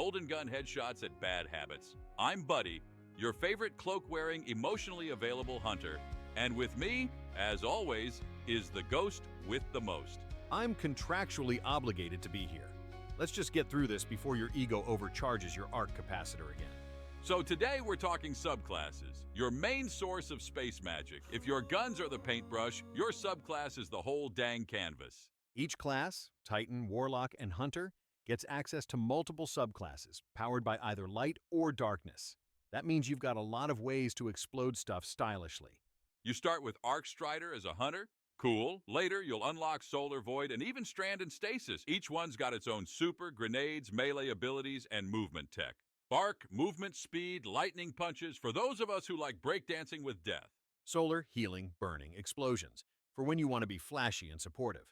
golden gun headshots at bad habits. I'm Buddy, your favorite cloak-wearing, emotionally available hunter. And with me, as always, is the ghost with the most. I'm contractually obligated to be here. Let's just get through this before your ego overcharges your arc capacitor again. So today we're talking subclasses, your main source of space magic. If your guns are the paintbrush, your subclass is the whole dang canvas. Each class, Titan, Warlock, and Hunter, gets access to multiple subclasses, powered by either light or darkness. That means you've got a lot of ways to explode stuff stylishly. You start with Arc Strider as a hunter. Cool. Later, you'll unlock Solar Void and even Strand and Stasis. Each one's got its own super, grenades, melee abilities, and movement tech. Arc, movement speed, lightning punches for those of us who like breakdancing with death. Solar, healing, burning, explosions, for when you want to be flashy and supportive.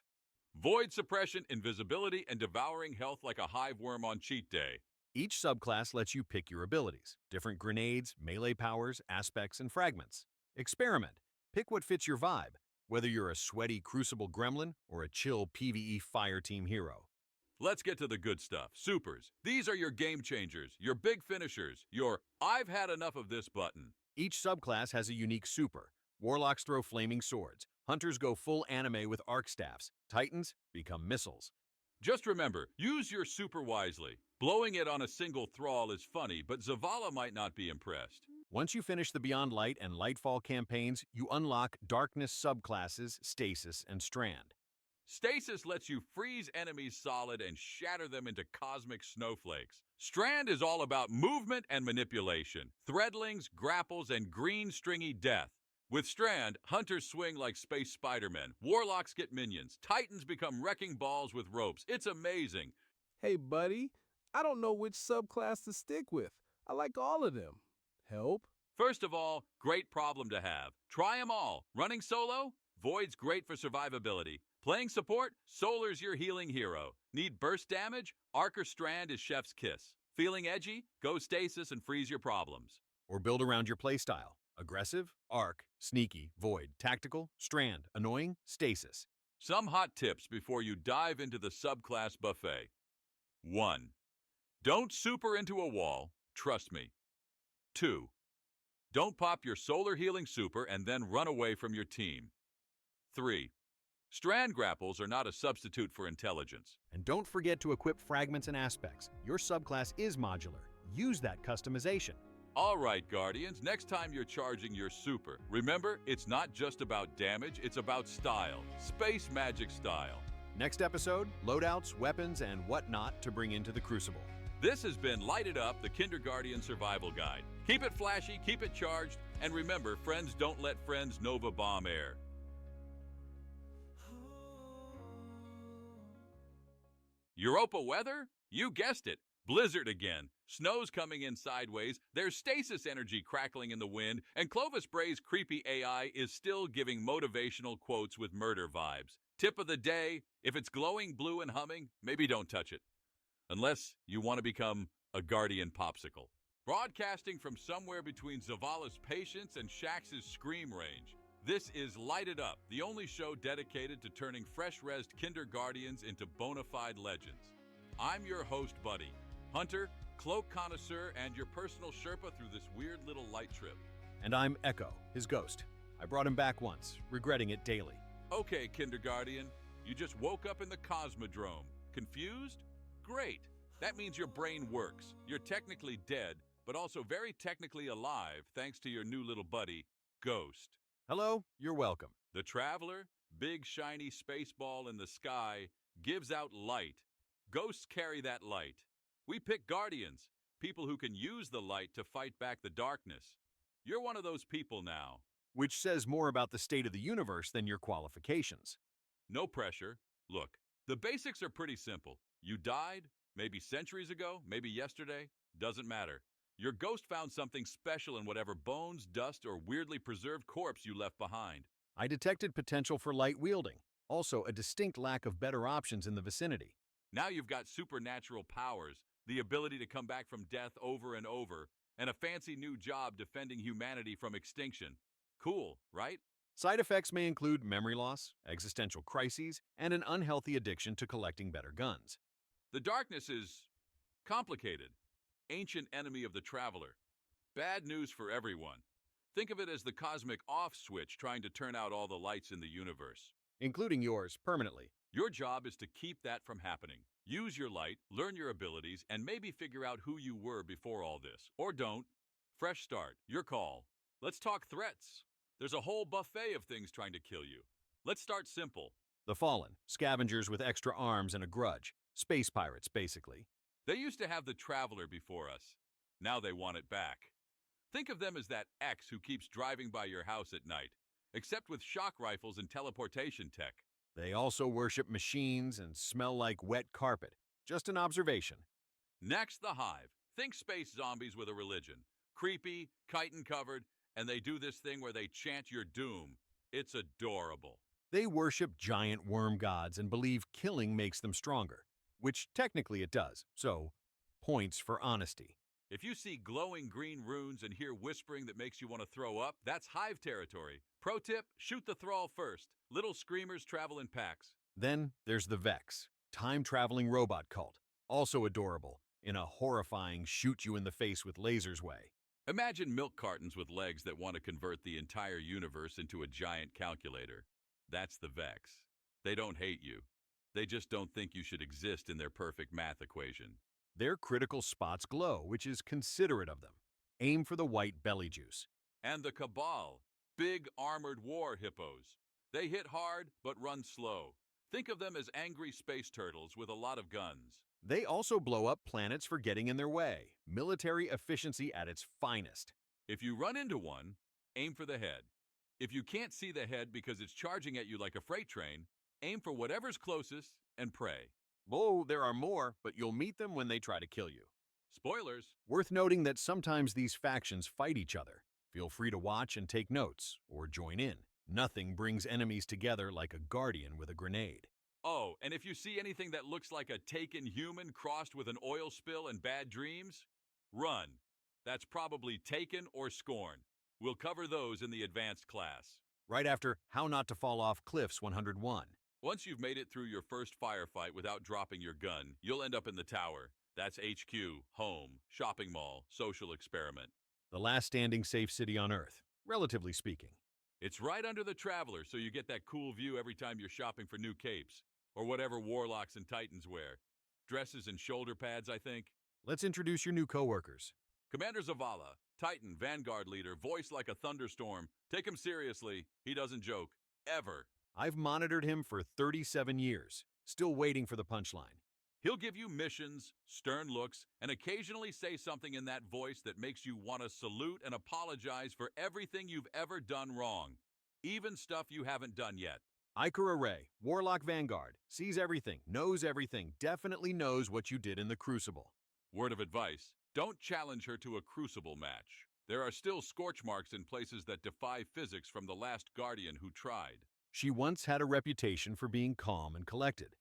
Void suppression, invisibility, and devouring health like a hive worm on cheat day. Each subclass lets you pick your abilities, different grenades, melee powers, aspects, and fragments. Experiment. Pick what fits your vibe, whether you're a sweaty Crucible gremlin or a chill PvE fireteam hero. Let's get to the good stuff. Supers. These are your game changers, your big finishers, your I've had enough of this button. Each subclass has a unique super. Warlocks throw flaming swords. Hunters go full anime with arc staffs. Titans become missiles. Just remember, use your super wisely. Blowing it on a single thrall is funny, but Zavala might not be impressed. Once you finish the Beyond Light and Lightfall campaigns, you unlock Darkness subclasses, Stasis, and Strand. Stasis lets you freeze enemies solid and shatter them into cosmic snowflakes. Strand is all about movement and manipulation, threadlings, grapples, and green stringy death. With Strand, hunters swing like space Spider-Men, warlocks get minions, titans become wrecking balls with ropes. It's amazing. Hey, buddy, I don't know which subclass to stick with. I like all of them. Help? First of all, great problem to have. Try them all. Running solo? Void's great for survivability. Playing support? Solar's your healing hero. Need burst damage? Arc or Strand is Chef's kiss. Feeling edgy? Go Stasis and freeze your problems. Or build around your playstyle. Aggressive, Arc, Sneaky, Void, Tactical, Strand, Annoying, Stasis. Some hot tips before you dive into the subclass buffet. 1. Don't super into a wall. Trust me. 2. Don't pop your solar healing super and then run away from your team. 3. Strand grapples are not a substitute for intelligence. And don't forget to equip fragments and aspects. Your subclass is modular. Use that customization. All right, Guardians, next time you're charging your super, remember, it's not just about damage, it's about style. Space magic style. Next episode, loadouts, weapons, and whatnot to bring into the Crucible. This has been Lighted Up, the Kinderguardian Survival Guide. Keep it flashy, keep it charged, and remember, friends don't let friends Nova bomb air. Europa weather? You guessed it. Blizzard again. Snow's coming in sideways, there's stasis energy crackling in the wind, and Clovis Bray's creepy AI is still giving motivational quotes with murder vibes. Tip of the day, if it's glowing blue and humming, maybe don't touch it. Unless you want to become a Guardian Popsicle. Broadcasting from somewhere between Zavala's patience and Shax's scream range, this is Lighted Up, the only show dedicated to turning fresh-rezzed Kinderguardians into bona fide legends. I'm your host, Buddy, hunter, cloak connoisseur, and your personal Sherpa through this weird little light trip. And I'm Echo, his ghost. I brought him back once, regretting it daily. Okay, Kinderguardian, you just woke up in the Cosmodrome. Confused? Great. That means your brain works. You're technically dead, but also very technically alive thanks to your new little buddy, Ghost. Hello, you're welcome. The Traveler, big shiny space ball in the sky, gives out light. Ghosts carry that light. We pick Guardians, people who can use the light to fight back the darkness. You're one of those people now. Which says more about the state of the universe than your qualifications. No pressure. Look, the basics are pretty simple. You died, maybe centuries ago, maybe yesterday, doesn't matter. Your ghost found something special in whatever bones, dust, or weirdly preserved corpse you left behind. I detected potential for light wielding, also a distinct lack of better options in the vicinity. Now you've got supernatural powers, the ability to come back from death over and over, and a fancy new job defending humanity from extinction. Cool, right? Side effects may include memory loss, existential crises, and an unhealthy addiction to collecting better guns. The darkness is complicated. ancient enemy of the traveler. Bad news for everyone. Think of it as the cosmic off switch trying to turn out all the lights in the universe. including yours permanently. Your job is to keep that from happening. Use your light, learn your abilities, and maybe figure out who you were before all this. Or don't. Fresh start. Your call. Let's talk threats. There's a whole buffet of things trying to kill you. Let's start simple. The Fallen, scavengers with extra arms and a grudge. Space pirates, basically. They used to have the Traveler before us. Now they want it back. Think of them as that X who keeps driving by your house at night, except with shock rifles and teleportation tech. They also worship machines and smell like wet carpet. Just an observation. Next, the Hive. Think space zombies with a religion. Creepy, chitin-covered, and they do this thing where they chant your doom. It's adorable. They worship giant worm gods and believe killing makes them stronger, which technically it does, so points for honesty. If you see glowing green runes and hear whispering that makes you want to throw up, that's Hive territory. Pro tip, shoot the thrall first. Little screamers travel in packs. Then there's the Vex, time-traveling robot cult, also adorable, in a horrifying shoot-you-in-the-face-with-lasers way. Imagine milk cartons with legs that want to convert the entire universe into a giant calculator. That's the Vex. They don't hate you. They just don't think you should exist in their perfect math equation. Their critical spots glow, which is considerate of them. Aim for the white belly juice. And the Cabal, big armored war hippos. They hit hard but run slow. Think of them as angry space turtles with a lot of guns. They also blow up planets for getting in their way. Military efficiency at its finest. If you run into one, aim for the head. If you can't see the head because it's charging at you like a freight train, aim for whatever's closest and pray. Oh, there are more, but you'll meet them when they try to kill you. Spoilers. Worth noting that sometimes these factions fight each other. Feel free to watch and take notes, or join in. Nothing brings enemies together like a guardian with a grenade. Oh, and if you see anything that looks like a taken human crossed with an oil spill and bad dreams, run. That's probably Taken or Scorn. We'll cover those in the advanced class. Right after How Not to Fall Off Cliffs 101. Once you've made it through your first firefight without dropping your gun, you'll end up in the tower. That's HQ, home, shopping mall, social experiment. The last standing safe city on Earth, relatively speaking. It's right under the Traveler, so you get that cool view every time you're shopping for new capes, or whatever warlocks and titans wear. Dresses and shoulder pads, I think. Let's introduce your new coworkers. Commander Zavala, Titan, Vanguard leader, voice like a thunderstorm. Take him seriously. He doesn't joke. Ever. I've monitored him for 37 years, still waiting for the punchline. He'll give you missions, stern looks, and occasionally say something in that voice that makes you want to salute and apologize for everything you've ever done wrong. Even stuff you haven't done yet. Ikora Ray, Warlock Vanguard, sees everything, definitely knows what you did in the Crucible. Word of advice, don't challenge her to a Crucible match. There are still scorch marks in places that defy physics from the last Guardian who tried. She once had a reputation for being calm and collected.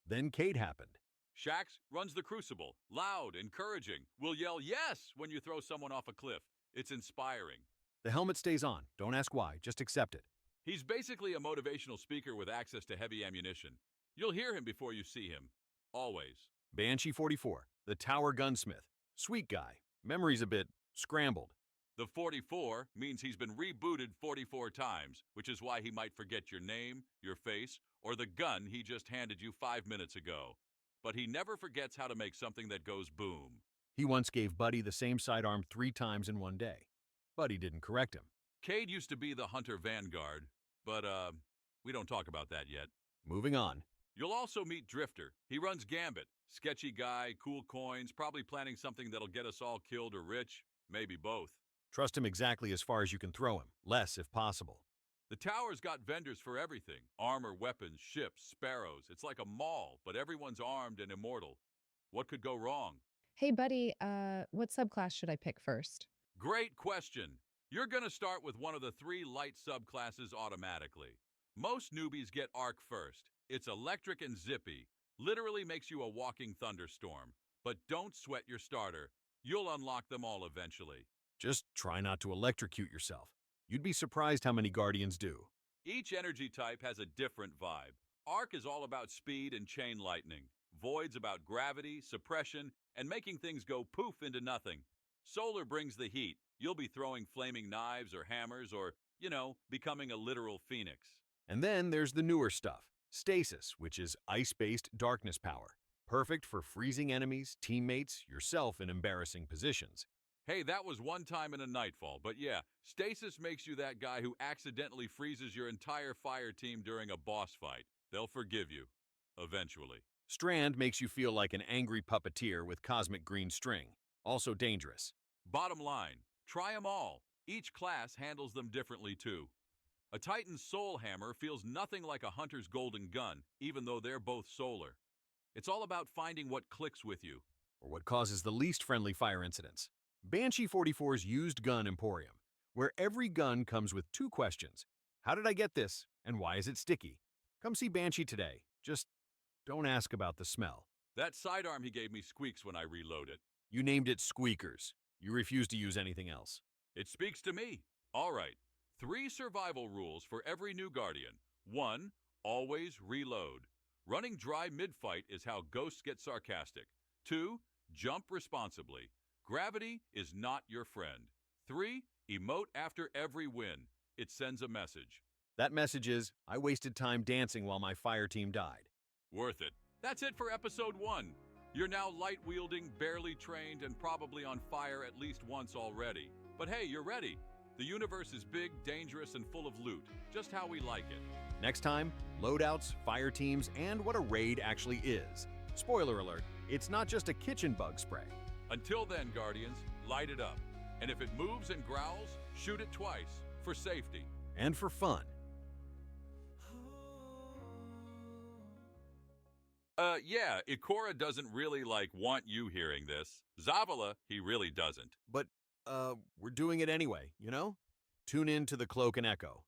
Then Kate happened. Shax runs the Crucible, loud, encouraging, will yell yes when you throw someone off a cliff. It's inspiring. The helmet stays on, don't ask why, just accept it. He's basically a motivational speaker with access to heavy ammunition. You'll hear him before you see him. Always. Banshee 44, the Tower Gunsmith. Sweet guy, memory's a bit scrambled. The 44 means he's been rebooted 44 times, which is why he might forget your name, your face, or the gun he just handed you 5 minutes ago. But he never forgets how to make something that goes boom. He once gave Buddy the same sidearm 3 times in one day. Buddy didn't correct him. Cade used to be the Hunter Vanguard, but we don't talk about that yet. Moving on. You'll also meet Drifter. He runs Gambit. Sketchy guy, cool coins, probably planning something that'll get us all killed or rich, maybe both. Trust him exactly as far as you can throw him, less if possible. The tower's got vendors for everything. Armor, weapons, ships, sparrows. It's like a mall, but everyone's armed and immortal. What could go wrong? Hey, buddy, what subclass should I pick first? Great question. You're going to start with one of the 3 light subclasses automatically. Most newbies get Arc first. It's electric and zippy. Literally makes you a walking thunderstorm. But don't sweat your starter. You'll unlock them all eventually. Just try not to electrocute yourself. You'd be surprised how many Guardians do. Each energy type has a different vibe. Arc is all about speed and chain lightning. Void's about gravity, suppression, and making things go poof into nothing. Solar brings the heat. You'll be throwing flaming knives or hammers or, becoming a literal phoenix. And then there's the newer stuff, stasis, which is ice-based darkness power. Perfect for freezing enemies, teammates, yourself in embarrassing positions. Hey, that was one time in a Nightfall, but yeah, stasis makes you that guy who accidentally freezes your entire fire team during a boss fight. They'll forgive you. Eventually. Strand makes you feel like an angry puppeteer with cosmic green string. Also dangerous. Bottom line, try them all. Each class handles them differently too. A Titan's Soul Hammer feels nothing like a Hunter's Golden Gun, even though they're both solar. It's all about finding what clicks with you. Or what causes the least friendly fire incidents. Banshee 44's Used Gun Emporium, where every gun comes with 2 questions. How did I get this? And why is it sticky? Come see Banshee today. Just don't ask about the smell. That sidearm he gave me squeaks when I reload it. You named it Squeakers. You refuse to use anything else. It speaks to me. All right. 3 survival rules for every new Guardian. 1. Always reload. Running dry mid-fight is how ghosts get sarcastic. 2. Jump responsibly. Gravity is not your friend. 3. Emote after every win. It sends a message. That message is, I wasted time dancing while my fire team died. Worth it. That's it for episode 1. You're now light-wielding, barely trained, and probably on fire at least once already. But hey, you're ready. The universe is big, dangerous, and full of loot. Just how we like it. Next time, loadouts, fire teams, and what a raid actually is. Spoiler alert, it's not just a kitchen bug spray. Until then, Guardians, light it up. And if it moves and growls, shoot it twice, for safety. And for fun. Yeah, Ikora doesn't really, want you hearing this. Zavala, he really doesn't. But, we're doing it anyway, you know? Tune in to the Cloak and Echo.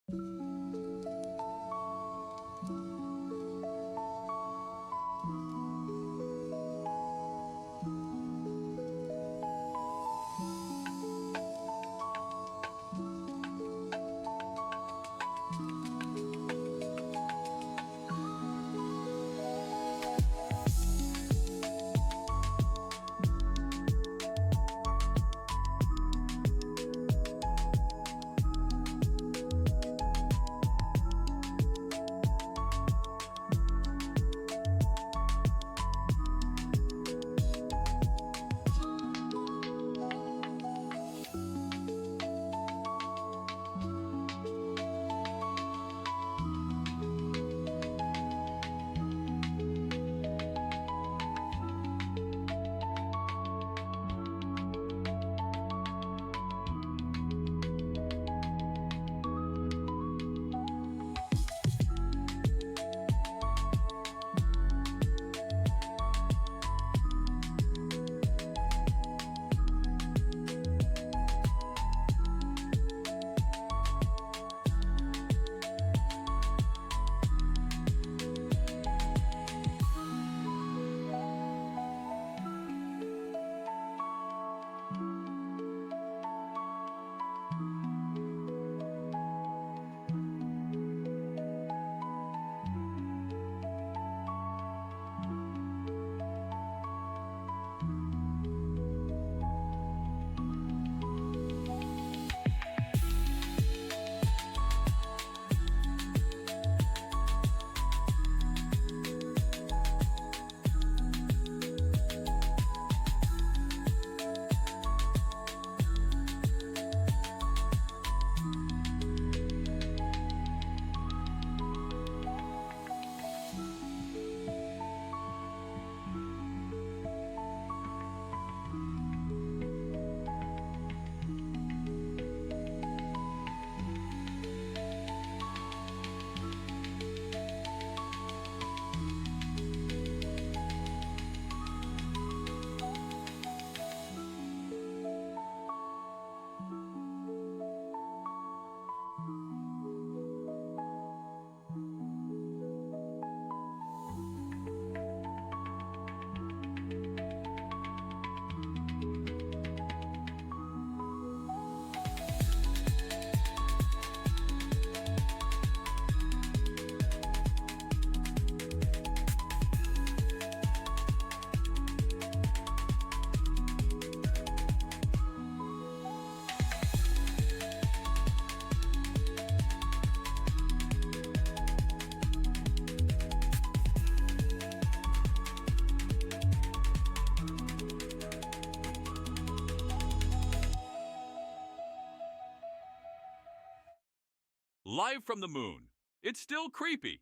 live from the moon. It's still creepy.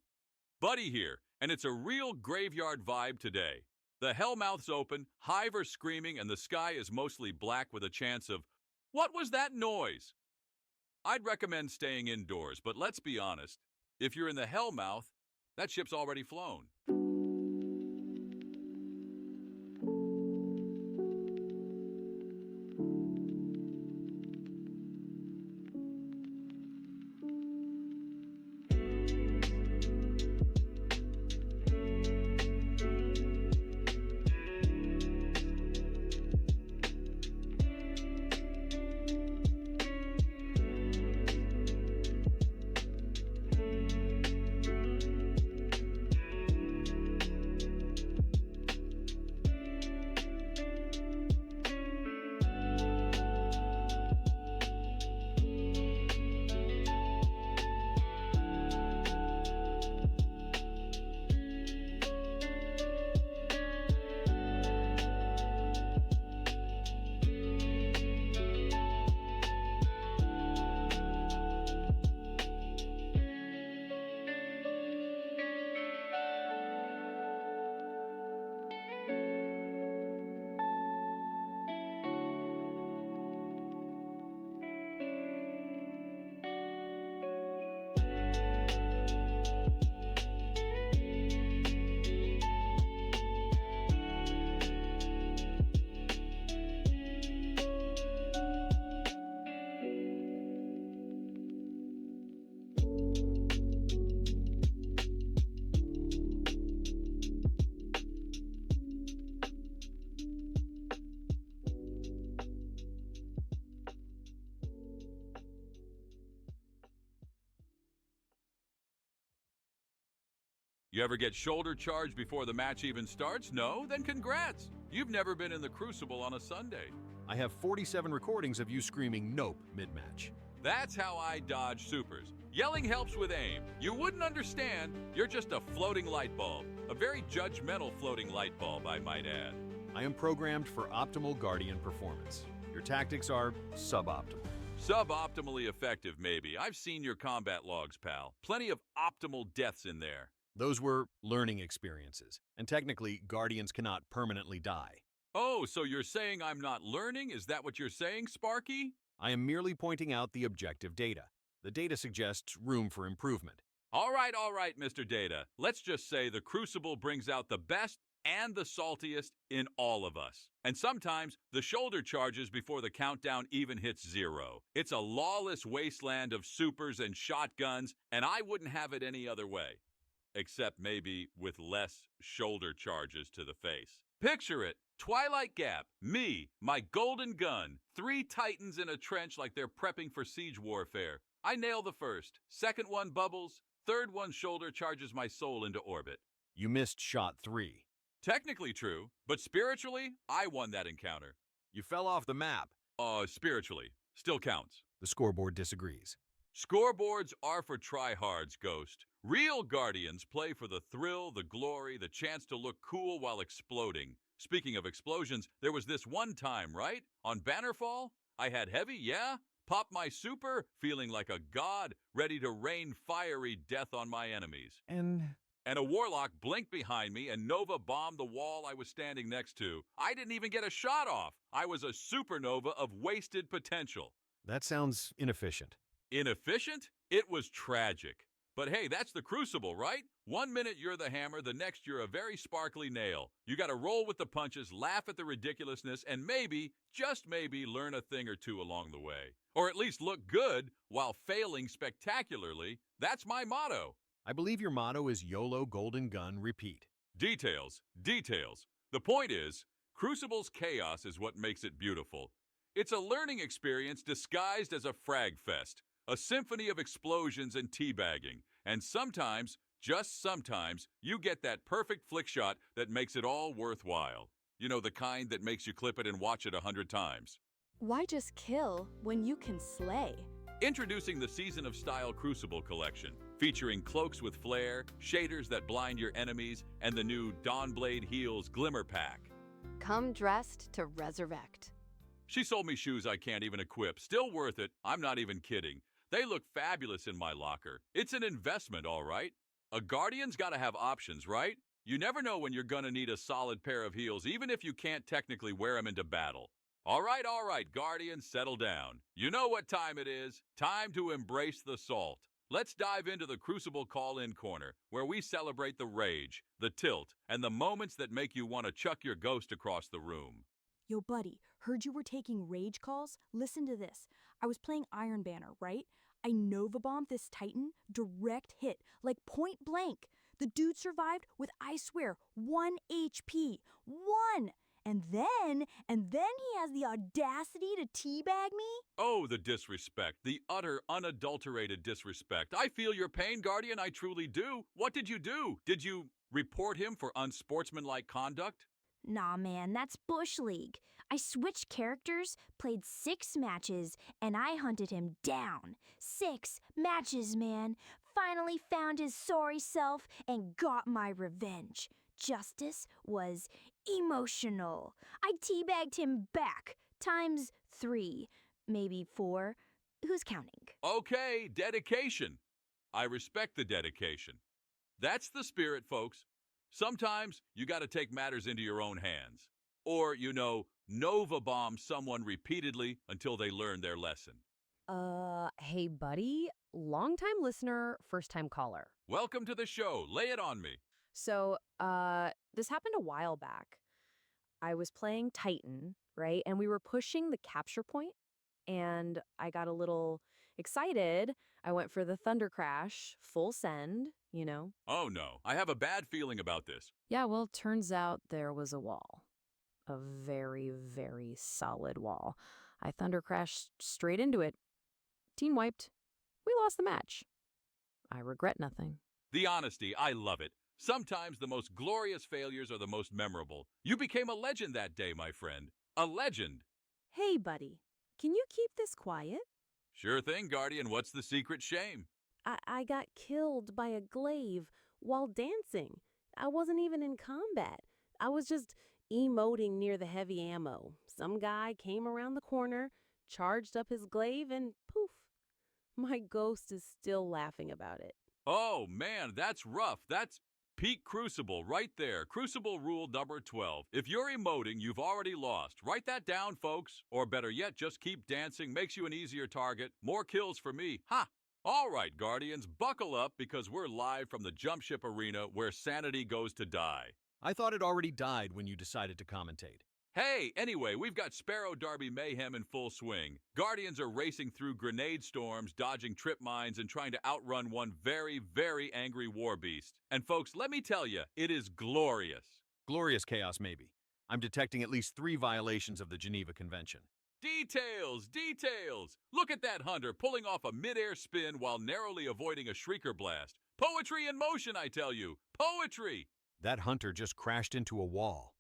Buddy here, and it's a real graveyard vibe today. The hellmouth's open, hive are screaming, and the sky is mostly black with a chance of, what was that noise? I'd recommend staying indoors, but let's be honest. If you're in the hellmouth, that ship's already flown. You ever get shoulder charged before the match even starts? No? Then congrats! You've never been in the Crucible on a Sunday. I have 47 recordings of you screaming nope mid-match. That's how I dodge supers. Yelling helps with aim. You wouldn't understand. You're just a floating light bulb. A very judgmental floating light bulb, I might add. I am programmed for optimal Guardian performance. Your tactics are suboptimal. Suboptimally effective, maybe. I've seen your combat logs, pal. Plenty of optimal deaths in there. Those were learning experiences, and technically, Guardians cannot permanently die. Oh, so you're saying I'm not learning? Is that what you're saying, Sparky? I am merely pointing out the objective data. The data suggests room for improvement. All right, Mr. Data. Let's just say the Crucible brings out the best and the saltiest in all of us. And sometimes the shoulder charges before the countdown even hits 0. It's a lawless wasteland of supers and shotguns, and I wouldn't have it any other way. Except maybe with less shoulder charges to the face. Picture it. Twilight Gap, me, my golden gun, 3 titans in a trench like they're prepping for siege warfare. I nail the first, second one bubbles, third one shoulder charges my soul into orbit. You missed shot 3. Technically true, but spiritually, I won that encounter. You fell off the map. Spiritually, still counts. The scoreboard disagrees. Scoreboards are for tryhards, Ghost. Real Guardians play for the thrill, the glory, the chance to look cool while exploding. Speaking of explosions, there was this one time, right? On Bannerfall? I had heavy, yeah? Pop my super, feeling like a god, ready to rain fiery death on my enemies. And a warlock blinked behind me and Nova bombed the wall I was standing next to. I didn't even get a shot off. I was a supernova of wasted potential. That sounds inefficient. Inefficient? It was tragic. But hey, that's the Crucible, right? 1 minute you're the hammer, the next you're a very sparkly nail. You gotta roll with the punches, laugh at the ridiculousness, and maybe, just maybe, learn a thing or two along the way. Or at least look good while failing spectacularly. That's my motto. I believe your motto is YOLO Golden Gun Repeat. Details, details. The point is, Crucible's chaos is what makes it beautiful. It's a learning experience disguised as a frag fest. A symphony of explosions and teabagging. And sometimes, just sometimes, you get that perfect flick shot that makes it all worthwhile. You know, the kind that makes you clip it and watch it 100 times. Why just kill when you can slay? Introducing the Season of Style Crucible collection, featuring cloaks with flare, shaders that blind your enemies, and the new Dawnblade Heals Glimmer Pack. Come dressed to resurrect. She sold me shoes I can't even equip. Still worth it. I'm not even kidding. They look fabulous in my locker. It's an investment, all right. A Guardian's got to have options, right? You never know when you're going to need a solid pair of heels, even if you can't technically wear them into battle. All right, Guardians, settle down. You know what time it is. Time to embrace the salt. Let's dive into the Crucible call-in corner, where we celebrate the rage, the tilt, and the moments that make you want to chuck your ghost across the room. Yo, buddy, heard you were taking rage calls? Listen to this. I was playing Iron Banner, right? I Nova Bombed this Titan, direct hit, like point blank. The dude survived with, I swear, 1 HP. 1! And then he has the audacity to teabag me? Oh, the disrespect, the utter, unadulterated disrespect. I feel your pain, Guardian, I truly do. What did you do? Did you report him for unsportsmanlike conduct? Nah, man, that's Bush League. I switched characters, played 6 matches, and I hunted him down. 6 matches, man. Finally found his sorry self and got my revenge. Justice was emotional. I teabagged him back, times 3, maybe 4. Who's counting? Okay, dedication. I respect the dedication. That's the spirit, folks. Sometimes you got to take matters into your own hands. Or, Nova bomb someone repeatedly until they learn their lesson. Hey, buddy. Long-time listener, first-time caller. Welcome to the show. Lay it on me. So, this happened a while back. I was playing Titan, right? And we were pushing the capture point, and I got a little excited. I went for the Thunder Crash, full send, Oh no, I have a bad feeling about this. Yeah, well, turns out there was a wall. A very, very solid wall. I Thunder Crashed straight into it. Team wiped. We lost the match. I regret nothing. The honesty, I love it. Sometimes the most glorious failures are the most memorable. You became a legend that day, my friend. A legend. Hey, buddy, can you keep this quiet? Sure thing, Guardian. What's the secret shame? I got killed by a glaive while dancing. I wasn't even in combat. I was just emoting near the heavy ammo. Some guy came around the corner, charged up his glaive, and poof. My ghost is still laughing about it. Oh, man, that's rough. That's peak Crucible right there. Crucible rule number 12. If you're emoting, you've already lost. Write that down, folks. Or better yet, just keep dancing. Makes you an easier target. More kills for me. Ha! All right, Guardians, buckle up because we're live from the Jump Ship Arena where sanity goes to die. I thought it already died when you decided to commentate. Hey, anyway, we've got Sparrow Derby mayhem in full swing. Guardians are racing through grenade storms, dodging trip mines, and trying to outrun one very, very angry war beast. And folks, let me tell you, it is glorious. Glorious chaos, maybe. I'm detecting at least 3 violations of the Geneva Convention. Details! Look at that hunter pulling off a mid-air spin while narrowly avoiding a shrieker blast. Poetry in motion, I tell you. Poetry! That hunter just crashed into a wall.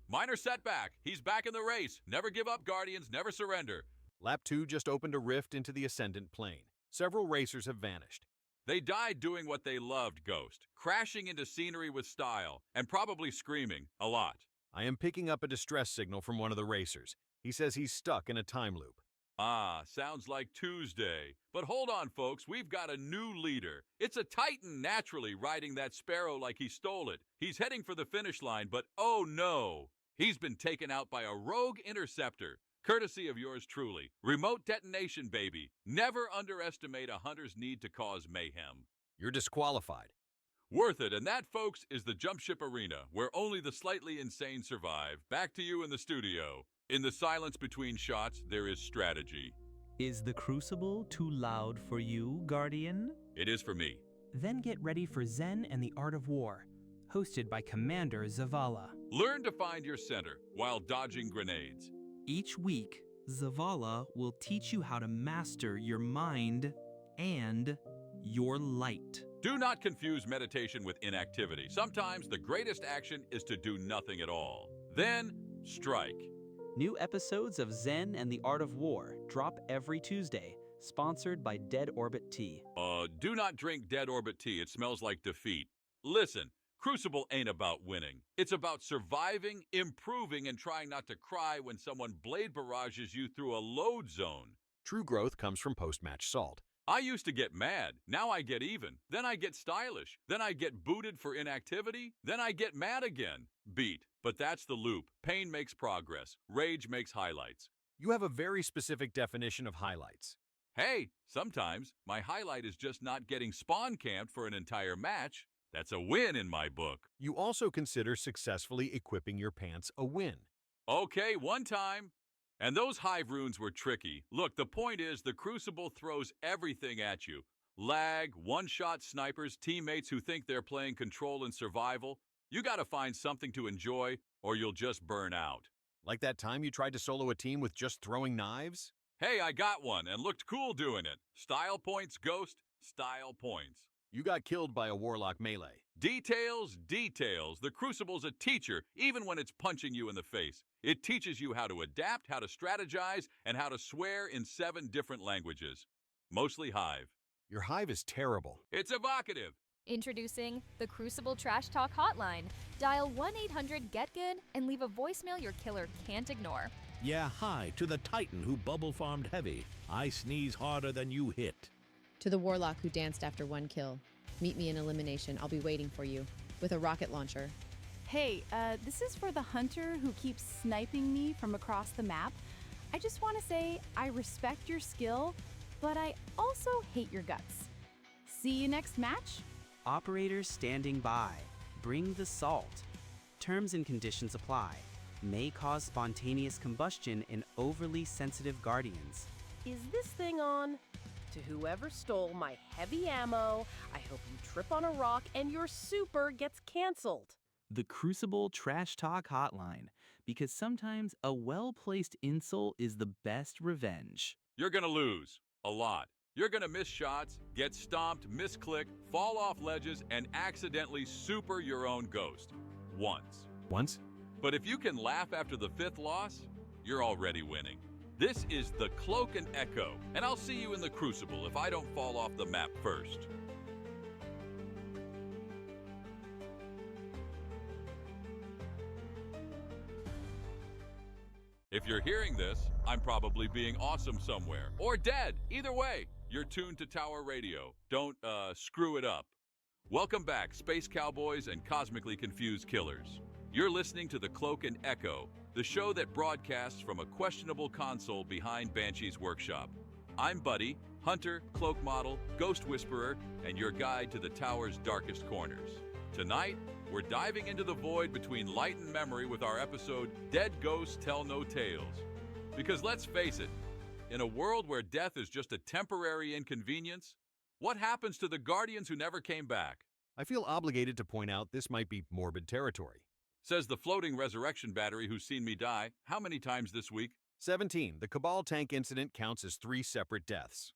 Minor setback. He's back in the race. Never give up, Guardians. Never surrender. Lap 2 just opened a rift into the ascendant plane. Several racers have vanished. They died doing what they loved, Ghost. Crashing into scenery with style. And probably screaming. A lot. I am picking up a distress signal from one of the racers. He says he's stuck in a time loop. Ah, sounds like Tuesday. But hold on, folks. We've got a new leader. It's a Titan naturally riding that Sparrow like he stole it. He's heading for the finish line, but oh no. He's been taken out by a rogue interceptor. Courtesy of yours truly. Remote detonation, baby. Never underestimate a hunter's need to cause mayhem. You're disqualified. Worth it, and that, folks, is the Jump Ship Arena, where only the slightly insane survive. Back to you in the studio. In the silence between shots, there is strategy. Is the Crucible too loud for you, Guardian? It is for me. Then get ready for Zen and the Art of War, hosted by Commander Zavala. Learn to find your center while dodging grenades. Each week, Zavala will teach you how to master your mind and your light. Do not confuse meditation with inactivity. Sometimes the greatest action is to do nothing at all. Then, strike. New episodes of Zen and the Art of War drop every Tuesday, sponsored by Dead Orbit Tea. Do not drink Dead Orbit tea. It smells like defeat. Listen, Crucible ain't about winning. It's about surviving, improving, and trying not to cry when someone blade barrages you through a load zone. True growth comes from post-match salt. I used to get mad. Now I get even. Then I get stylish. Then I get booted for inactivity. Then I get mad again. Beat. But that's the loop. Pain makes progress. Rage makes highlights. You have a very specific definition of highlights. Hey, sometimes my highlight is just not getting spawn camped for an entire match. That's a win in my book. You also consider successfully equipping your pants a win. Okay, one time. And those hive runes were tricky. Look, the point is the Crucible throws everything at you. Lag, one-shot snipers, teammates who think they're playing control and survival. You gotta find something to enjoy or you'll just burn out. Like that time you tried to solo a team with just throwing knives? Hey, I got one and looked cool doing it. Style points, Ghost. Style points. You got killed by a Warlock melee. Details, details. The Crucible's a teacher, even when it's punching you in the face. It teaches you how to adapt, how to strategize, and how to swear in 7 different languages. Mostly Hive. Your Hive is terrible. It's evocative. Introducing the Crucible Trash Talk Hotline. Dial 1-800-GET-GOOD and leave a voicemail your killer can't ignore. Yeah, hi, to the Titan who bubble farmed heavy. I sneeze harder than you hit. To the Warlock who danced after 1 kill. Meet me in Elimination. I'll be waiting for you. With a rocket launcher. Hey, this is for the hunter who keeps sniping me from across the map. I just want to say I respect your skill, but I also hate your guts. See you next match? Operators standing by. Bring the salt. Terms and conditions apply. May cause spontaneous combustion in overly sensitive guardians. Is this thing on? To whoever stole my heavy ammo, I hope you trip on a rock and your super gets canceled. The Crucible Trash Talk Hotline, because sometimes a well-placed insult is the best revenge. You're gonna lose. A lot. You're gonna miss shots, get stomped, misclick, fall off ledges, and accidentally super your own ghost. Once. Once? But if you can laugh after the 5th loss, you're already winning. This is the Cloak and Echo, and I'll see you in the Crucible if I don't fall off the map first. If you're hearing this, I'm probably being awesome somewhere, or dead. Either way, you're tuned to Tower Radio. Don't, screw it up. Welcome back, Space Cowboys and Cosmically Confused Killers. You're listening to the Cloak and Echo, the show that broadcasts from a questionable console behind Banshee's workshop. I'm Buddy, hunter, cloak model, ghost whisperer, and your guide to the tower's darkest corners. Tonight, we're diving into the void between light and memory with our episode, Dead Ghosts Tell No Tales. Because let's face it, in a world where death is just a temporary inconvenience, what happens to the Guardians who never came back? I feel obligated to point out this might be morbid territory. Says the floating resurrection battery who's seen me die. How many times this week? 17. The Cabal tank incident counts as 3 separate deaths.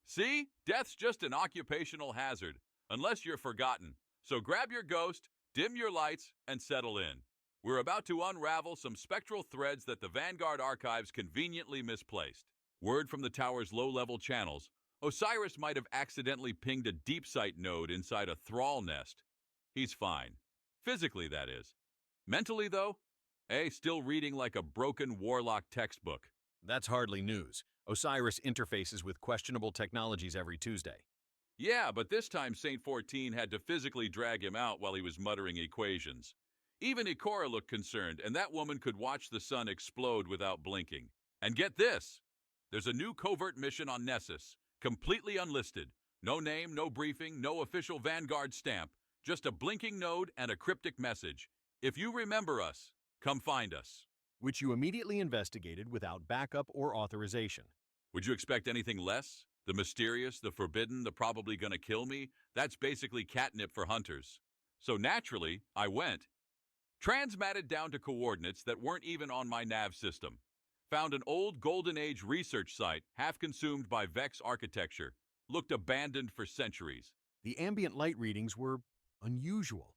See? Death's just an occupational hazard, unless you're forgotten. So grab your ghost, dim your lights, and settle in. We're about to unravel some spectral threads that the Vanguard archives conveniently misplaced. Word from the tower's low-level channels, Osiris might have accidentally pinged a deep sight node inside a thrall nest. He's fine. Physically, that is. Mentally, though, still reading like a broken Warlock textbook. That's hardly news. Osiris interfaces with questionable technologies every Tuesday. Yeah, but this time Saint 14 had to physically drag him out while he was muttering equations. Even Ikora looked concerned, and that woman could watch the sun explode without blinking. And get this! There's a new covert mission on Nessus, completely unlisted. No name, no briefing, no official Vanguard stamp, just a blinking node and a cryptic message. If you remember us, come find us. Which you immediately investigated without backup or authorization. Would you expect anything less? The mysterious, the forbidden, the probably gonna kill me? That's basically catnip for hunters. So naturally, I went. Transmatted down to coordinates that weren't even on my nav system. Found an old Golden Age research site, half consumed by Vex architecture. Looked abandoned for centuries. The ambient light readings were unusual,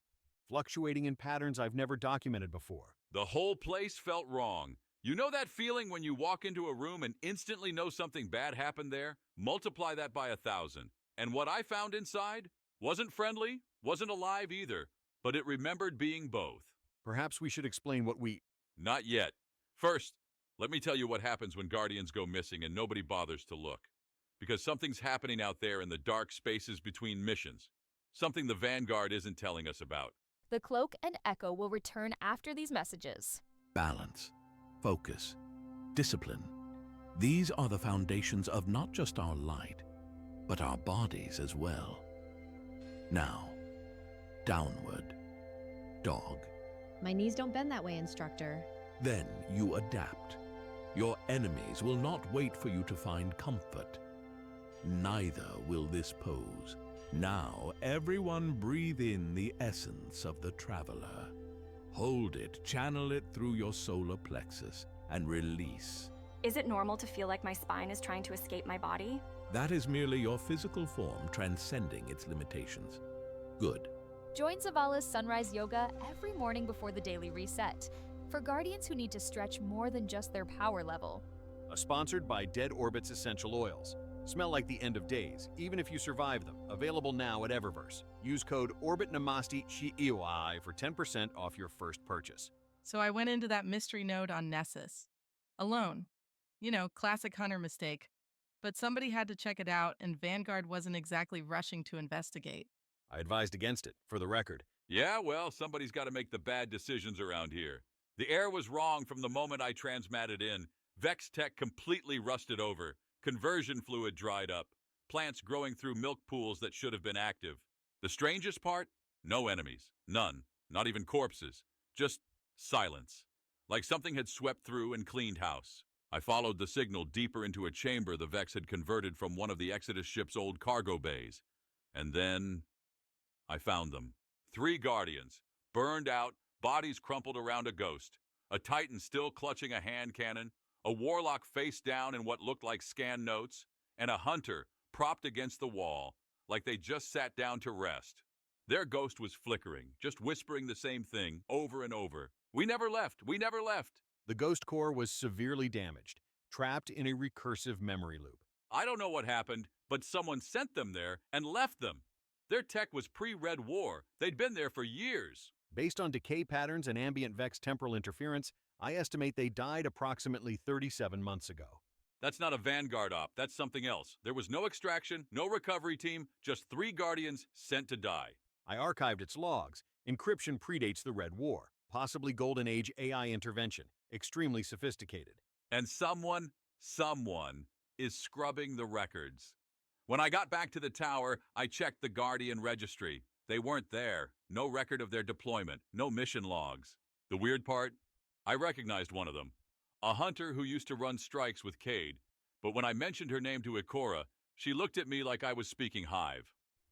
fluctuating in patterns I've never documented before. The whole place felt wrong. You know that feeling when you walk into a room and instantly know something bad happened there? Multiply that by 1,000. And what I found inside wasn't friendly, wasn't alive either, but it remembered being both. Perhaps we should explain what we... Not yet. First, let me tell you what happens when Guardians go missing and nobody bothers to look. because something's happening out there in the dark spaces between missions. Something the Vanguard isn't telling us about. The Cloak and Echo will return after these messages. Balance, focus, discipline. These are the foundations of not just our light, but our bodies as well. Now, downward, dog. My knees don't bend that way, instructor. Then you adapt. Your enemies will not wait for you to find comfort. Neither will this pose. Now, everyone breathe in the essence of the traveler. Hold it, channel it through your solar plexus, and release. Is it normal to feel like my spine is trying to escape my body? That is merely your physical form transcending its limitations. Good. Join Zavala's Sunrise Yoga every morning before the daily reset for guardians who need to stretch more than just their power level. Sponsored by Dead Orbit's Essential Oils. Smell like the end of days, even if you survive them. Available now at Eververse. Use code ORBITNAMASTI for 10% off your first purchase. So I went into that mystery node on Nessus. Alone. You know, classic hunter mistake. But somebody had to check it out, and Vanguard wasn't exactly rushing to investigate. I advised against it, for the record. Yeah, well, somebody's got to make the bad decisions around here. The air was wrong from the moment I transmatted in. Vex Tech completely rusted over. Conversion fluid dried up. Plants growing through milk pools that should have been active. The strangest part? No enemies. None. Not even corpses. Just silence. Like something had swept through and cleaned house. I followed the signal deeper into a chamber the Vex had converted from one of the Exodus ship's old cargo bays. And then I found them. 3 Guardians, burned out, bodies crumpled around a ghost, a Titan still clutching a hand cannon, a Warlock face down in what looked like scan notes, and a Hunter propped against the wall, like they just sat down to rest. Their ghost was flickering, just whispering the same thing over and over. We never left, we never left. The Ghost Core was severely damaged, trapped in a recursive memory loop. I don't know what happened, but someone sent them there and left them. Their tech was pre-Red War. They'd been there for years. Based on decay patterns and ambient Vex temporal interference, I estimate they died approximately 37 months ago. That's not a Vanguard op, that's something else. There was no extraction, no recovery team, just 3 Guardians sent to die. I archived its logs. Encryption predates the Red War, possibly Golden Age AI intervention, extremely sophisticated. And someone is scrubbing the records. When I got back to the tower, I checked the Guardian registry. They weren't there. No record of their deployment, no mission logs. The weird part? I recognized one of them. A Hunter who used to run strikes with Cade. But when I mentioned her name to Ikora, she looked at me like I was speaking Hive.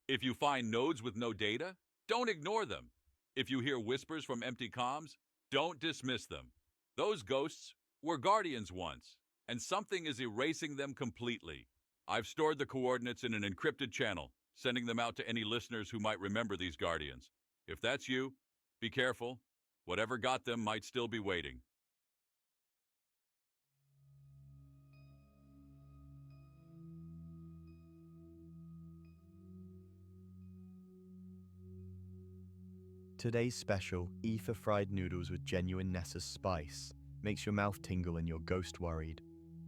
If you find nodes with no data, don't ignore them. If you hear whispers from empty comms, don't dismiss them. Those ghosts were Guardians once, and something is erasing them completely. I've stored the coordinates in an encrypted channel, sending them out to any listeners who might remember these Guardians. If that's you, be careful. Whatever got them might still be waiting. Today's special, Ether fried noodles with genuine Nessus spice. Makes your mouth tingle and your ghost worried.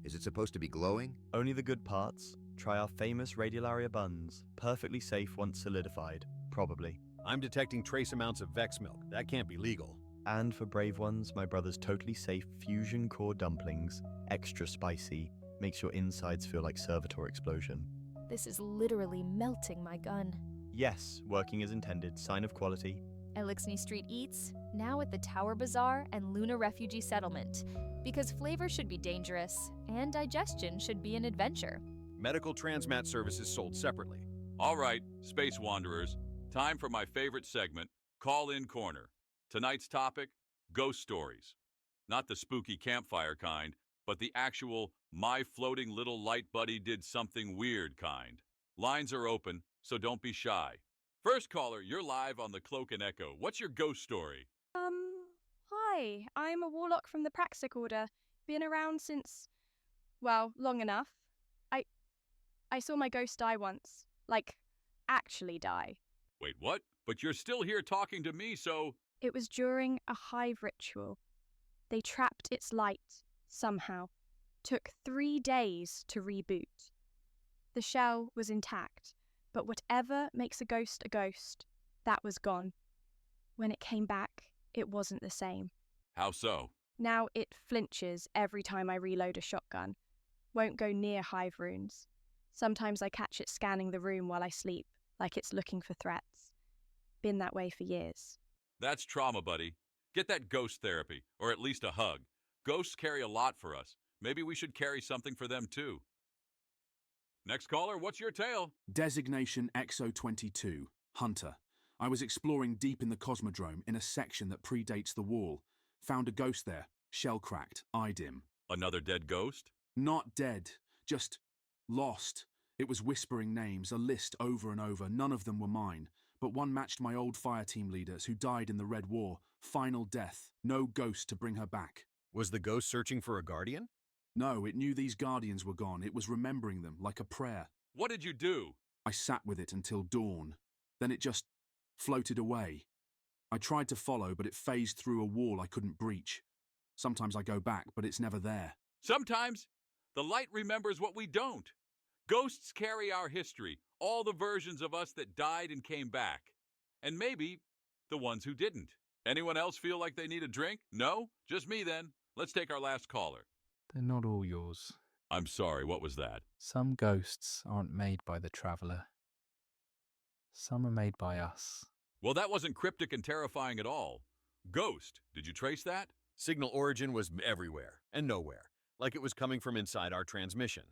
Is it supposed to be glowing? Only the good parts. Try our famous Radiolaria buns. Perfectly safe once solidified. Probably. I'm detecting trace amounts of Vex milk. That can't be legal. And for brave ones, my brother's totally safe fusion core dumplings. Extra spicy. Makes your insides feel like Servitor explosion. This is literally melting my gun. Yes, working as intended. Sign of quality. Elixni Street Eats, now at the Tower Bazaar and Luna Refugee Settlement. Because flavor should be dangerous, and digestion should be an adventure. Medical transmat services sold separately. All right, Space Wanderers, time for my favorite segment, Call In Corner. Tonight's topic, ghost stories. Not the spooky campfire kind, but the actual my floating little light buddy did something weird kind. Lines are open, so don't be shy. First caller, you're live on the Cloak and Echo. What's your ghost story? Hi, I'm a warlock from the Praxic Order. Been around since, well, long enough. I saw my ghost die once. Like, actually die. Wait, what? But you're still here talking to me, so... It was during a hive ritual. They trapped its light, somehow. Took 3 days to reboot. The shell was intact, but whatever makes a ghost, that was gone. When it came back, it wasn't the same. How so? Now it flinches every time I reload a shotgun. Won't go near hive runes. Sometimes I catch it scanning the room while I sleep, like it's looking for threats. Been that way for years. That's trauma, buddy. Get that ghost therapy, or at least a hug. Ghosts carry a lot for us. Maybe we should carry something for them too. Next caller, what's your tale? Designation XO22, Hunter. I was exploring deep in the Cosmodrome in a section that predates the wall. Found a ghost there, shell-cracked, eyed him. Another dead ghost? Not dead, just lost. It was whispering names, a list over and over. None of them were mine, but one matched my old fire team leaders who died in the Red War. Final death, no ghost to bring her back. Was the ghost searching for a guardian? No, it knew these guardians were gone. It was remembering them, like a prayer. What did you do? I sat with it until dawn. Then it just floated away. I tried to follow, but it phased through a wall I couldn't breach. Sometimes I go back, but it's never there. Sometimes the light remembers what we don't. Ghosts carry our history, all the versions of us that died and came back. And maybe the ones who didn't. Anyone else feel like they need a drink? No? Just me then. Let's take our last caller. They're not all yours. I'm sorry, what was that? Some ghosts aren't made by the Traveler. Some are made by us. Well, that wasn't cryptic and terrifying at all. Ghost, did you trace that? Signal origin was everywhere and nowhere, like it was coming from inside our transmission.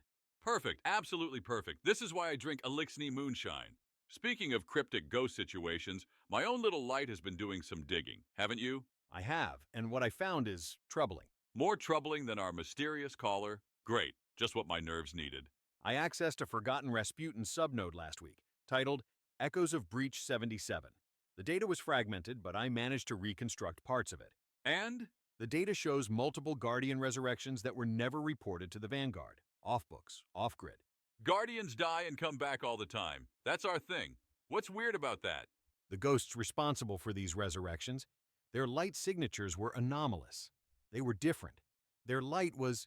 Perfect, absolutely perfect. This is why I drink Elixni Moonshine. Speaking of cryptic ghost situations, my own little light has been doing some digging, haven't you? I have, and what I found is troubling. More troubling than our mysterious caller? Great, just what my nerves needed. I accessed a forgotten Rasputin subnode last week, titled Echoes of Breach 77. The data was fragmented, but I managed to reconstruct parts of it. And? The data shows multiple Guardian resurrections that were never reported to the Vanguard. Off-books, off-grid. Guardians die and come back all the time. That's our thing. What's weird about that? The ghosts responsible for these resurrections, their light signatures were anomalous. They were different. Their light was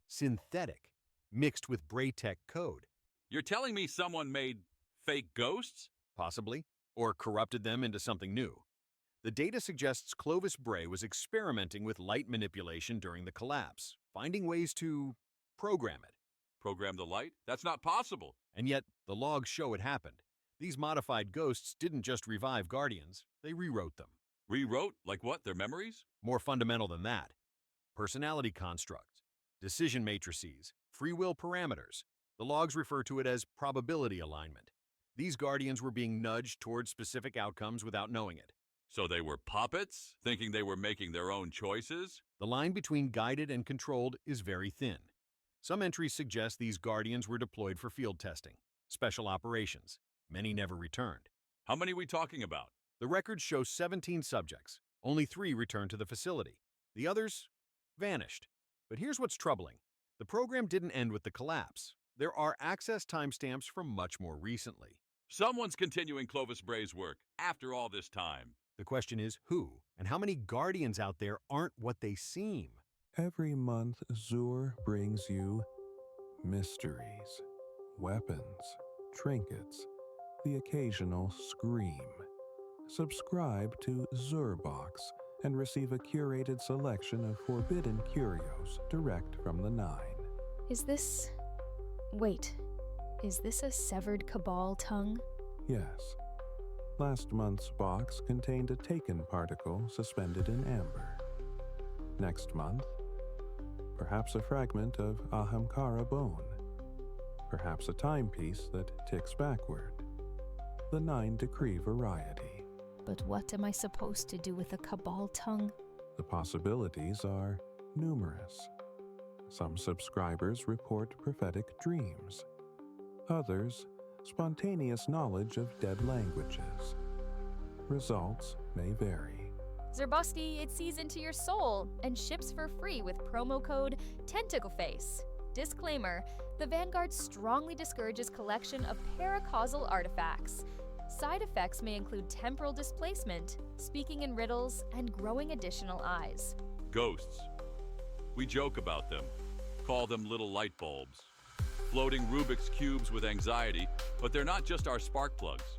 synthetic, mixed with Braytech code. You're telling me someone made fake ghosts? Possibly, or corrupted them into something new. The data suggests Clovis Bray was experimenting with light manipulation during the collapse, finding ways to program it. Program the light? That's not possible. And yet, the logs show it happened. These modified ghosts didn't just revive Guardians, they rewrote them. Rewrote? Like what, their memories? More fundamental than that. Personality constructs, decision matrices, free will parameters. The logs refer to it as probability alignment. These Guardians were being nudged towards specific outcomes without knowing it. So they were puppets, thinking they were making their own choices? The line between guided and controlled is very thin. Some entries suggest these Guardians were deployed for field testing, special operations. Many never returned. How many are we talking about? The records show 17 subjects. Only 3 returned to the facility. The others vanished. But here's what's troubling. The program didn't end with the collapse. There are access timestamps from much more recently. Someone's continuing Clovis Bray's work after all this time. The question is who, and how many Guardians out there aren't what they seem? Every month, Zur brings you mysteries, weapons, trinkets, the occasional scream. Subscribe to Zurbox and receive a curated selection of forbidden curios direct from the Nine. Is this... Wait. Is this a severed Cabal tongue? Yes. Last month's box contained a taken particle suspended in amber. Next month, perhaps a fragment of Ahamkara bone. Perhaps a timepiece that ticks backward. The 9 Decree variety. But what am I supposed to do with a Cabal tongue? The possibilities are numerous. Some subscribers report prophetic dreams. Others, spontaneous knowledge of dead languages. Results may vary. Zerbosti, it sees into your soul and ships for free with promo code TentacleFace. Disclaimer, the Vanguard strongly discourages collection of paracausal artifacts. Side effects may include temporal displacement, speaking in riddles, and growing additional eyes. Ghosts. We joke about them. Call them little light bulbs. floating Rubik's Cubes with anxiety, but they're not just our spark plugs.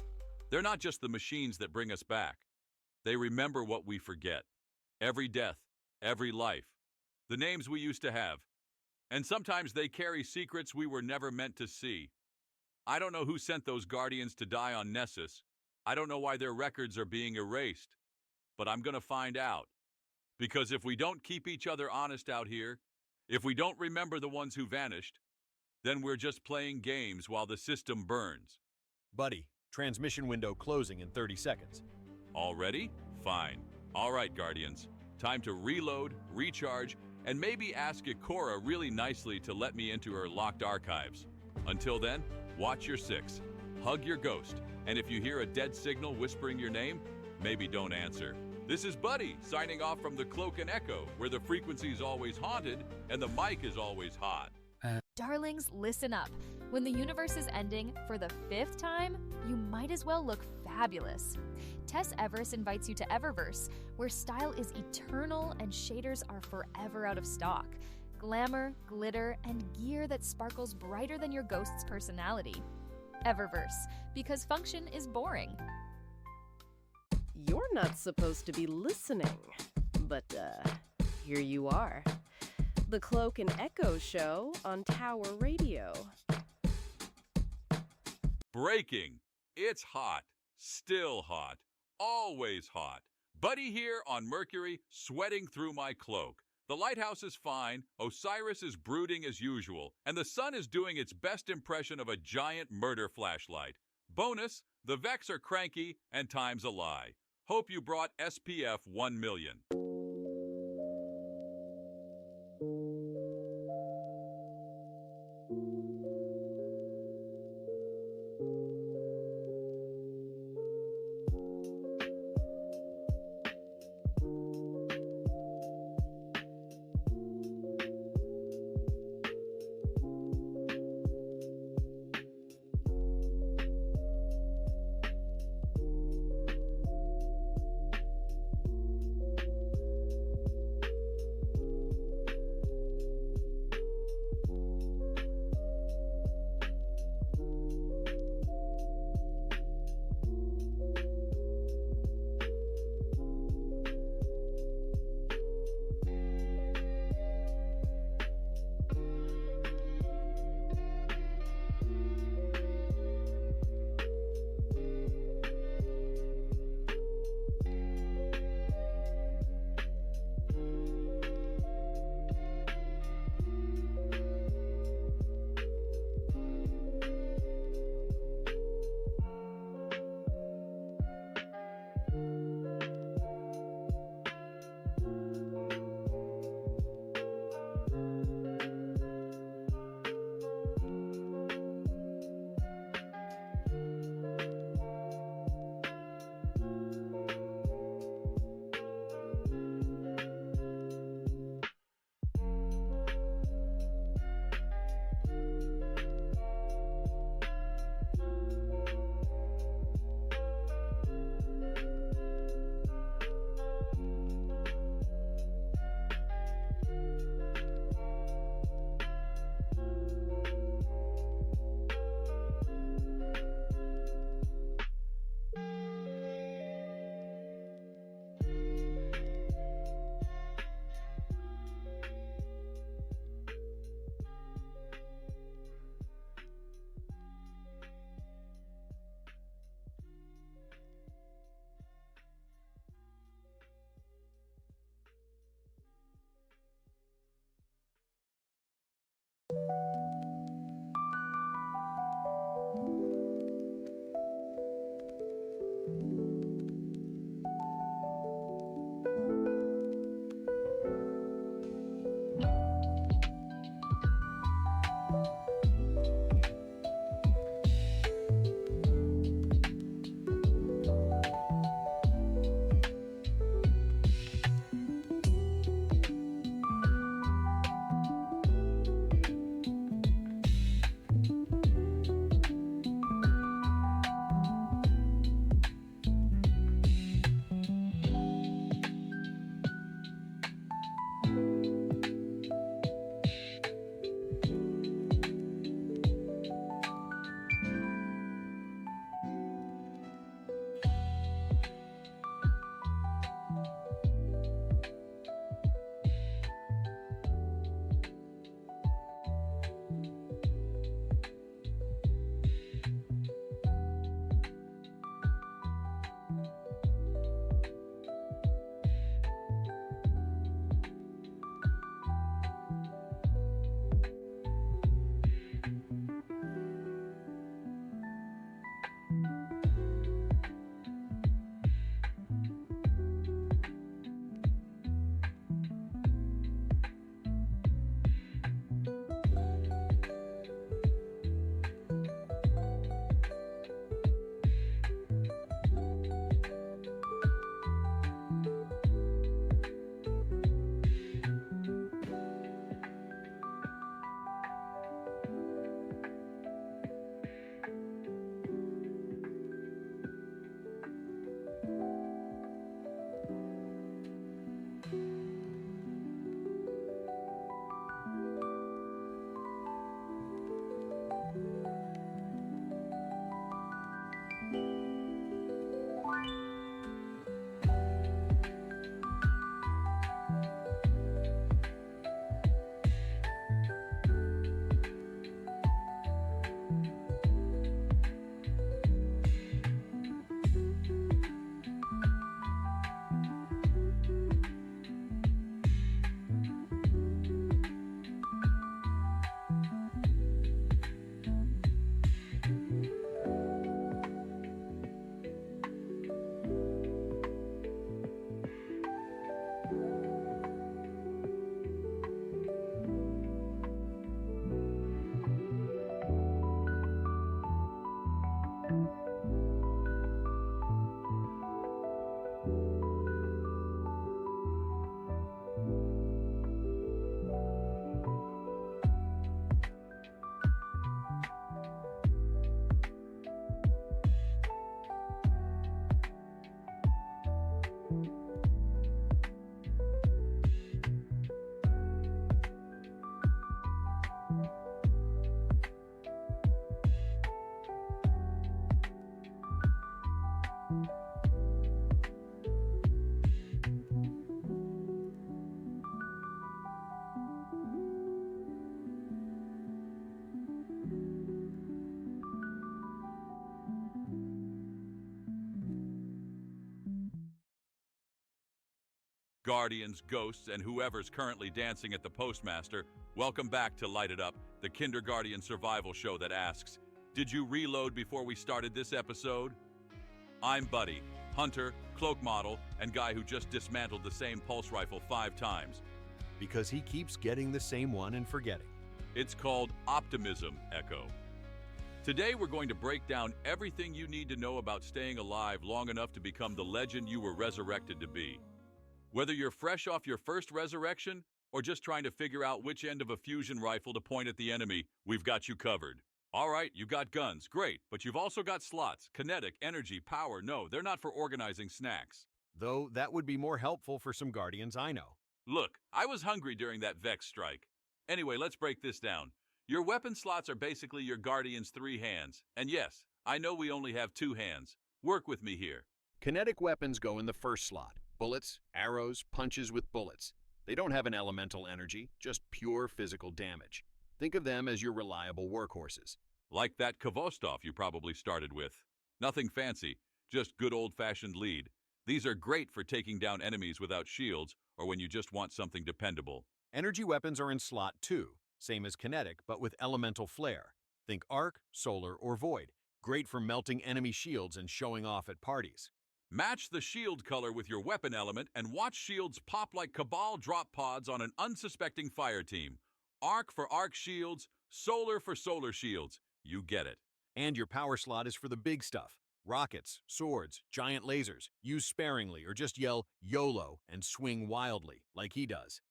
They're not just the machines that bring us back. They remember what we forget. Every death, every life, the names we used to have. And sometimes they carry secrets we were never meant to see. I don't know who sent those guardians to die on Nessus. I don't know why their records are being erased. But I'm gonna find out. Because if we don't keep each other honest out here, if we don't remember the ones who vanished, then we're just playing games while the system burns. Buddy, transmission window closing in 30 seconds. All ready? Fine. All right, Guardians. Time to reload, recharge, and maybe ask Ikora really nicely to let me into her locked archives. Until then, watch your six, hug your ghost, and if you hear a dead signal whispering your name, maybe don't answer. This is Buddy, signing off from the Cloak and Echo, where the frequency's always haunted and the mic is always hot. Darlings, listen up. When the universe is ending for the 5th time, you might as well look fabulous. Tess Everest invites you to Eververse, where style is eternal and shaders are forever out of stock. Glamour, glitter, and gear that sparkles brighter than your ghost's personality. Eververse, because function is boring. You're not supposed to be listening, but here you are. The Cloak and Echo Show on Tower Radio. Breaking. It's hot. Still hot. Always hot. Buddy here on Mercury, sweating through my cloak. The lighthouse is fine, Osiris is brooding as usual, and the sun is doing its best impression of a giant murder flashlight. Bonus, the Vex are cranky and time's a lie. Hope you brought SPF 1 million. Guardians, ghosts, and whoever's currently dancing at the Postmaster, welcome back to Light It Up, the Kindergarten survival show that asks, did you reload before we started this episode? I'm Buddy, hunter, cloak model, and guy who just dismantled the same pulse rifle 5 times. Because he keeps getting the same one and forgetting. It's called Optimism, Echo. Today we're going to break down everything you need to know about staying alive long enough to become the legend you were resurrected to be. Whether you're fresh off your first resurrection or just trying to figure out which end of a fusion rifle to point at the enemy, we've got you covered. All right, you got guns, great, but you've also got slots, kinetic, energy, power. No, they're not for organizing snacks. Though that would be more helpful for some Guardians I know. Look, I was hungry during that Vex strike. Anyway, let's break this down. Your weapon slots are basically your Guardian's 3 hands. And yes, I know we only have 2 hands. Work with me here. Kinetic weapons go in the first slot. Bullets, arrows, punches with bullets. They don't have an elemental energy, just pure physical damage. Think of them as your reliable workhorses. Like that Kvostov you probably started with. Nothing fancy, just good old-fashioned lead. These are great for taking down enemies without shields or when you just want something dependable. Energy weapons are in slot 2, same as kinetic, but with elemental flair. Think arc, solar, or void. Great for melting enemy shields and showing off at parties. Match the shield color with your weapon element and watch shields pop like Cabal drop pods on an unsuspecting fire team. Arc for arc shields, solar for solar shields. You get it. And your power slot is for the big stuff. Rockets, swords, giant lasers. Use sparingly or just yell YOLO and swing wildly, like he does.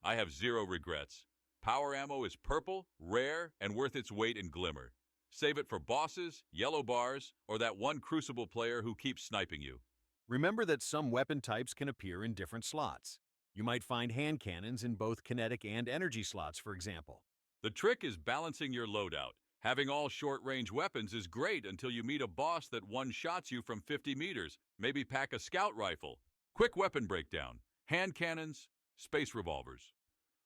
I have 0 regrets. Power ammo is purple, rare, and worth its weight in glimmer. Save it for bosses, yellow bars, or that one Crucible player who keeps sniping you. Remember that some weapon types can appear in different slots. You might find hand cannons in both kinetic and energy slots, for example. The trick is balancing your loadout. Having all short-range weapons is great until you meet a boss that one-shots you from 50 meters. Maybe pack a scout rifle. Quick weapon breakdown. Hand cannons, space revolvers.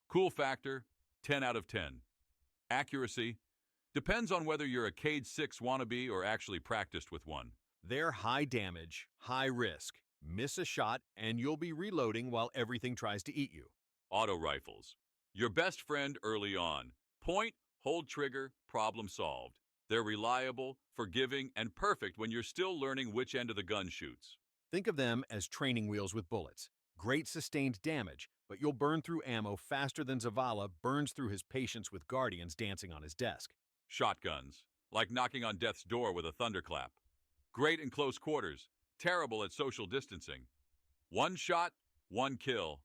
Cool factor, 10 out of 10. Accuracy, depends on whether you're a Cade 6 wannabe or actually practiced with one. They're high damage, high risk. Miss a shot and you'll be reloading while everything tries to eat you. Auto rifles. Your best friend early on. Point, hold trigger, problem solved. They're reliable, forgiving, and perfect when you're still learning which end of the gun shoots. Think of them as training wheels with bullets. Great sustained damage, but you'll burn through ammo faster than Zavala burns through his patience with Guardians dancing on his desk. Shotguns, like knocking on death's door with a thunderclap. Great in close quarters, terrible at social distancing. One shot, one kill.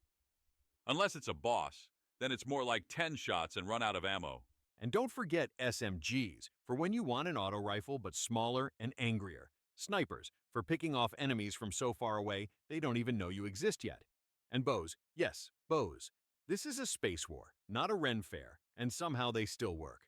Unless it's a boss, then it's more like 10 shots and run out of ammo. And don't forget SMGs, for when you want an auto rifle but smaller and angrier. Snipers, for picking off enemies from so far away they don't even know you exist yet. And bows, yes, bows. This is a space war, not a Ren fair, and somehow they still work.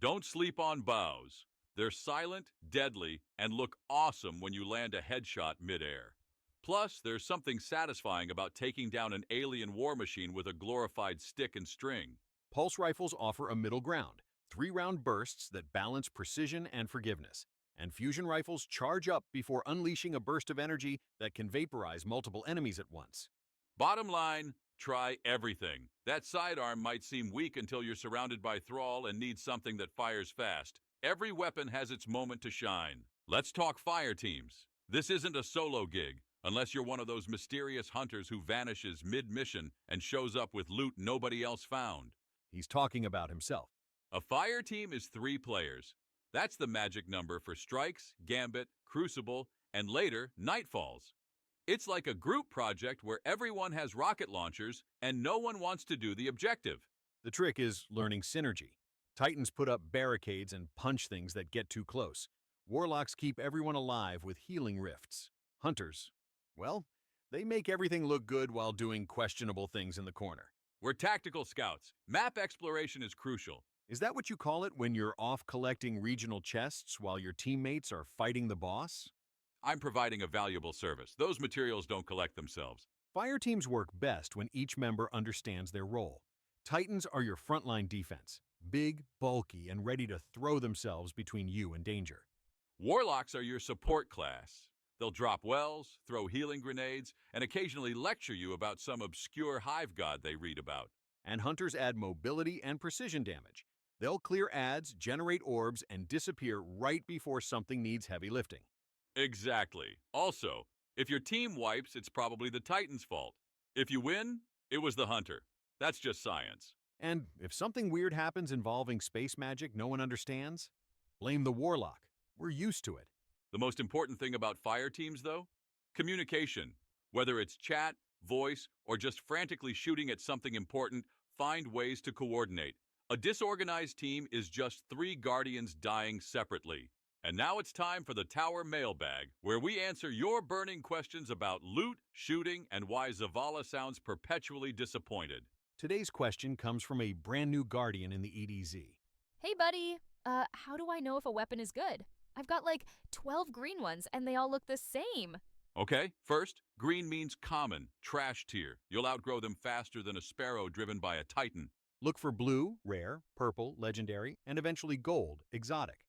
Don't sleep on bows. They're silent, deadly, and look awesome when you land a headshot midair. Plus, there's something satisfying about taking down an alien war machine with a glorified stick and string. Pulse rifles offer a middle ground, 3-round bursts that balance precision and forgiveness. And fusion rifles charge up before unleashing a burst of energy that can vaporize multiple enemies at once. Bottom line, try everything. That sidearm might seem weak until you're surrounded by Thrall and need something that fires fast. Every weapon has its moment to shine. Let's talk fire teams. This isn't a solo gig, unless you're one of those mysterious hunters who vanishes mid-mission and shows up with loot nobody else found. He's talking about himself. A fire team is 3 players. That's the magic number for Strikes, Gambit, Crucible, and later, Nightfalls. It's like a group project where everyone has rocket launchers and no one wants to do the objective. The trick is learning synergy. Titans put up barricades and punch things that get too close. Warlocks keep everyone alive with healing rifts. Hunters, well, they make everything look good while doing questionable things in the corner. We're tactical scouts. Map exploration is crucial. Is that what you call it when you're off collecting regional chests while your teammates are fighting the boss? I'm providing a valuable service. Those materials don't collect themselves. Fire teams work best when each member understands their role. Titans are your frontline defense, big, bulky, and ready to throw themselves between you and danger. Warlocks are your support class. They'll drop wells, throw healing grenades, and occasionally lecture you about some obscure hive god they read about. And hunters add mobility and precision damage. They'll clear ads, generate orbs, and disappear right before something needs heavy lifting. Exactly. Also, if your team wipes, it's probably the Titan's fault. If you win, it was the hunter. That's just science. And if something weird happens involving space magic no one understands, blame the Warlock. We're used to it. The most important thing about fire teams, though? Communication. Whether it's chat, voice, or just frantically shooting at something important, find ways to coordinate. A disorganized team is just 3 Guardians dying separately. And now it's time for the Tower Mailbag, where we answer your burning questions about loot, shooting, and why Zavala sounds perpetually disappointed. Today's question comes from a brand new Guardian in the EDZ. Hey, buddy. How do I know if a weapon is good? I've got like 12 green ones, and they all look the same. Okay, first, green means common, trash tier. You'll outgrow them faster than a sparrow driven by a Titan. Look for blue, rare, purple, legendary, and eventually gold, exotic.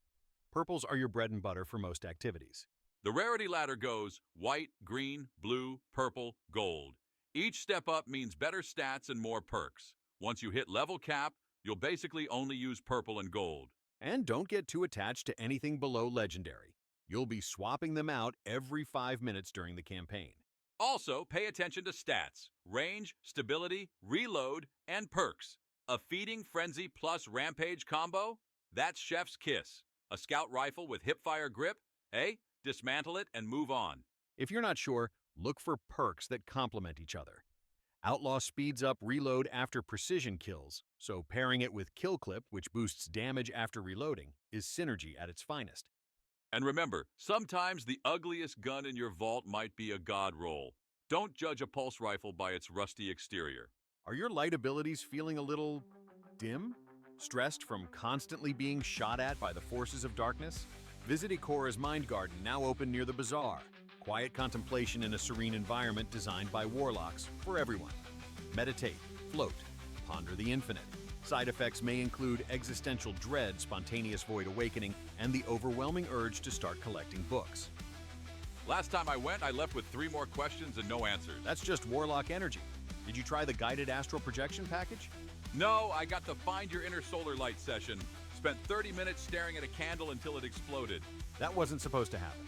Purples are your bread and butter for most activities. The rarity ladder goes white, green, blue, purple, gold. Each step up means better stats and more perks. Once you hit level cap, you'll basically only use purple and gold. And don't get too attached to anything below legendary. You'll be swapping them out every 5 minutes during the campaign. Also, pay attention to stats, range, stability, reload, and perks. A Feeding Frenzy plus Rampage combo? That's Chef's Kiss. A scout rifle with hipfire grip? Hey, dismantle it and move on. If you're not sure, look for perks that complement each other. Outlaw speeds up reload after precision kills, so pairing it with Kill Clip, which boosts damage after reloading, is synergy at its finest. And remember, sometimes the ugliest gun in your vault might be a god roll. Don't judge a pulse rifle by its rusty exterior. Are your light abilities feeling a little dim? Stressed from constantly being shot at by the forces of darkness? Visit Ikora's Mind Garden, now open near the bazaar. Quiet contemplation in a serene environment designed by warlocks for everyone. Meditate, float, ponder the infinite. Side effects may include existential dread, spontaneous void awakening, and the overwhelming urge to start collecting books. Last time I went, I left with 3 more questions and no answers. That's just warlock energy. Did you try the guided astral projection package? No, I got the Find Your Inner Solar Light session. Spent 30 minutes staring at a candle until it exploded. That wasn't supposed to happen.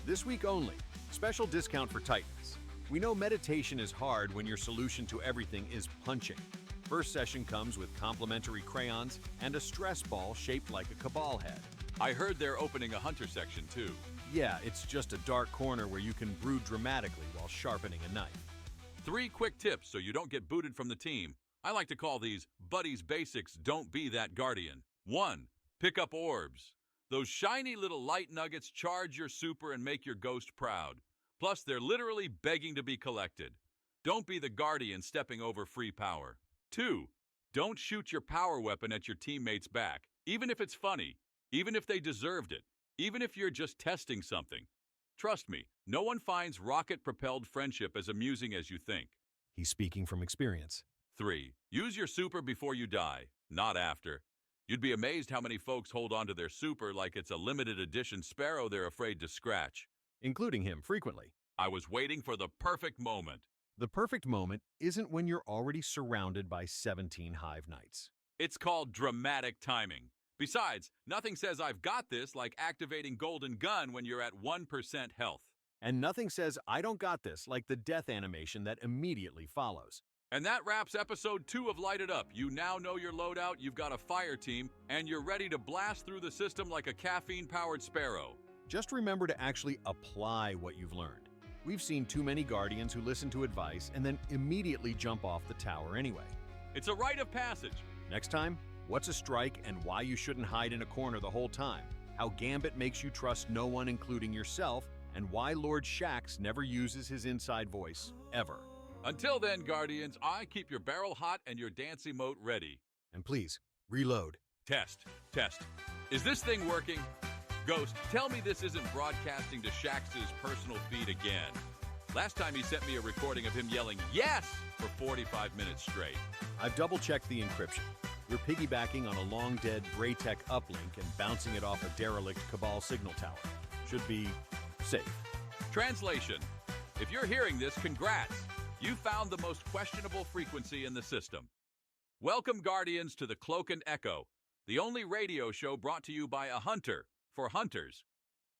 This week only, special discount for Titans. We know meditation is hard when your solution to everything is punching. First session comes with complimentary crayons and a stress ball shaped like a cabal head. I heard they're opening a hunter section too. Yeah, it's just a dark corner where you can brood dramatically while sharpening a knife. 3 quick tips so you don't get booted from the team. I like to call these Buddy's Basics Don't Be That Guardian. 1. Pick up orbs. Those shiny little light nuggets charge your super and make your ghost proud. Plus, they're literally begging to be collected. Don't be the Guardian stepping over free power. 2. Don't shoot your power weapon at your teammate's back, even if it's funny, even if they deserved it, even if you're just testing something. Trust me, no one finds rocket-propelled friendship as amusing as you think. He's speaking from experience. 3. Use your super before you die, not after. You'd be amazed how many folks hold onto their super like it's a limited edition Sparrow they're afraid to scratch. Including him frequently. I was waiting for the perfect moment. The perfect moment isn't when you're already surrounded by 17 Hive Knights. It's called dramatic timing. Besides, nothing says I've got this like activating Golden Gun when you're at 1% health. And nothing says I don't got this like the death animation that immediately follows. And that wraps episode 2 of Light It Up. You now know your loadout, you've got a fire team, and you're ready to blast through the system like a caffeine-powered Sparrow. Just remember to actually apply what you've learned. We've seen too many Guardians who listen to advice and then immediately jump off the tower anyway. It's a rite of passage. Next time, what's a strike and why you shouldn't hide in a corner the whole time, how Gambit makes you trust no one including yourself, and why Lord Shaxx never uses his inside voice, ever. Until then, Guardians, I keep your barrel hot and your dance emote ready. And please, reload. Test. Is this thing working? Ghost, tell me this isn't broadcasting to Shaxx's personal feed again. Last time he sent me a recording of him yelling, "Yes!" for 45 minutes straight. I've double-checked the encryption. We're piggybacking on a long-dead Braytech uplink and bouncing it off a derelict Cabal signal tower. Should be safe. Translation: if you're hearing this, congrats! You found the most questionable frequency in the system. Welcome, Guardians, to the Cloak and Echo, the only radio show brought to you by a hunter for hunters.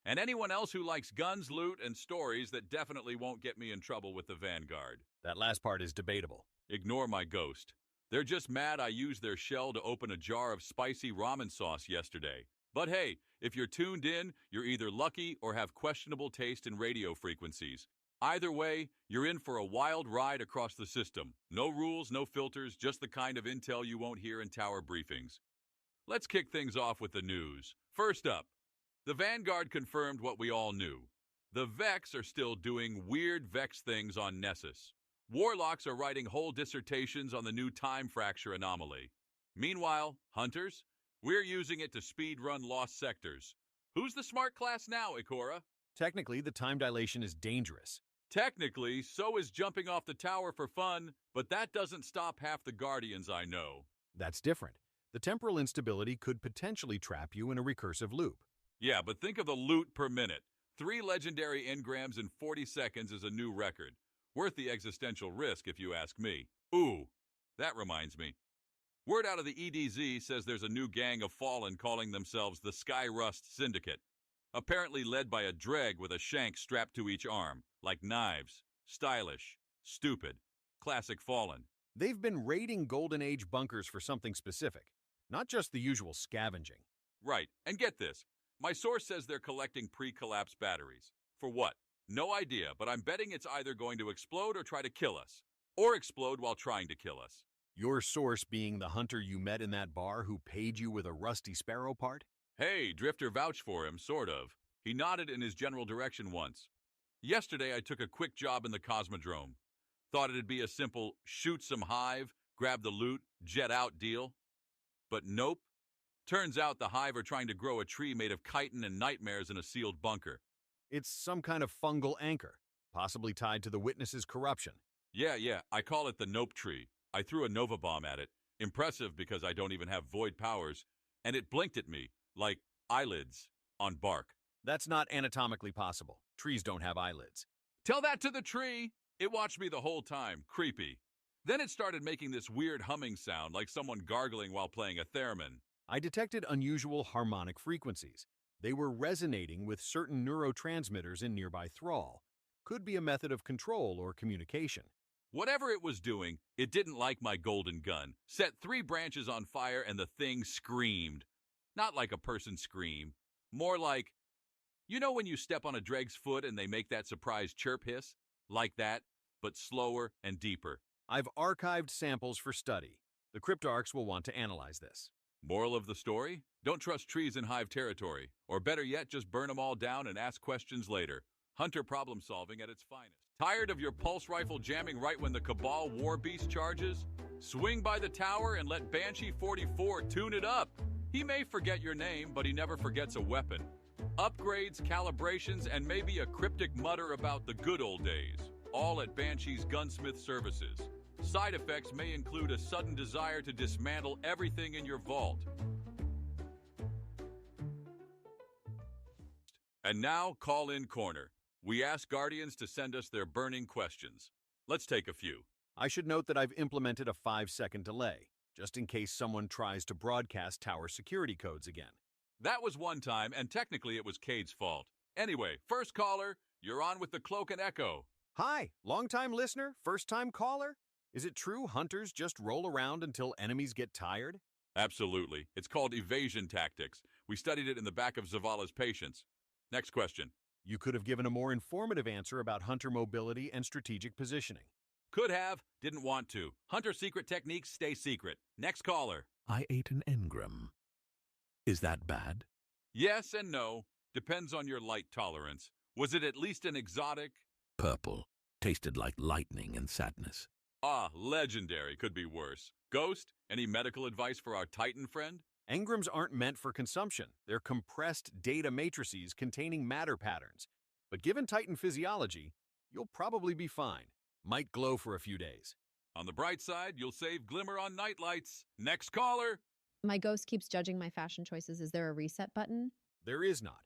And anyone else who likes guns, loot, and stories that definitely won't get me in trouble with the Vanguard. That last part is debatable. Ignore my ghost. They're just mad I used their shell to open a jar of spicy ramen sauce yesterday. But hey, if you're tuned in, you're either lucky or have questionable taste in radio frequencies. Either way, you're in for a wild ride across the system. No rules, no filters, just the kind of intel you won't hear in tower briefings. Let's kick things off with the news. First up, the Vanguard confirmed what we all knew. The Vex are still doing weird Vex things on Nessus. Warlocks are writing whole dissertations on the new time fracture anomaly. Meanwhile, hunters, we're using it to speedrun lost sectors. Who's the smart class now, Ikora? Technically, the time dilation is dangerous. Technically, so is jumping off the tower for fun, but that doesn't stop half the Guardians I know. That's different. The temporal instability could potentially trap you in a recursive loop. Yeah, but think of the loot per minute. 3 legendary engrams in 40 seconds is a new record. Worth the existential risk, if you ask me. Ooh, that reminds me. Word out of the EDZ says there's a new gang of Fallen calling themselves the Skyrust Syndicate. Apparently led by a Dreg with a shank strapped to each arm, like knives. Stylish. Stupid. Classic Fallen. They've been raiding Golden Age bunkers for something specific, not just the usual scavenging. Right, and get this. My source says they're collecting pre-collapse batteries. For what? No idea, but I'm betting it's either going to explode or try to kill us. Or explode while trying to kill us. Your source being the hunter you met in that bar who paid you with a rusty sparrow part? Hey, Drifter vouched for him, sort of. He nodded in his general direction once. Yesterday, I took a quick job in the Cosmodrome. Thought it'd be a simple shoot some hive, grab the loot, jet out deal. But nope. Turns out the hive are trying to grow a tree made of chitin and nightmares in a sealed bunker. It's some kind of fungal anchor, possibly tied to the witness's corruption. Yeah, I call it the Nope Tree. I threw a Nova Bomb at it. Impressive because I don't even have void powers. And it blinked at me, like eyelids on bark. That's not anatomically possible. Trees don't have eyelids. Tell that to the tree! It watched me the whole time. Creepy. Then it started making this weird humming sound like someone gargling while playing a theremin. I detected unusual harmonic frequencies. They were resonating with certain neurotransmitters in nearby Thrall. Could be a method of control or communication. Whatever it was doing, it didn't like my golden gun. Set 3 branches on fire and the thing screamed. Not like a person scream. More like, you know when you step on a Dreg's foot and they make that surprise chirp hiss? Like that, but slower and deeper. I've archived samples for study. The Cryptarchs will want to analyze this. Moral of the story? Don't trust trees in hive territory. Or better yet, just burn them all down and ask questions later. Hunter problem solving at its finest. Tired of your pulse rifle jamming right when the Cabal War Beast charges? Swing by the tower and let Banshee 44 tune it up. He may forget your name, but he never forgets a weapon. Upgrades, calibrations, and maybe a cryptic mutter about the good old days. All at Banshee's Gunsmith Services. Side effects may include a sudden desire to dismantle everything in your vault. And now, call-in corner. We ask Guardians to send us their burning questions. Let's take a few. I should note that I've implemented a 5-second delay, just in case someone tries to broadcast tower security codes again. That was one time, and technically it was Cade's fault. Anyway, first caller, you're on with the Cloak and Echo. Hi, long-time listener, first-time caller? Is it true hunters just roll around until enemies get tired? Absolutely. It's called evasion tactics. We studied it in the back of Zavala's Patience. Next question. You could have given a more informative answer about hunter mobility and strategic positioning. Could have, didn't want to. Hunter secret techniques stay secret. Next caller. I ate an engram. Is that bad? Yes and no. Depends on your light tolerance. Was it at least an exotic? Purple. Tasted like lightning and sadness. Ah, legendary. Could be worse. Ghost, any medical advice for our Titan friend? Engrams aren't meant for consumption. They're compressed data matrices containing matter patterns. But given Titan physiology, you'll probably be fine. Might glow for a few days. On the bright side, you'll save glimmer on nightlights. Next caller. My ghost keeps judging my fashion choices. Is there a reset button? There is not.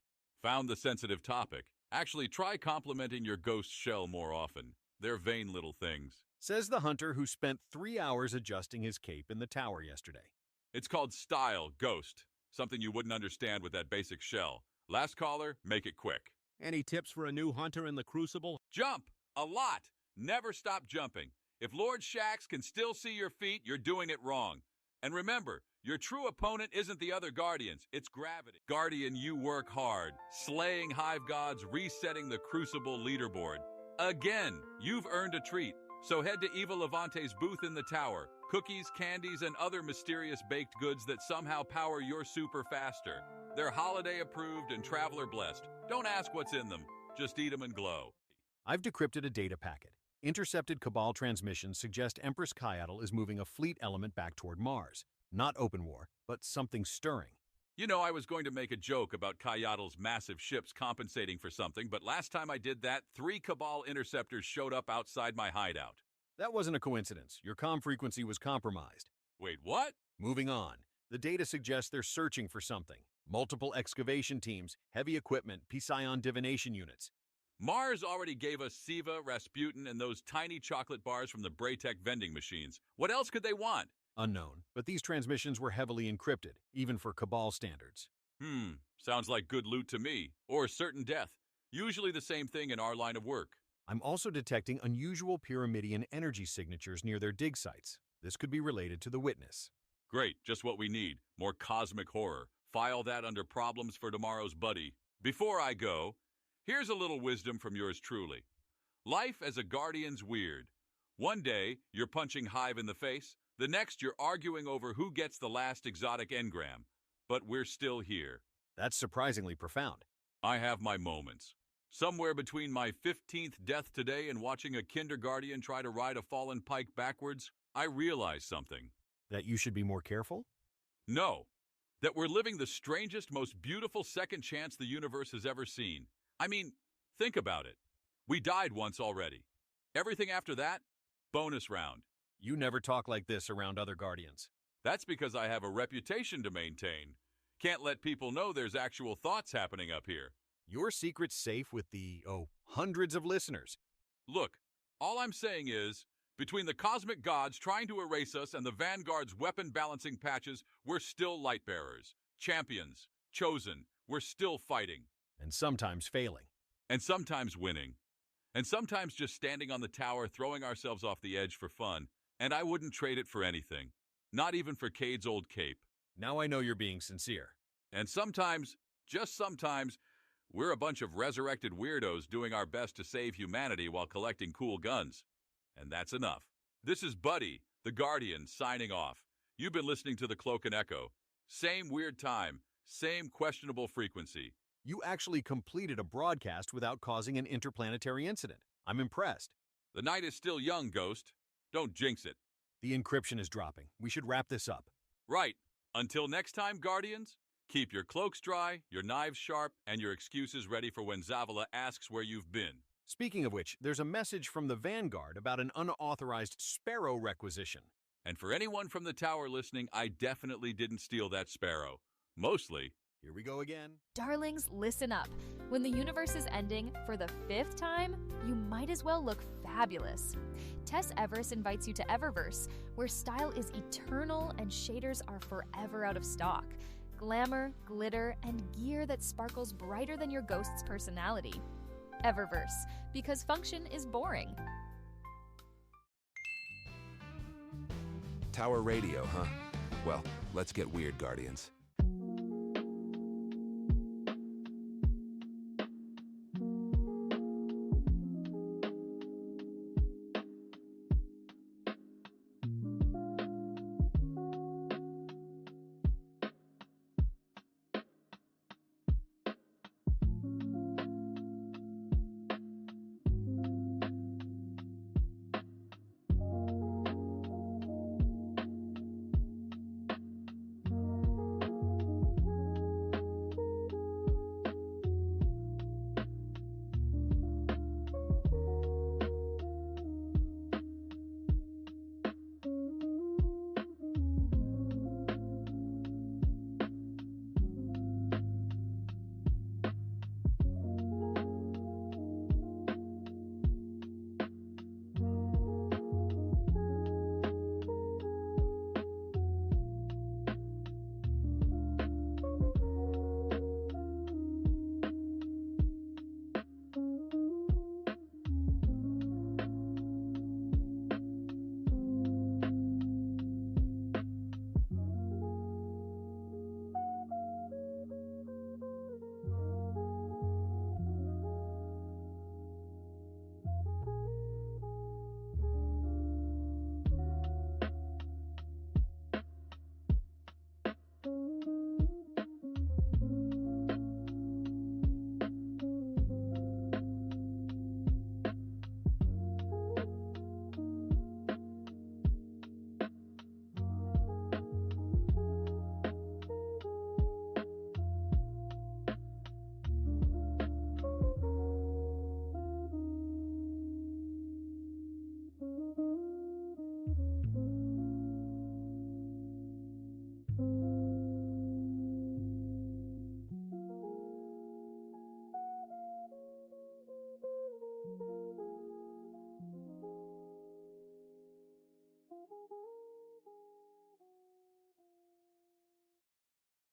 Found the sensitive topic. Actually, try complimenting your ghost shell more often. They're vain little things. Says the hunter who spent 3 hours adjusting his cape in the tower yesterday. It's called style, ghost. Something you wouldn't understand with that basic shell. Last caller, make it quick. Any tips for a new hunter in the Crucible? Jump! A lot! Never stop jumping. If Lord Shaxx can still see your feet, you're doing it wrong. And remember, your true opponent isn't the other Guardians, it's gravity. Guardian, you work hard, slaying hive gods, resetting the Crucible leaderboard. Again, you've earned a treat. So head to Eva Levante's booth in the tower. Cookies, candies, and other mysterious baked goods that somehow power your super faster. They're holiday approved and traveler blessed. Don't ask what's in them, just eat them and glow. I've decrypted a data packet. Intercepted Cabal transmissions suggest Empress Kayatl is moving a fleet element back toward Mars. Not open war, but something stirring. You know, I was going to make a joke about Kayatl's massive ships compensating for something, but last time I did that, 3 Cabal interceptors showed up outside my hideout. That wasn't a coincidence. Your comm frequency was compromised. Wait, what? Moving on. The data suggests they're searching for something. Multiple excavation teams, heavy equipment, Psion divination units. Mars already gave us Siva, Rasputin, and those tiny chocolate bars from the Braytech vending machines. What else could they want? Unknown, but these transmissions were heavily encrypted, even for Cabal standards. Sounds like good loot to me. Or certain death. Usually the same thing in our line of work. I'm also detecting unusual Pyramidian energy signatures near their dig sites. This could be related to the Witness. Great, just what we need. More cosmic horror. File that under problems for tomorrow's buddy. Before I go, here's a little wisdom from yours truly. Life as a Guardian's weird. One day, you're punching Hive in the face. The next, you're arguing over who gets the last exotic engram. But we're still here. That's surprisingly profound. I have my moments. Somewhere between my 15th death today and watching a Kinderguardian try to ride a fallen pike backwards, I realized something. That you should be more careful? No. That we're living the strangest, most beautiful second chance the universe has ever seen. I mean, think about it. We died once already. Everything after that, bonus round. You never talk like this around other Guardians. That's because I have a reputation to maintain. Can't let people know there's actual thoughts happening up here. Your secret's safe with the, hundreds of listeners. Look, all I'm saying is, between the cosmic gods trying to erase us and the Vanguard's weapon balancing patches, we're still light bearers, champions, chosen. We're still fighting. And sometimes failing. And sometimes winning. And sometimes just standing on the tower, throwing ourselves off the edge for fun. And I wouldn't trade it for anything. Not even for Cade's old cape. Now I know you're being sincere. And sometimes, just sometimes, we're a bunch of resurrected weirdos doing our best to save humanity while collecting cool guns. And that's enough. This is Buddy, the Guardian, signing off. You've been listening to the Cloak and Echo. Same weird time, same questionable frequency. You actually completed a broadcast without causing an interplanetary incident. I'm impressed. The night is still young, Ghost. Don't jinx it. The encryption is dropping. We should wrap this up. Right. Until next time, Guardians, keep your cloaks dry, your knives sharp, and your excuses ready for when Zavala asks where you've been. Speaking of which, there's a message from the Vanguard about an unauthorized Sparrow requisition. And for anyone from the tower listening, I definitely didn't steal that Sparrow. Mostly. Here we go again. Darlings, listen up. When the universe is ending for the 5th time, you might as well look fabulous. Tess Everest invites you to Eververse, where style is eternal and shaders are forever out of stock. Glamour, glitter, and gear that sparkles brighter than your ghost's personality. Eververse, because function is boring. Tower radio, huh? Well, let's get weird, Guardians.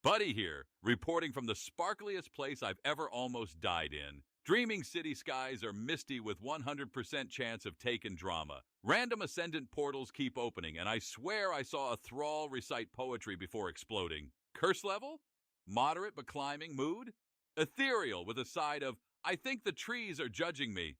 Buddy here, reporting from the sparkliest place I've ever almost died in. Dreaming city skies are misty with 100% chance of taken drama. Random ascendant portals keep opening, and I swear I saw a thrall recite poetry before exploding. Curse level? Moderate but climbing mood? Ethereal with a side of, I think the trees are judging me.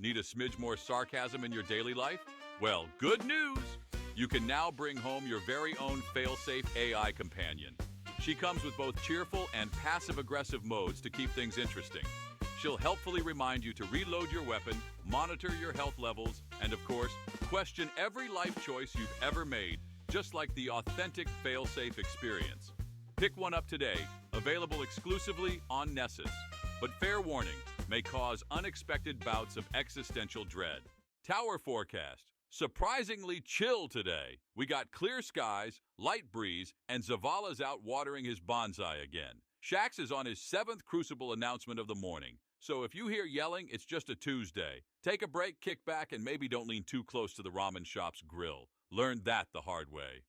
Need a smidge more sarcasm in your daily life? Well, good news! You can now bring home your very own fail-safe AI companion. She comes with both cheerful and passive-aggressive modes to keep things interesting. She'll helpfully remind you to reload your weapon, monitor your health levels, and of course, question every life choice you've ever made, just like the authentic fail-safe experience. Pick one up today, available exclusively on Nessus. But fair warning, may cause unexpected bouts of existential dread. Tower forecast. Surprisingly chill today. We got clear skies, light breeze, and Zavala's out watering his bonsai again. Shax is on his 7th Crucible announcement of the morning. So if you hear yelling, it's just a Tuesday. Take a break, kick back, and maybe don't lean too close to the ramen shop's grill. Learned that the hard way.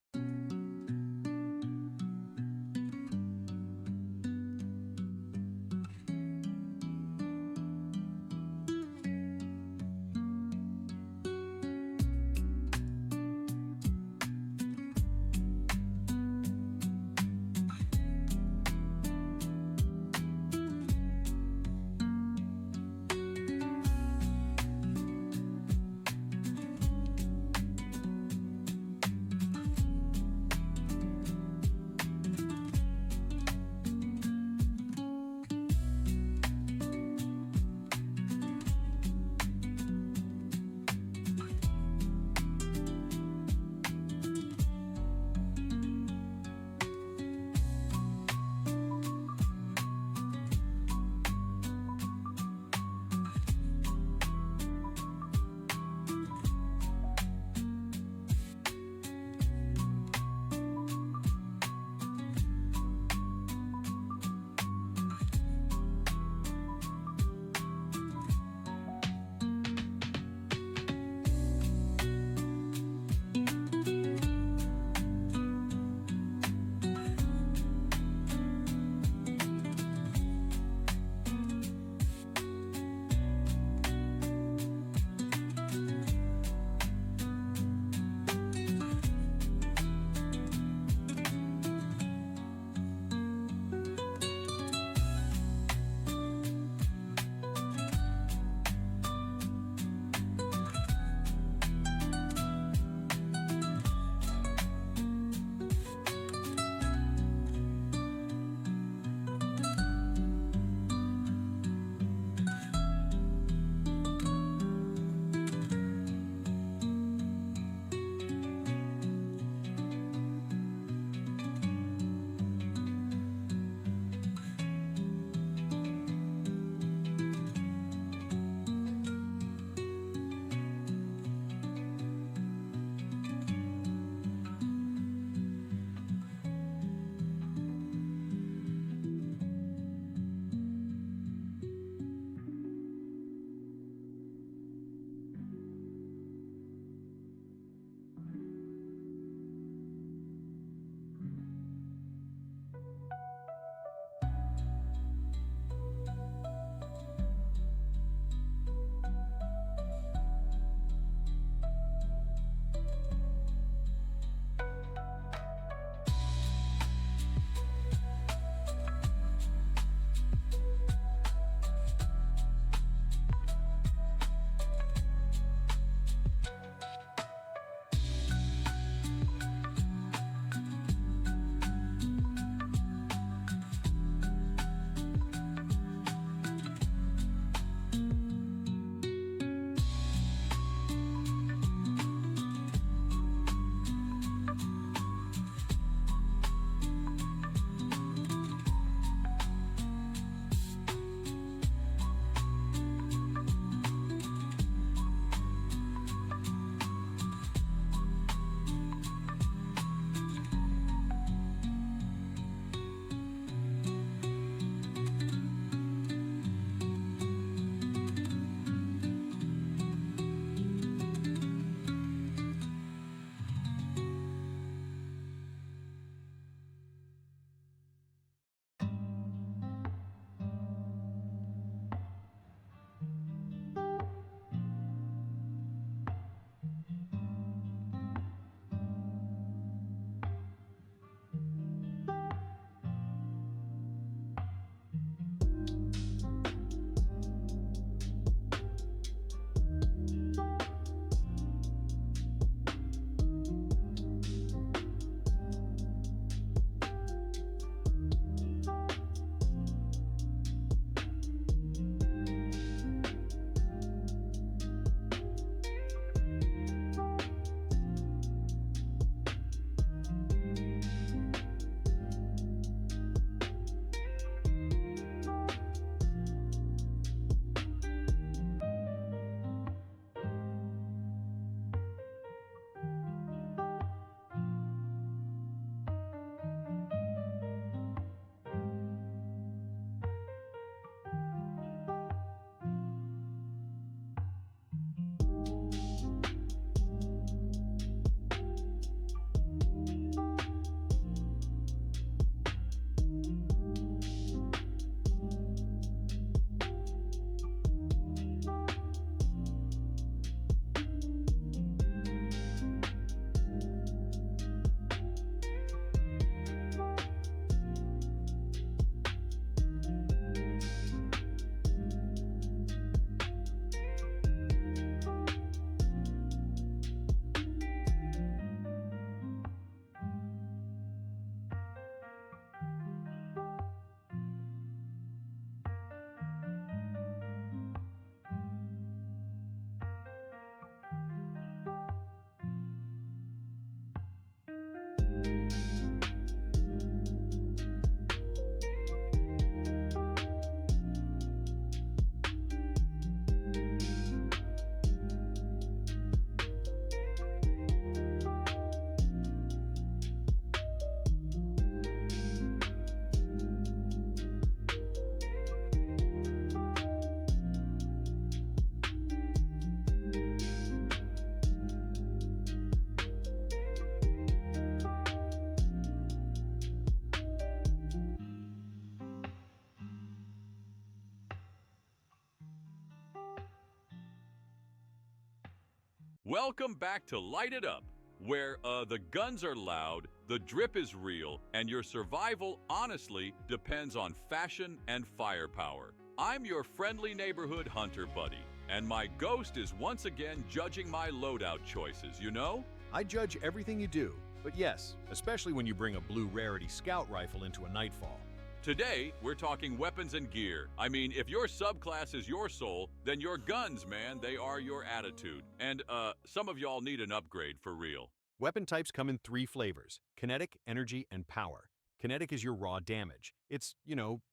Welcome back to Light It Up, where the guns are loud, the drip is real, and your survival honestly depends on fashion and firepower. I'm your friendly neighborhood hunter buddy, and my ghost is once again judging my loadout choices, you know? I judge everything you do, but yes, especially when you bring a blue rarity scout rifle into a nightfall. Today, we're talking weapons and gear. I mean, if your subclass is your soul, then your guns, man, they are your attitude. And, some of y'all need an upgrade for real. Weapon types come in 3 flavors: kinetic, energy, and power. Kinetic is your raw damage. It's,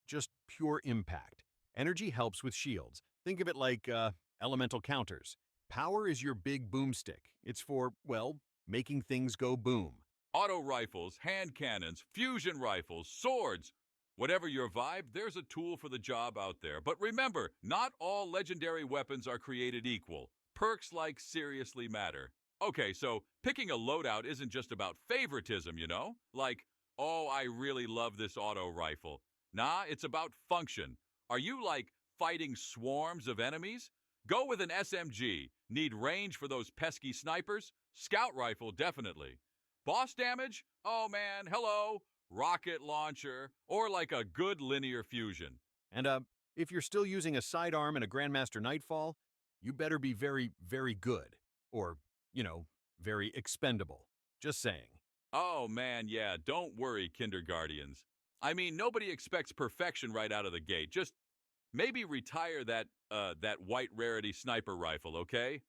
just pure impact. Energy helps with shields. Think of it like, elemental counters. Power is your big boomstick. It's for, well, making things go boom. Auto rifles, hand cannons, fusion rifles, swords. Whatever your vibe, there's a tool for the job out there. But remember, not all legendary weapons are created equal. Perks seriously matter. Okay, so picking a loadout isn't just about favoritism, you know? Like, oh, I really love this auto rifle. Nah, it's about function. Are you, fighting swarms of enemies? Go with an SMG. Need range for those pesky snipers? Scout rifle, definitely. Boss damage? Oh man, hello. Rocket launcher, or a good linear fusion. And if you're still using a sidearm and a Grandmaster Nightfall, you better be very, very good. Or, very expendable. Just saying. Oh man, yeah, don't worry, Kindergardians. I mean, nobody expects perfection right out of the gate. Just maybe retire that white rarity sniper rifle, okay?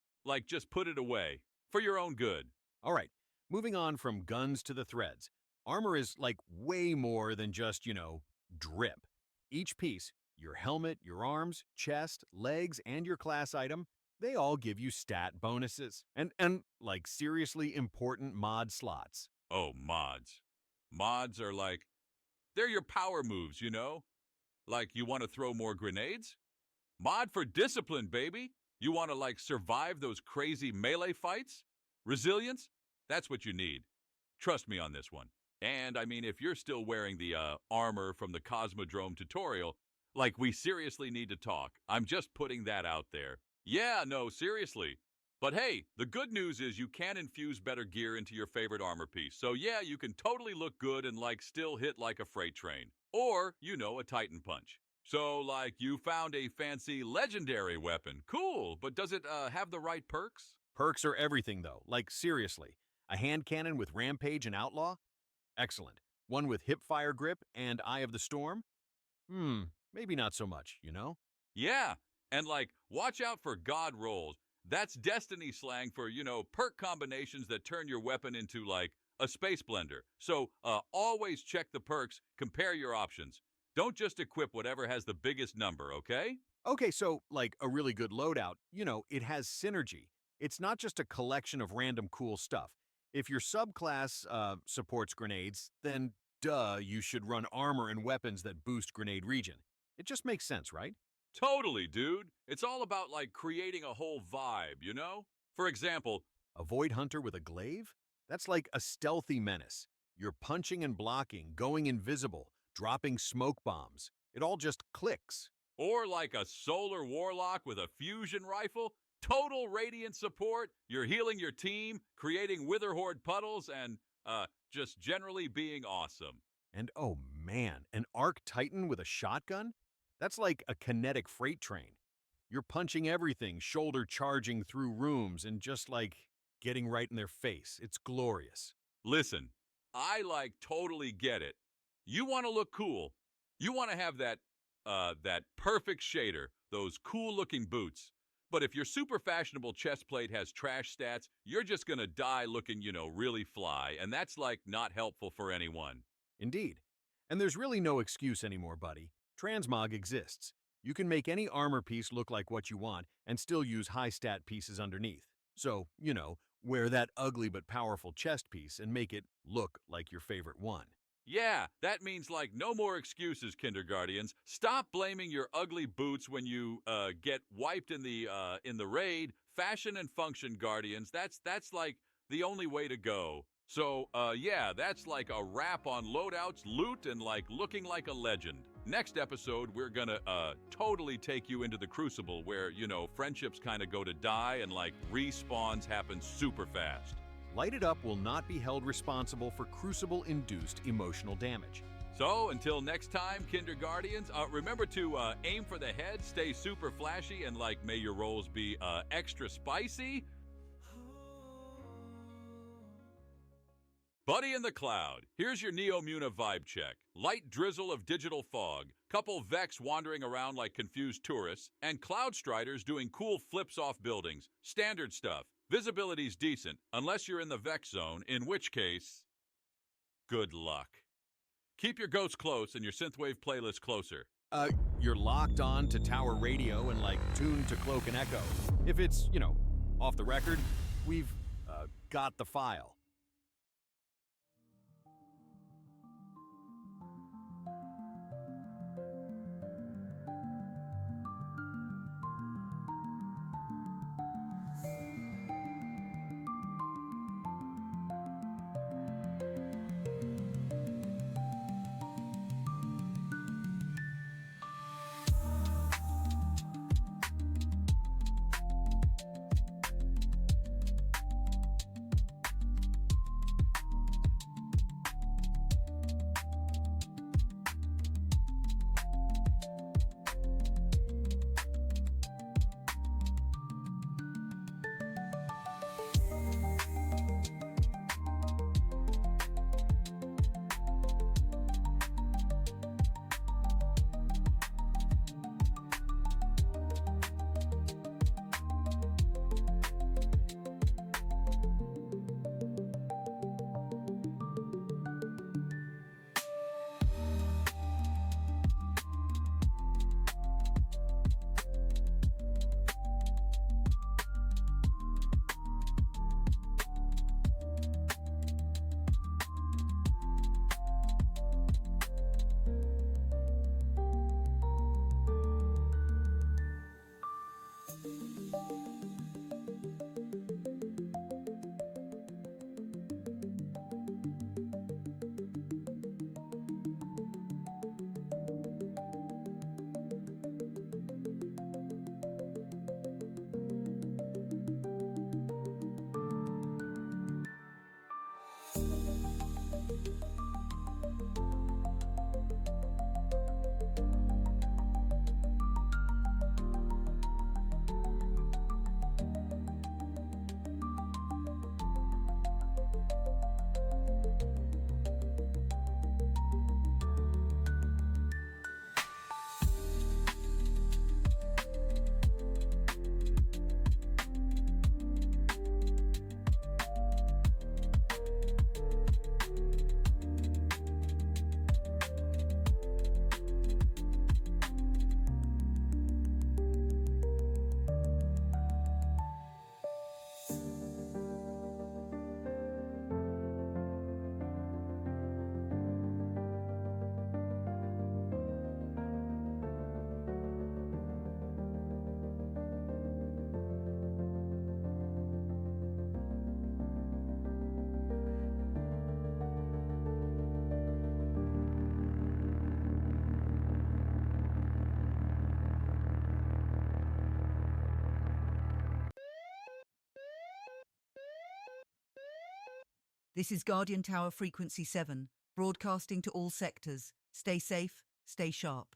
Just put it away. For your own good. All right, moving on from guns to the threads. Armor is way more than just, drip. Each piece, your helmet, your arms, chest, legs, and your class item, they all give you stat bonuses. And seriously important mod slots. Oh, mods. Mods are they're your power moves, you know? You want to throw more grenades? Mod for discipline, baby. You want to survive those crazy melee fights? Resilience? That's what you need. Trust me on this one. And, I mean, if you're still wearing the armor from the Cosmodrome tutorial, we seriously need to talk. I'm just putting that out there. Yeah, no, seriously. But hey, the good news is you can infuse better gear into your favorite armor piece. So yeah, you can totally look good and still hit like a freight train. Or, a Titan Punch. So, you found a fancy legendary weapon. Cool, but does it have the right perks? Perks are everything, though. Seriously. A hand cannon with Rampage and Outlaw? Excellent. One with Hipfire Grip and Eye of the Storm? Maybe not so much, you know? Yeah, and watch out for God rolls. That's Destiny slang for, perk combinations that turn your weapon into, a space blender. So, always check the perks, compare your options. Don't just equip whatever has the biggest number, okay? Okay, so, a really good loadout, it has synergy. It's not just a collection of random cool stuff. If your subclass supports grenades, then duh, you should run armor and weapons that boost grenade regen. It just makes sense, right? Totally, dude. It's all about creating a whole vibe, you know? For example, a Void Hunter with a glaive? That's like a stealthy menace. You're punching and blocking, going invisible, dropping smoke bombs. It all just clicks. or like a solar warlock with a fusion rifle, total radiant support, you're healing your team, creating witherhorde puddles, and just generally being awesome. And oh man, an Arc Titan with a shotgun? That's like a kinetic freight train. You're punching everything, shoulder charging through rooms, and just like getting right in their face. It's glorious. Listen, I totally get it. You want to look cool. You want to have that perfect shader, those cool-looking boots. But if your super fashionable chest plate has trash stats, you're just going to die looking, really fly, and that's not helpful for anyone. Indeed. And there's really no excuse anymore, buddy. Transmog exists. You can make any armor piece look like what you want and still use high-stat pieces underneath. So, wear that ugly but powerful chest piece and make it look like your favorite one. Yeah, that means no more excuses, Kindergardians. Stop blaming your ugly boots when you get wiped in the raid. Fashion and function, Guardians. That's the only way to go. So yeah, that's a wrap on loadouts, loot, and looking like a legend. Next episode, we're gonna totally take you into the Crucible, where friendships kind of go to die and respawns happen super fast. Light It Up will not be held responsible for Crucible-induced emotional damage. So, until next time, Kindergardians, remember to aim for the head, stay super flashy, and may your rolls be extra spicy. Buddy in the Cloud, here's your Neomuna vibe check. Light drizzle of digital fog, couple Vex wandering around like confused tourists, and Cloud Striders doing cool flips off buildings. Standard stuff. Visibility's decent, unless you're in the Vex zone, in which case, good luck. Keep your ghosts close and your Synthwave playlist closer. You're locked on to Tower Radio and tuned to Cloak and Echo. If it's, off the record, we've got the file. This is Guardian Tower Frequency 7, broadcasting to all sectors. Stay safe, stay sharp.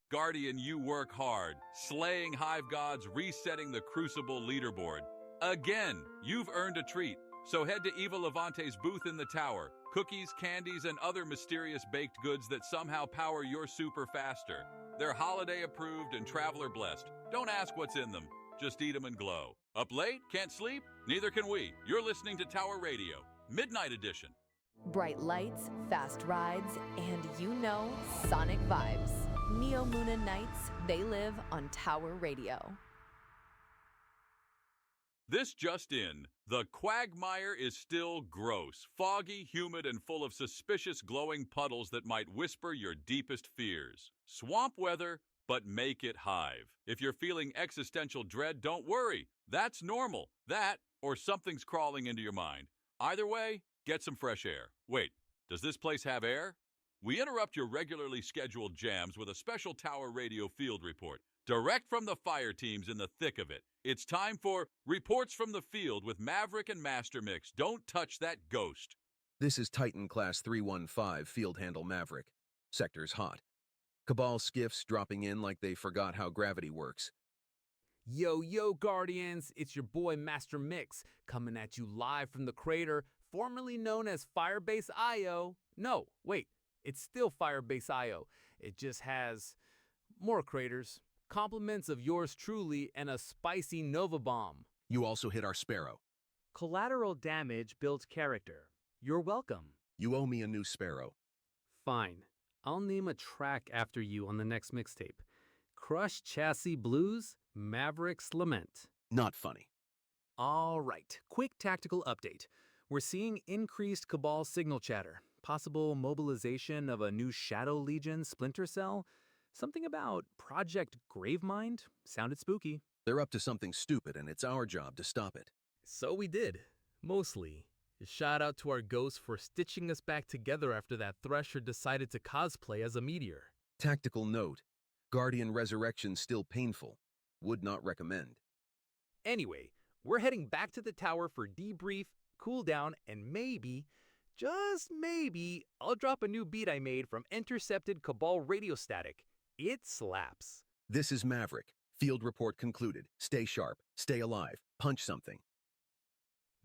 Guardian, you work hard, slaying hive gods, resetting the Crucible leaderboard. Again, you've earned a treat. So head to Eva Levante's booth in the tower. Cookies, candies, and other mysterious baked goods that somehow power your super faster. They're holiday approved and traveler blessed. Don't ask what's in them. Just eat them and glow. Up late? Can't sleep? Neither can we. You're listening to Tower Radio, Midnight Edition. Bright lights, fast rides, and sonic vibes. Neo Luna Nights, they live on Tower Radio. This just in, the quagmire is still gross, foggy, humid, and full of suspicious glowing puddles that might whisper your deepest fears. Swamp weather, but make it hive. If you're feeling existential dread, don't worry. That's normal. That, or something's crawling into your mind. Either way, get some fresh air. Wait, does this place have air? We interrupt your regularly scheduled jams with a special Tower Radio field report, direct from the fire teams in the thick of it. It's time for Reports from the Field with Maverick and Master Mix. Don't touch that ghost. This is Titan Class 315 Field Handle Maverick. Sector's hot. Cabal skiffs dropping in like they forgot how gravity works. Yo, yo, Guardians, it's your boy Master Mix, coming at you live from the crater, formerly known as Firebase IO. No, wait, it's still Firebase IO. It just has more craters, compliments of yours truly, and a spicy Nova Bomb. You also hit our Sparrow. Collateral damage builds character. You're welcome. You owe me a new Sparrow. Fine. I'll name a track after you on the next mixtape. Crush Chassis Blues, Maverick's Lament. Not funny. All right, quick tactical update. We're seeing increased Cabal signal chatter, possible mobilization of a new Shadow Legion splinter cell. Something about Project Gravemind sounded spooky. They're up to something stupid, and it's our job to stop it. So we did. Mostly. Shout out to our ghosts for stitching us back together after that Thresher decided to cosplay as a meteor. Tactical note. Guardian Resurrection still painful. Would not recommend. Anyway, we're heading back to the tower for debrief, cooldown, and maybe, just maybe, I'll drop a new beat I made from Intercepted Cabal Radio Static. It slaps. This is Maverick. Field report concluded. Stay sharp. Stay alive. Punch something.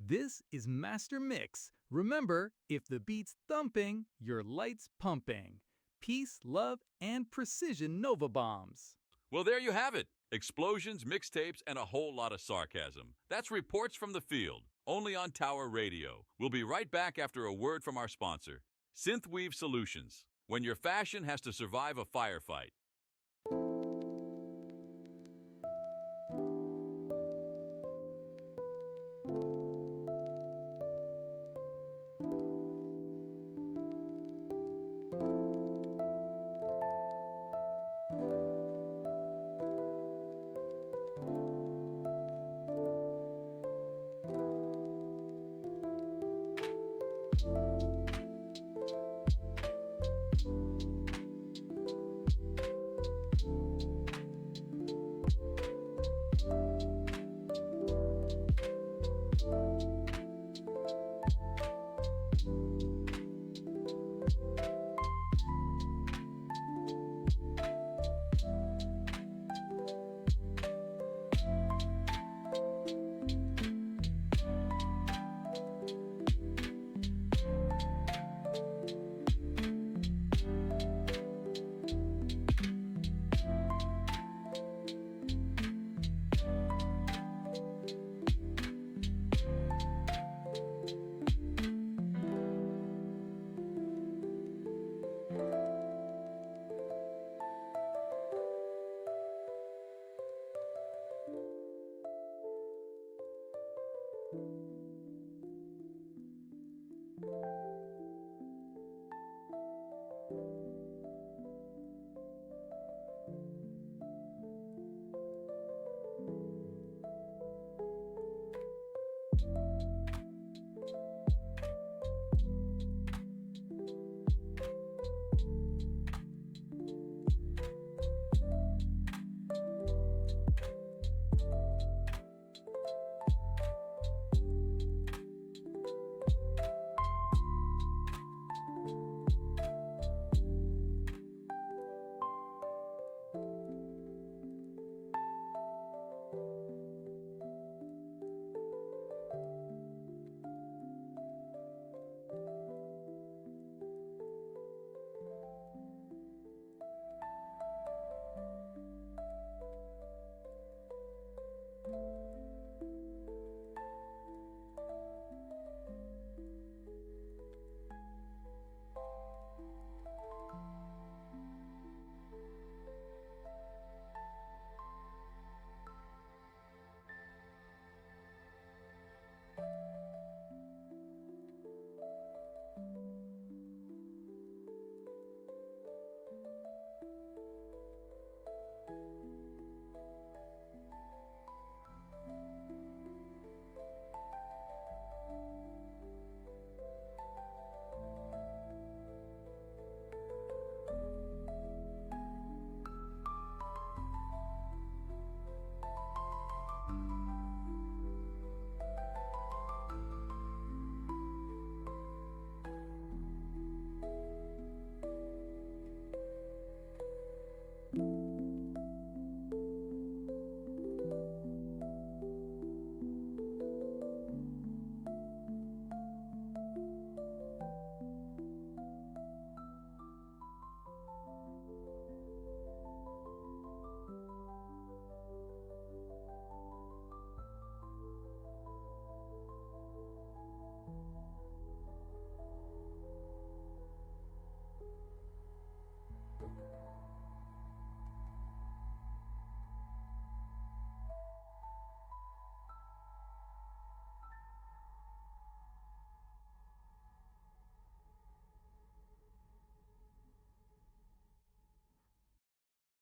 This is Master Mix. Remember, if the beat's thumping, your light's pumping. Peace, love, and precision Nova Bombs. Well, there you have it. Explosions, mixtapes, and a whole lot of sarcasm. That's Reports from the Field, only on Tower Radio. We'll be right back after a word from our sponsor, Synthweave Solutions. When your fashion has to survive a firefight.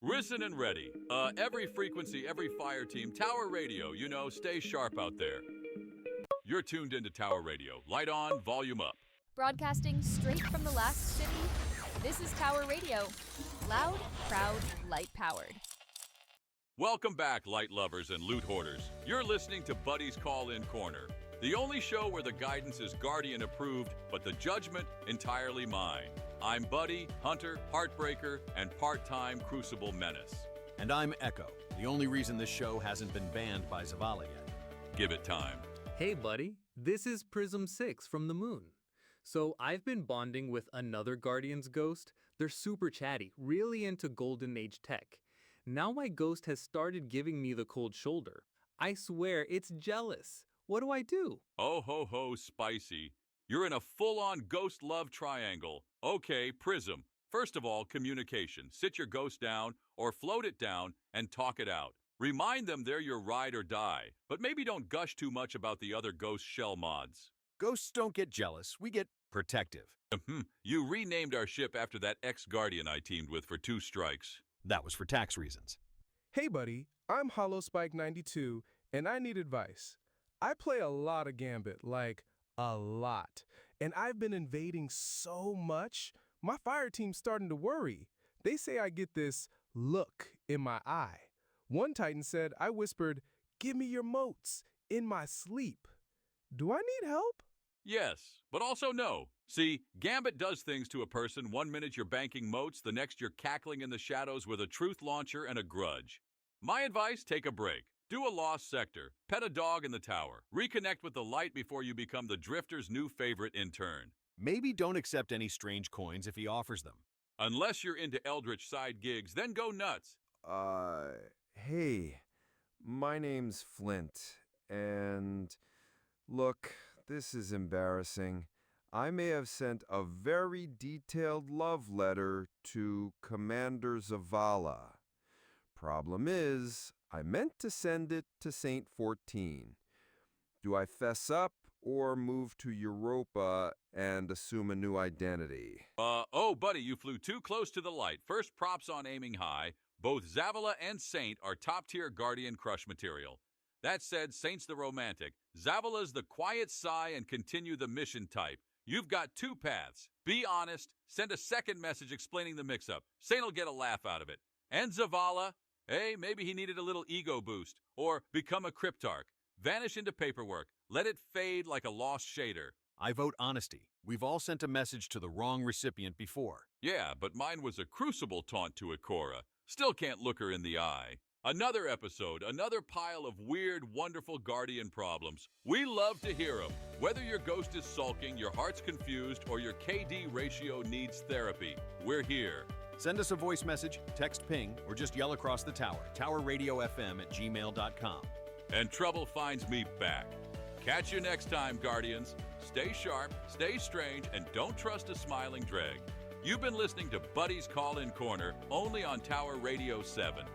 Risen and ready. Every frequency, every fire team, Tower Radio, you know, stay sharp out there. You're tuned into Tower Radio. Light on, volume up. Broadcasting straight from the last city, this is Tower Radio. Loud, proud, light-powered. Welcome back, light lovers and loot hoarders. You're listening to Buddy's Call-In Corner, the only show where the guidance is Guardian approved, but the judgment entirely mine. I'm Buddy, Hunter, Heartbreaker, and part-time Crucible Menace. And I'm Echo, the only reason this show hasn't been banned by Zavala yet. Give it time. Hey, buddy. This is Prism 6 from the moon. So I've been bonding with another Guardian's ghost. They're super chatty, really into Golden Age tech. Now my ghost has started giving me the cold shoulder. I swear it's jealous. What do I do? Oh ho ho, spicy. You're in a full-on ghost love triangle. Okay, Prism. First of all, communication. Sit your ghost down or float it down and talk it out. Remind them they're your ride or die, but maybe don't gush too much about the other ghost shell mods. Ghosts don't get jealous, we get protective. You renamed our ship after that ex-Guardian I teamed with for 2 strikes. That was for tax reasons. Hey buddy, I'm HollowSpike92 and I need advice. I play a lot of Gambit, like a lot, and I've been invading so much, my fire team's starting to worry. They say I get this look in my eye. One Titan said I whispered, "Give me your motes," in my sleep. Do I need help? Yes, but also no. See, Gambit does things to a person. One minute you're banking motes, the next you're cackling in the shadows with a truth launcher and a grudge. My advice, take a break. Do a lost sector. Pet a dog in the tower. Reconnect with the light before you become the Drifter's new favorite in turn. Maybe don't accept any strange coins if he offers them. Unless you're into Eldritch side gigs, then go nuts. Hey, my name's Flint, and look, this is embarrassing. I may have sent a very detailed love letter to Commander Zavala. Problem is, I meant to send it to Saint 14. Do I fess up or move to Europa and assume a new identity? Oh, buddy, you flew too close to the light. First, props on aiming high. Both Zavala and Saint are top-tier Guardian crush material. That said, Saint's the romantic. Zavala's the quiet sigh and continue the mission type. You've got 2 paths. Be honest, send a second message explaining the mix-up. Saint will get a laugh out of it. And Zavala, hey, maybe he needed a little ego boost. Or become a cryptarch. Vanish into paperwork. Let it fade like a lost shader. I vote honesty. We've all sent a message to the wrong recipient before. Yeah, but mine was a crucible taunt to Ikora. Still can't look her in the eye. Another episode, another pile of weird, wonderful Guardian problems. We love to hear them. Whether your ghost is sulking, your heart's confused, or your KD ratio needs therapy, we're here. Send us a voice message, text ping, or just yell across the tower. towerradiofm@gmail.com. And trouble finds me back. Catch you next time, Guardians. Stay sharp, stay strange, and don't trust a smiling dreg. You've been listening to Buddy's Call-In Corner, only on Tower Radio 7.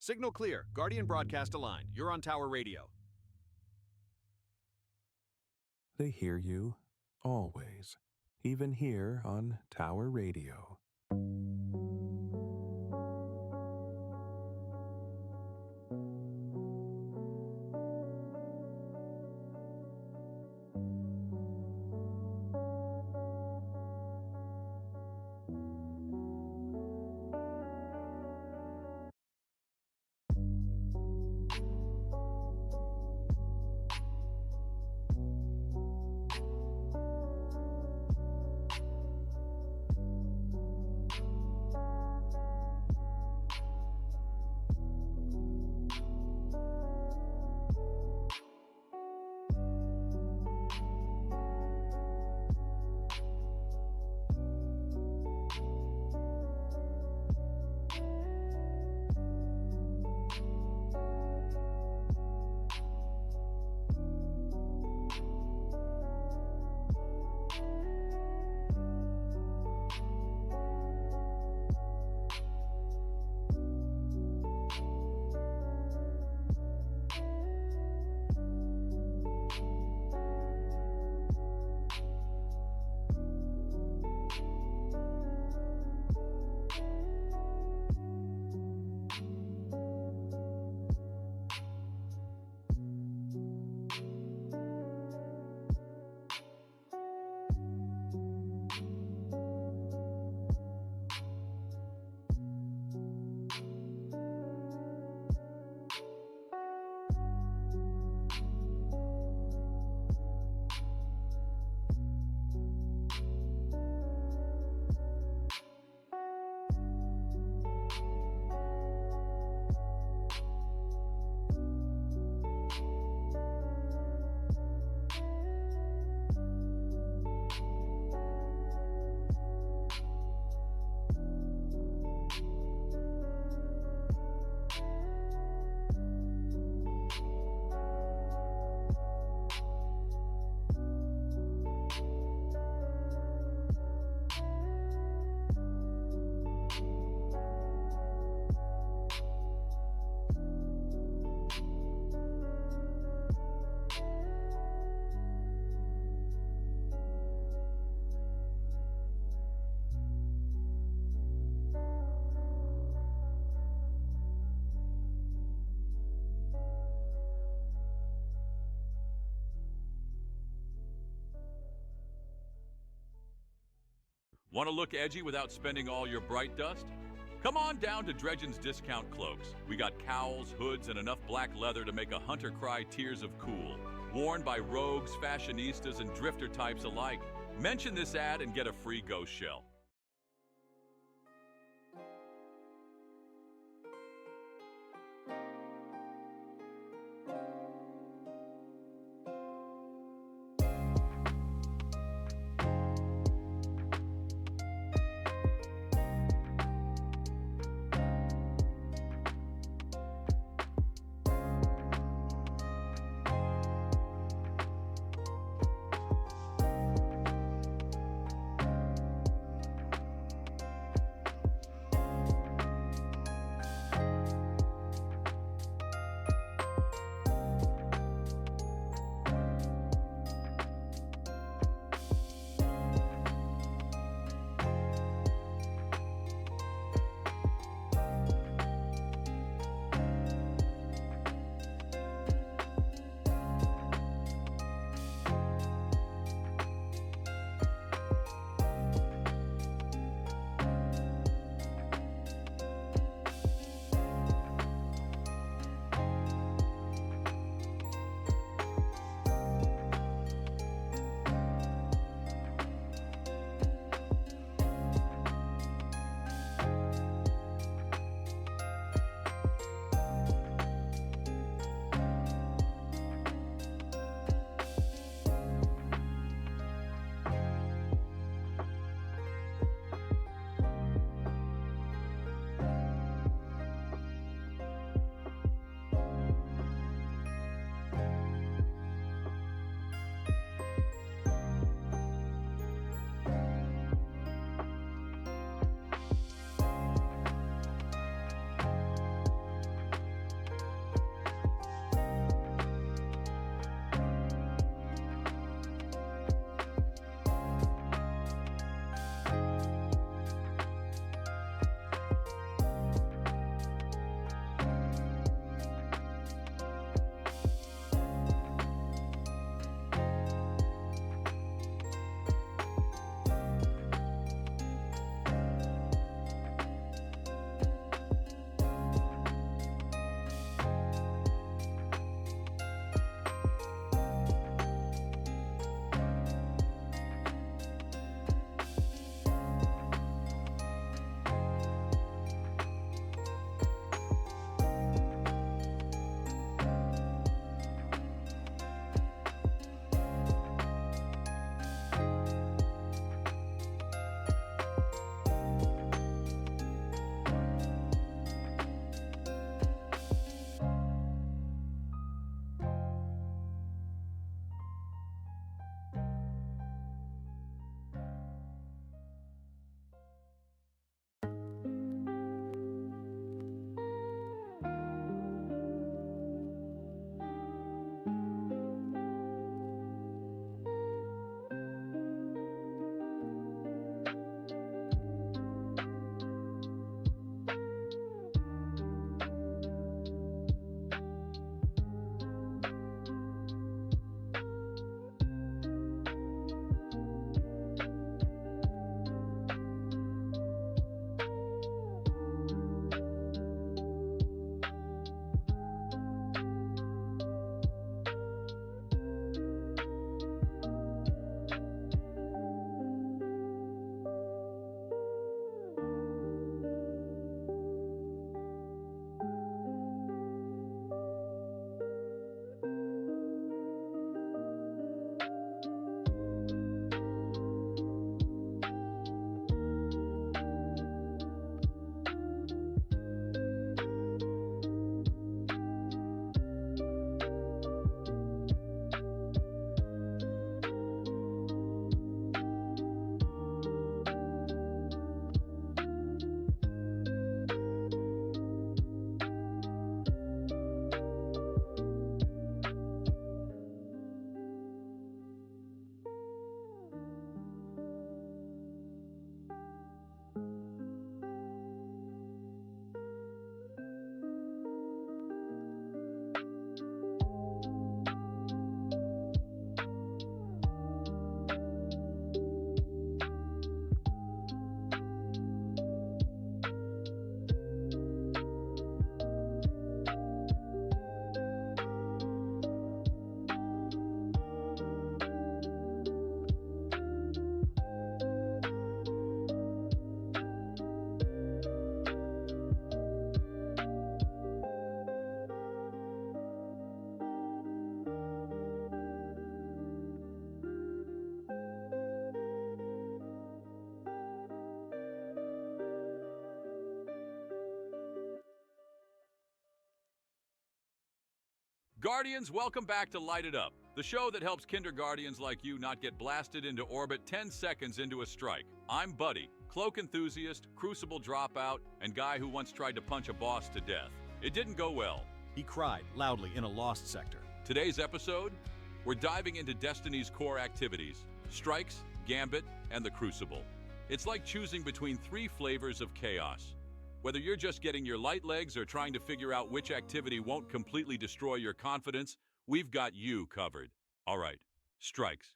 Signal clear. Guardian broadcast aligned. You're on tower radio. They hear you, always, even here on Tower Radio. Want to look edgy without spending all your bright dust? Come on down to Dredgen's Discount Cloaks. We got cowls, hoods, and enough black leather to make a hunter cry tears of cool. Worn by rogues, fashionistas, and drifter types alike. Mention this ad and get a free ghost shell. Guardians, welcome back to Light It Up, the show that helps kindergardians like you not get blasted into orbit 10 seconds into a strike. I'm Buddy, cloak enthusiast, crucible dropout, and guy who once tried to punch a boss to death. It didn't go well. He cried loudly in a lost sector. Today's episode, we're diving into Destiny's core activities, strikes, gambit, and the crucible. It's like choosing between 3 flavors of chaos. Whether you're just getting your light legs or trying to figure out which activity won't completely destroy your confidence, we've got you covered. All right, strikes.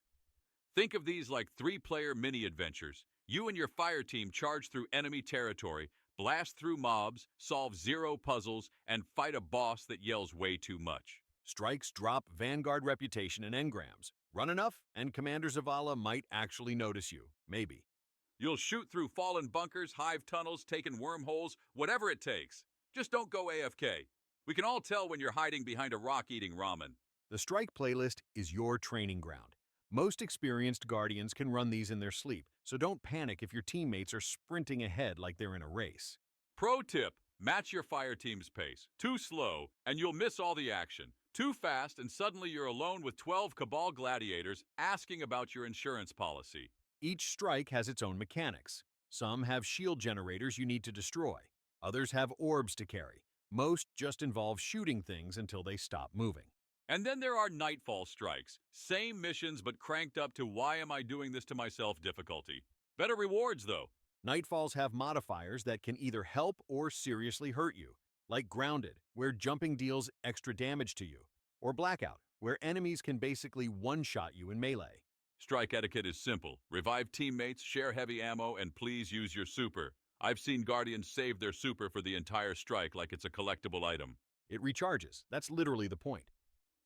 Think of these like 3-player mini-adventures. You and your fire team charge through enemy territory, blast through mobs, solve 0 puzzles, and fight a boss that yells way too much. Strikes drop Vanguard reputation and engrams. Run enough, and Commander Zavala might actually notice you. Maybe. You'll shoot through fallen bunkers, hive tunnels, taking wormholes, whatever it takes. Just don't go AFK. We can all tell when you're hiding behind a rock eating ramen. The Strike playlist is your training ground. Most experienced Guardians can run these in their sleep, so don't panic if your teammates are sprinting ahead like they're in a race. Pro tip, match your fire team's pace. Too slow, and you'll miss all the action. Too fast, and suddenly you're alone with 12 Cabal gladiators asking about your insurance policy. Each strike has its own mechanics. Some have shield generators you need to destroy. Others have orbs to carry. Most just involve shooting things until they stop moving. And then there are Nightfall strikes. Same missions but cranked up to why am I doing this to myself difficulty. Better rewards though. Nightfalls have modifiers that can either help or seriously hurt you, like Grounded, where jumping deals extra damage to you, or Blackout, where enemies can basically one-shot you in melee. Strike etiquette is simple. Revive teammates, share heavy ammo, and please use your super. I've seen Guardians save their super for the entire strike like it's a collectible item. It recharges. That's literally the point.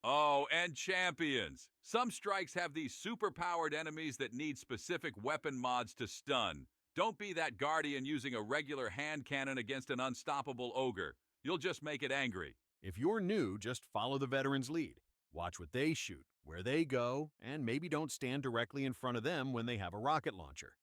Oh, and champions. Some strikes have these super-powered enemies that need specific weapon mods to stun. Don't be that Guardian using a regular hand cannon against an unstoppable ogre. You'll just make it angry. If you're new, just follow the veteran's lead. Watch what they shoot, where they go, and maybe don't stand directly in front of them when they have a rocket launcher.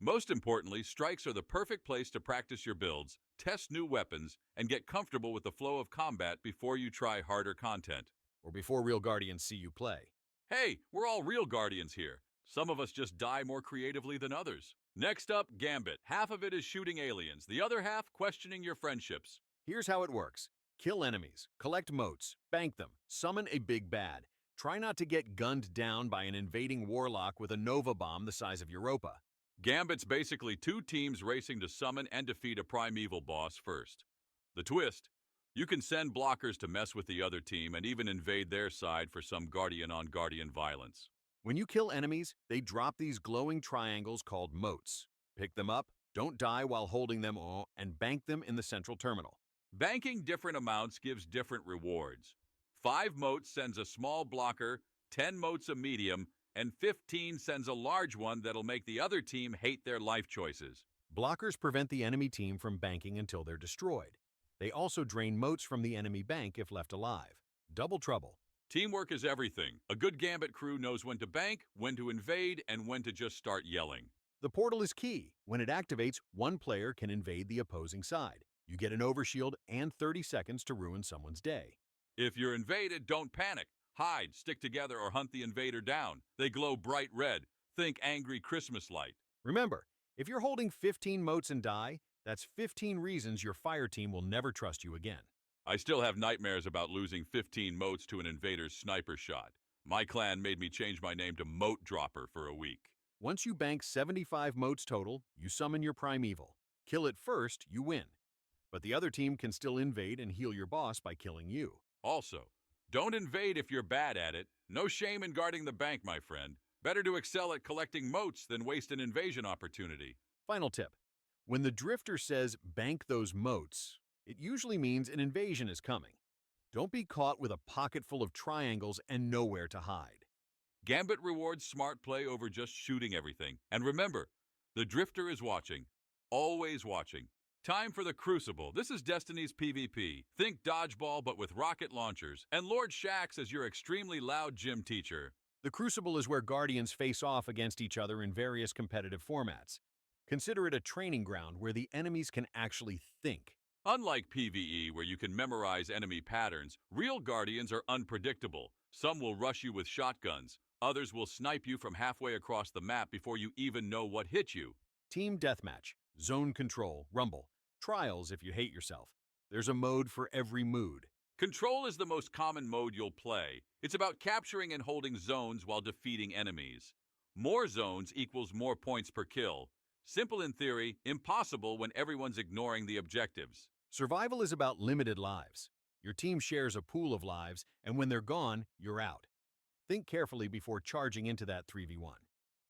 Most importantly, strikes are the perfect place to practice your builds, test new weapons, and get comfortable with the flow of combat before you try harder content. Or before real Guardians see you play. Hey, we're all real Guardians here. Some of us just die more creatively than others. Next up, Gambit. Half of it is shooting aliens, the other half questioning your friendships. Here's how it works. Kill enemies, collect motes, bank them, summon a big bad. Try not to get gunned down by an invading warlock with a Nova bomb the size of Europa. Gambit's basically 2 teams racing to summon and defeat a primeval boss first. The twist, you can send blockers to mess with the other team and even invade their side for some Guardian-on-Guardian violence. When you kill enemies, they drop these glowing triangles called motes. Pick them up, don't die while holding them all, and bank them in the central terminal. Banking different amounts gives different rewards. 5 motes sends a small blocker, 10 motes a medium, and 15 sends a large one that'll make the other team hate their life choices. Blockers prevent the enemy team from banking until they're destroyed. They also drain motes from the enemy bank if left alive. Double trouble. Teamwork is everything. A good Gambit crew knows when to bank, when to invade, and when to just start yelling. The portal is key. When it activates, one player can invade the opposing side. You get an overshield and 30 seconds to ruin someone's day. If you're invaded, don't panic. Hide, stick together, or hunt the invader down. They glow bright red. Think angry Christmas light. Remember, if you're holding 15 motes and die, that's 15 reasons your fire team will never trust you again. I still have nightmares about losing 15 motes to an invader's sniper shot. My clan made me change my name to Mote Dropper for a week. Once you bank 75 motes total, you summon your primeval. Kill it first, you win. But the other team can still invade and heal your boss by killing you. Also, don't invade if you're bad at it. No shame in guarding the bank, my friend. Better to excel at collecting motes than waste an invasion opportunity. Final tip. When the drifter says bank those motes, it usually means an invasion is coming. Don't be caught with a pocket full of triangles and nowhere to hide. Gambit rewards smart play over just shooting everything. And remember, the drifter is watching. Always watching. Time for the Crucible. This is Destiny's PvP. Think dodgeball but with rocket launchers. And Lord Shaxx as your extremely loud gym teacher. The Crucible is where Guardians face off against each other in various competitive formats. Consider it a training ground where the enemies can actually think. Unlike PvE, where you can memorize enemy patterns, real Guardians are unpredictable. Some will rush you with shotguns. Others will snipe you from halfway across the map before you even know what hit you. Team Deathmatch, Zone Control, Rumble, Trials if you hate yourself. There's a mode for every mood. Control is the most common mode you'll play. It's about capturing and holding zones while defeating enemies. More zones equals more points per kill. Simple in theory, impossible when everyone's ignoring the objectives. Survival is about limited lives. Your team shares a pool of lives, and when they're gone, you're out. Think carefully before charging into that 3v1.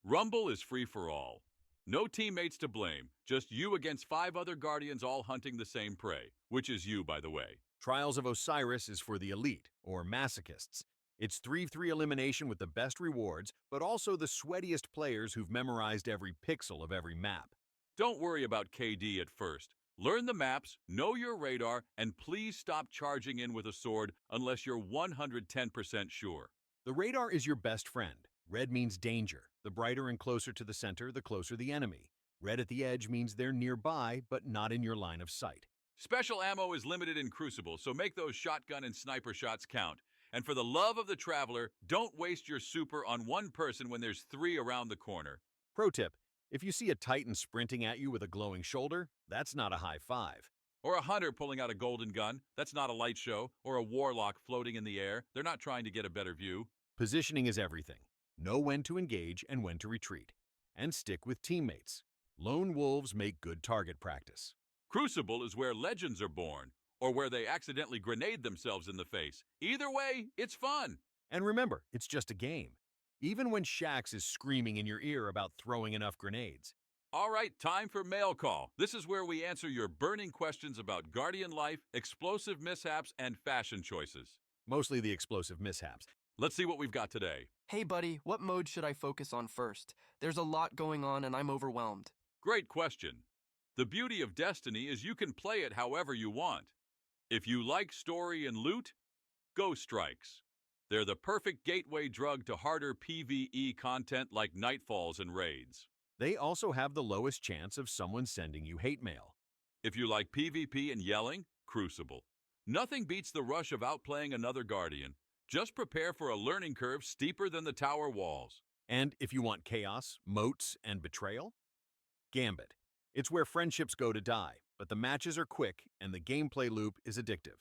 Rumble is free for all. No teammates to blame, just you against 5 other Guardians all hunting the same prey, which is you, by the way. Trials of Osiris is for the elite, or masochists. It's 3v3 elimination with the best rewards, but also the sweatiest players who've memorized every pixel of every map. Don't worry about KD at first. Learn the maps, know your radar, and please stop charging in with a sword unless you're 110% sure. The radar is your best friend. Red means danger. The brighter and closer to the center, the closer the enemy. Red at the edge means they're nearby, but not in your line of sight. Special ammo is limited in Crucible, so make those shotgun and sniper shots count. And for the love of the Traveler, don't waste your super on one person when there's 3 around the corner. Pro tip, if you see a Titan sprinting at you with a glowing shoulder, that's not a high five. Or a hunter pulling out a golden gun, that's not a light show. Or a warlock floating in the air, they're not trying to get a better view. Positioning is everything. Know when to engage and when to retreat. And stick with teammates. Lone wolves make good target practice. Crucible is where legends are born, or where they accidentally grenade themselves in the face. Either way, it's fun. And remember, it's just a game. Even when Shaxx is screaming in your ear about throwing enough grenades. All right, time for Mail Call. This is where we answer your burning questions about Guardian life, explosive mishaps, and fashion choices. Mostly the explosive mishaps. Let's see what we've got today. Hey buddy, what mode should I focus on first? There's a lot going on and I'm overwhelmed. Great question. The beauty of Destiny is you can play it however you want. If you like story and loot, Ghost Strikes. They're the perfect gateway drug to harder PvE content like Nightfalls and Raids. They also have the lowest chance of someone sending you hate mail. If you like PvP and yelling, Crucible. Nothing beats the rush of outplaying another Guardian. Just prepare for a learning curve steeper than the tower walls. And if you want chaos, moats, and betrayal, Gambit. It's where friendships go to die, but the matches are quick and the gameplay loop is addictive.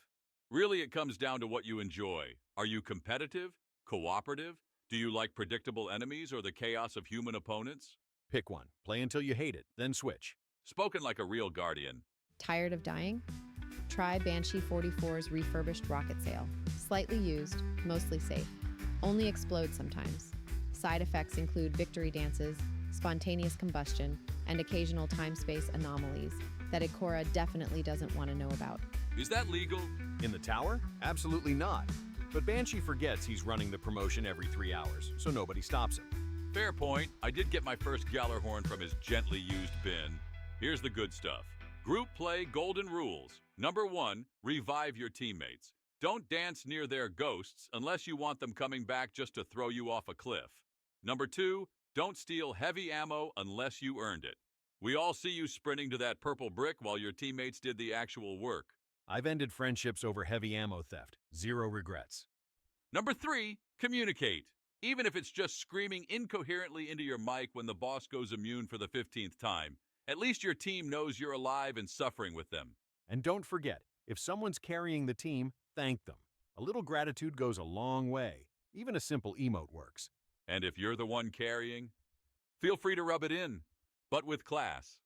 Really, it comes down to what you enjoy. Are you competitive? Cooperative? Do you like predictable enemies or the chaos of human opponents? Pick one. Play until you hate it, then switch. Spoken like a real Guardian. Tired of dying? Try Banshee 44's refurbished rocket sail. Slightly used, mostly safe. Only explodes sometimes. Side effects include victory dances, spontaneous combustion, and occasional time-space anomalies that Ikora definitely doesn't want to know about. Is that legal? In the tower? Absolutely not. But Banshee forgets he's running the promotion every 3 hours, so nobody stops him. Fair point. I did get my first Gallarhorn from his gently used bin. Here's the good stuff. Group play golden rules. Number 1, revive your teammates. Don't dance near their ghosts unless you want them coming back just to throw you off a cliff. Number 2, don't steal heavy ammo unless you earned it. We all see you sprinting to that purple brick while your teammates did the actual work. I've ended friendships over heavy ammo theft. 0 regrets. Number 3, communicate. Even if it's just screaming incoherently into your mic when the boss goes immune for the 15th time. At least your team knows you're alive and suffering with them. And don't forget, if someone's carrying the team, thank them. A little gratitude goes a long way. Even a simple emote works. And if you're the one carrying, feel free to rub it in, but with class.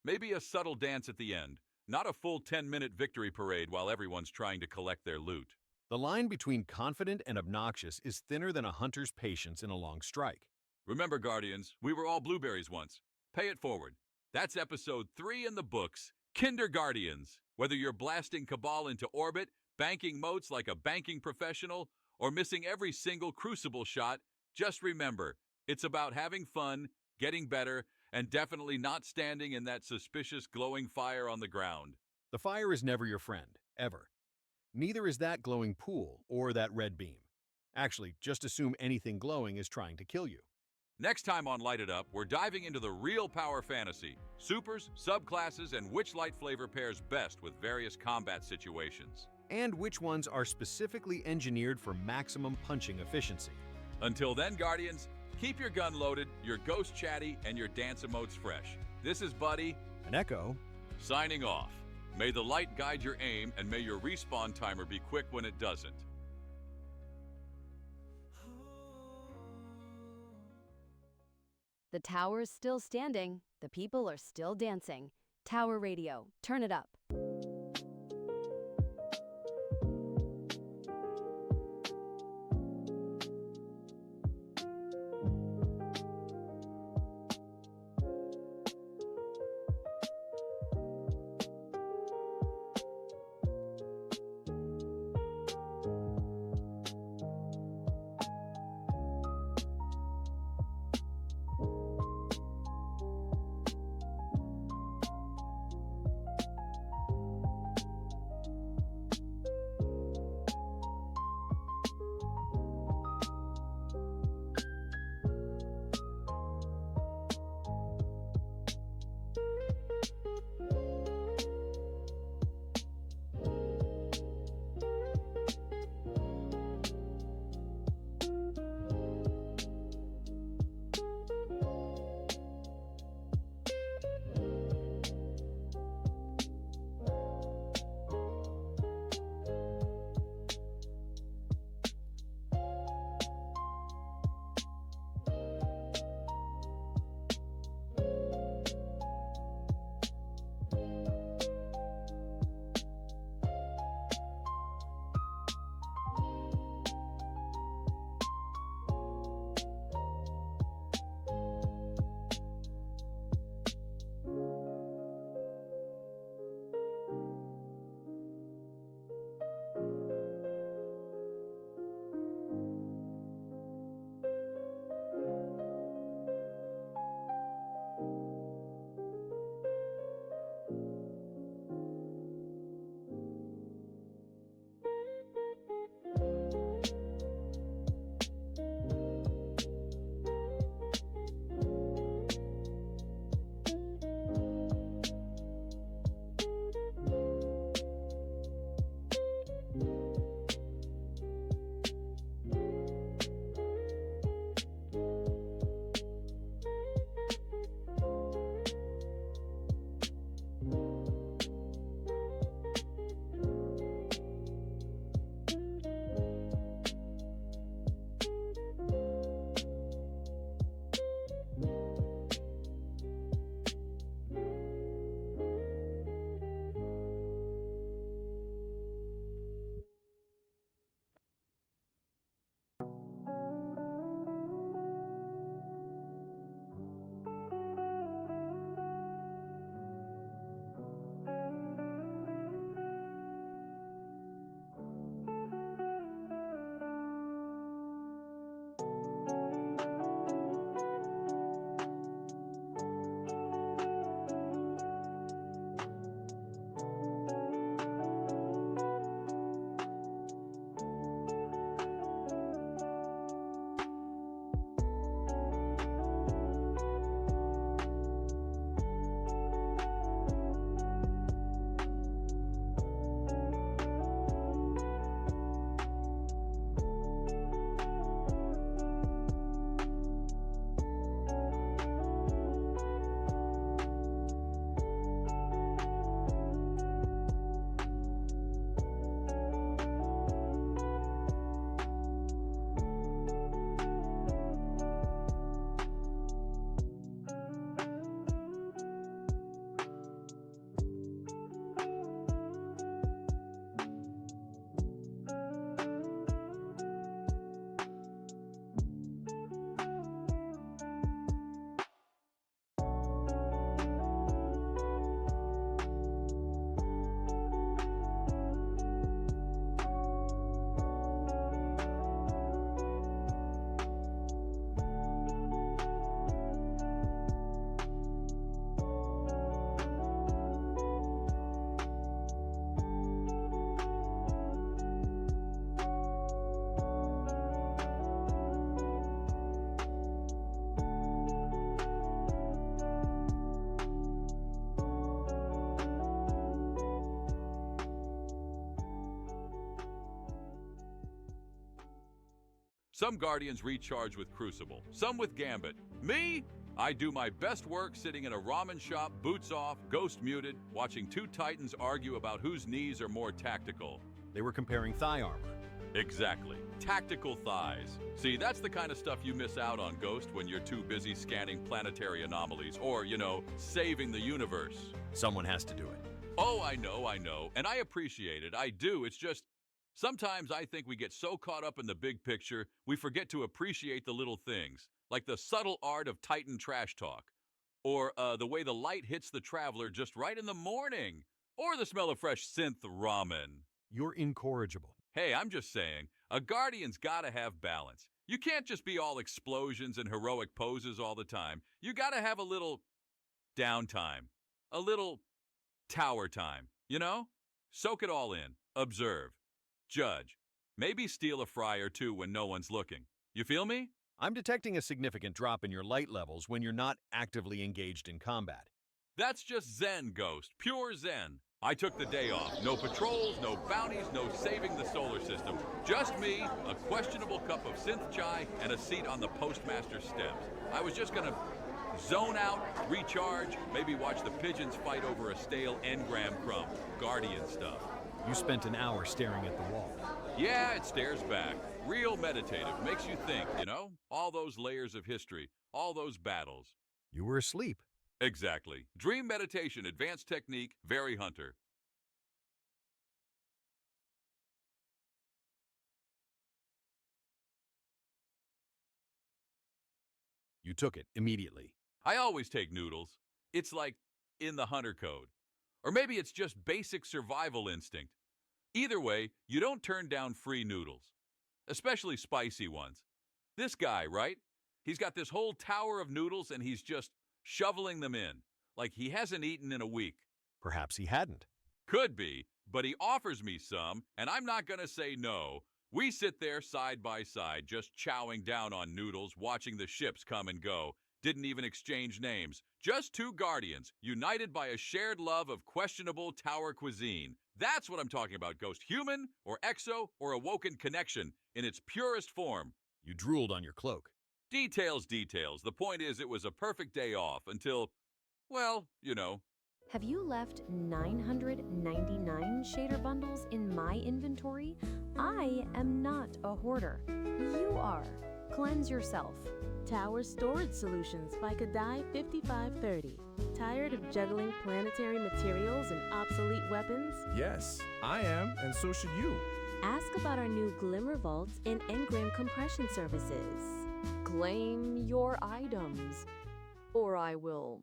Maybe a subtle dance at the end, not a full 10-minute victory parade while everyone's trying to collect their loot. The line between confident and obnoxious is thinner than a hunter's patience in a long strike. Remember, Guardians, we were all blueberries once. Pay it forward. That's episode 3 in the books, Kinderguardians. Whether you're blasting Cabal into orbit, banking moats like a banking professional, or missing every single Crucible shot, just remember, it's about having fun, getting better, and definitely not standing in that suspicious glowing fire on the ground. The fire is never your friend, ever. Neither is that glowing pool or that red beam. Actually, just assume anything glowing is trying to kill you. Next time on Light It Up, we're diving into the real power fantasy, supers, subclasses, and which light flavor pairs best with various combat situations. And which ones are specifically engineered for maximum punching efficiency. Until then, Guardians, keep your gun loaded, your ghost chatty, and your dance emotes fresh. This is Buddy and Echo signing off. May the light guide your aim, and may your respawn timer be quick when it doesn't. The tower is still standing. The people are still dancing. Tower Radio, turn it up. Some Guardians recharge with Crucible, some with Gambit. Me? I do my best work sitting in a ramen shop, boots off, ghost muted, watching two Titans argue about whose knees are more tactical. They were comparing thigh armor. Exactly. Tactical thighs. See, that's the kind of stuff you miss out on, Ghost, when you're too busy scanning planetary anomalies or, saving the universe. Someone has to do it. Oh, I know. And I appreciate it. I do. It's just, sometimes I think we get so caught up in the big picture, we forget to appreciate the little things, like the subtle art of Titan trash talk, or the way the light hits the traveler just right in the morning, or the smell of fresh synth ramen. You're incorrigible. Hey, I'm just saying, a Guardian's gotta have balance. You can't just be all explosions and heroic poses all the time. You gotta have a little downtime, a little tower time, Soak it all in, observe, judge, maybe steal a fry or two when no one's looking. You feel me? I'm detecting a significant drop in your light levels when you're not actively engaged in combat. That's just Zen, Ghost, pure Zen. I took the day off. No patrols, no bounties, no saving the solar system. Just me, a questionable cup of synth chai, and a seat on the postmaster's steps. I was just gonna zone out, recharge, maybe watch the pigeons fight over a stale engram crumb. Guardian stuff. You spent an hour staring at the wall. Yeah, it stares back. Real meditative. Makes you think, All those layers of history, all those battles. You were asleep. Exactly. Dream meditation, advanced technique, very Hunter. You took it immediately. I always take noodles. It's like in the Hunter code. Or maybe it's just basic survival instinct. Either way, you don't turn down free noodles. Especially spicy ones. This guy, right? He's got this whole tower of noodles and he's just shoveling them in. Like he hasn't eaten in a week. Perhaps he hadn't. Could be, but he offers me some, and I'm not gonna say no. We sit there side by side, just chowing down on noodles, watching the ships come and go. Didn't even exchange names. Just two Guardians, united by a shared love of questionable tower cuisine. That's what I'm talking about, Ghost. Human, or exo, or awoken connection, in its purest form. You drooled on your cloak. Details. The point is, it was a perfect day off until, well, Have you left 999 shader bundles in my inventory? I am not a hoarder. You are. Cleanse yourself. Tower Storage Solutions by Kadai 5530. Tired of juggling planetary materials and obsolete weapons? Yes, I am, and so should you. Ask about our new Glimmer Vaults and Engram compression services. Claim your items, or I will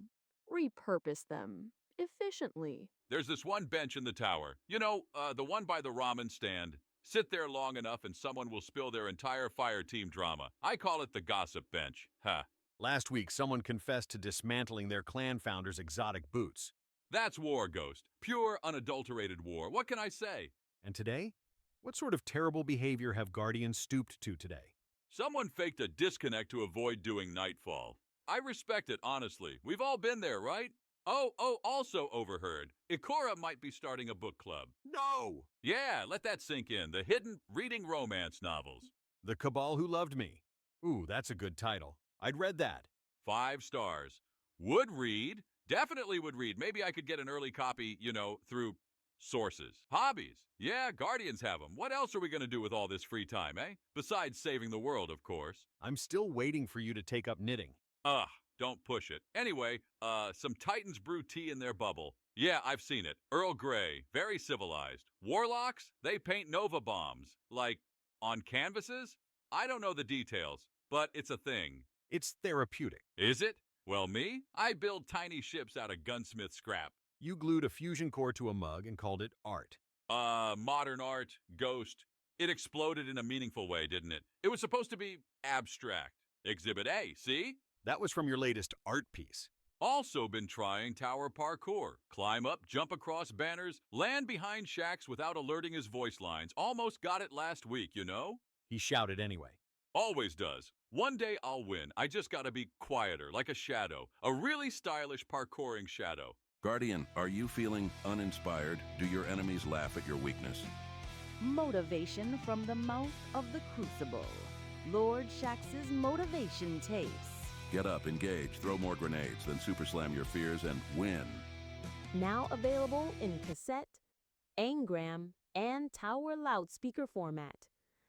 repurpose them efficiently. There's this one bench in the tower. The one by the ramen stand. Sit there long enough and someone will spill their entire fire team drama. I call it the gossip bench. Ha. Last week, someone confessed to dismantling their clan founder's exotic boots. That's war, Ghost. Pure, unadulterated war. What can I say? And today? What sort of terrible behavior have Guardians stooped to today? Someone faked a disconnect to avoid doing nightfall. I respect it, honestly. We've all been there, right? Oh, also overheard. Ikora might be starting a book club. No! Yeah, let that sink in. The Hidden Reading Romance Novels. The Cabal Who Loved Me. Ooh, that's a good title. I'd read that. 5 stars. Would read. Definitely would read. Maybe I could get an early copy, through sources. Hobbies. Yeah, Guardians have them. What else are we going to do with all this free time, eh? Besides saving the world, of course. I'm still waiting for you to take up knitting. Ugh. Don't push it. Anyway, some Titans brew tea in their bubble. Yeah, I've seen it. Earl Grey, very civilized. Warlocks, they paint Nova bombs. Like, on canvases? I don't know the details, but it's a thing. It's therapeutic. Is it? Well, me? I build tiny ships out of gunsmith scrap. You glued a fusion core to a mug and called it art. Modern art, Ghost. It exploded in a meaningful way, didn't it? It was supposed to be abstract. Exhibit A, see? That was from your latest art piece. Also been trying tower parkour. Climb up, jump across banners, land behind shacks without alerting his voice lines. Almost got it last week, He shouted anyway. Always does. One day I'll win. I just gotta be quieter, like a shadow. A really stylish parkouring shadow. Guardian, are you feeling uninspired? Do your enemies laugh at your weakness? Motivation from the mouth of the Crucible. Lord Shax's motivation tapes. Get up, engage, throw more grenades, then super slam your fears and win. Now available in cassette, engram, and tower loudspeaker format.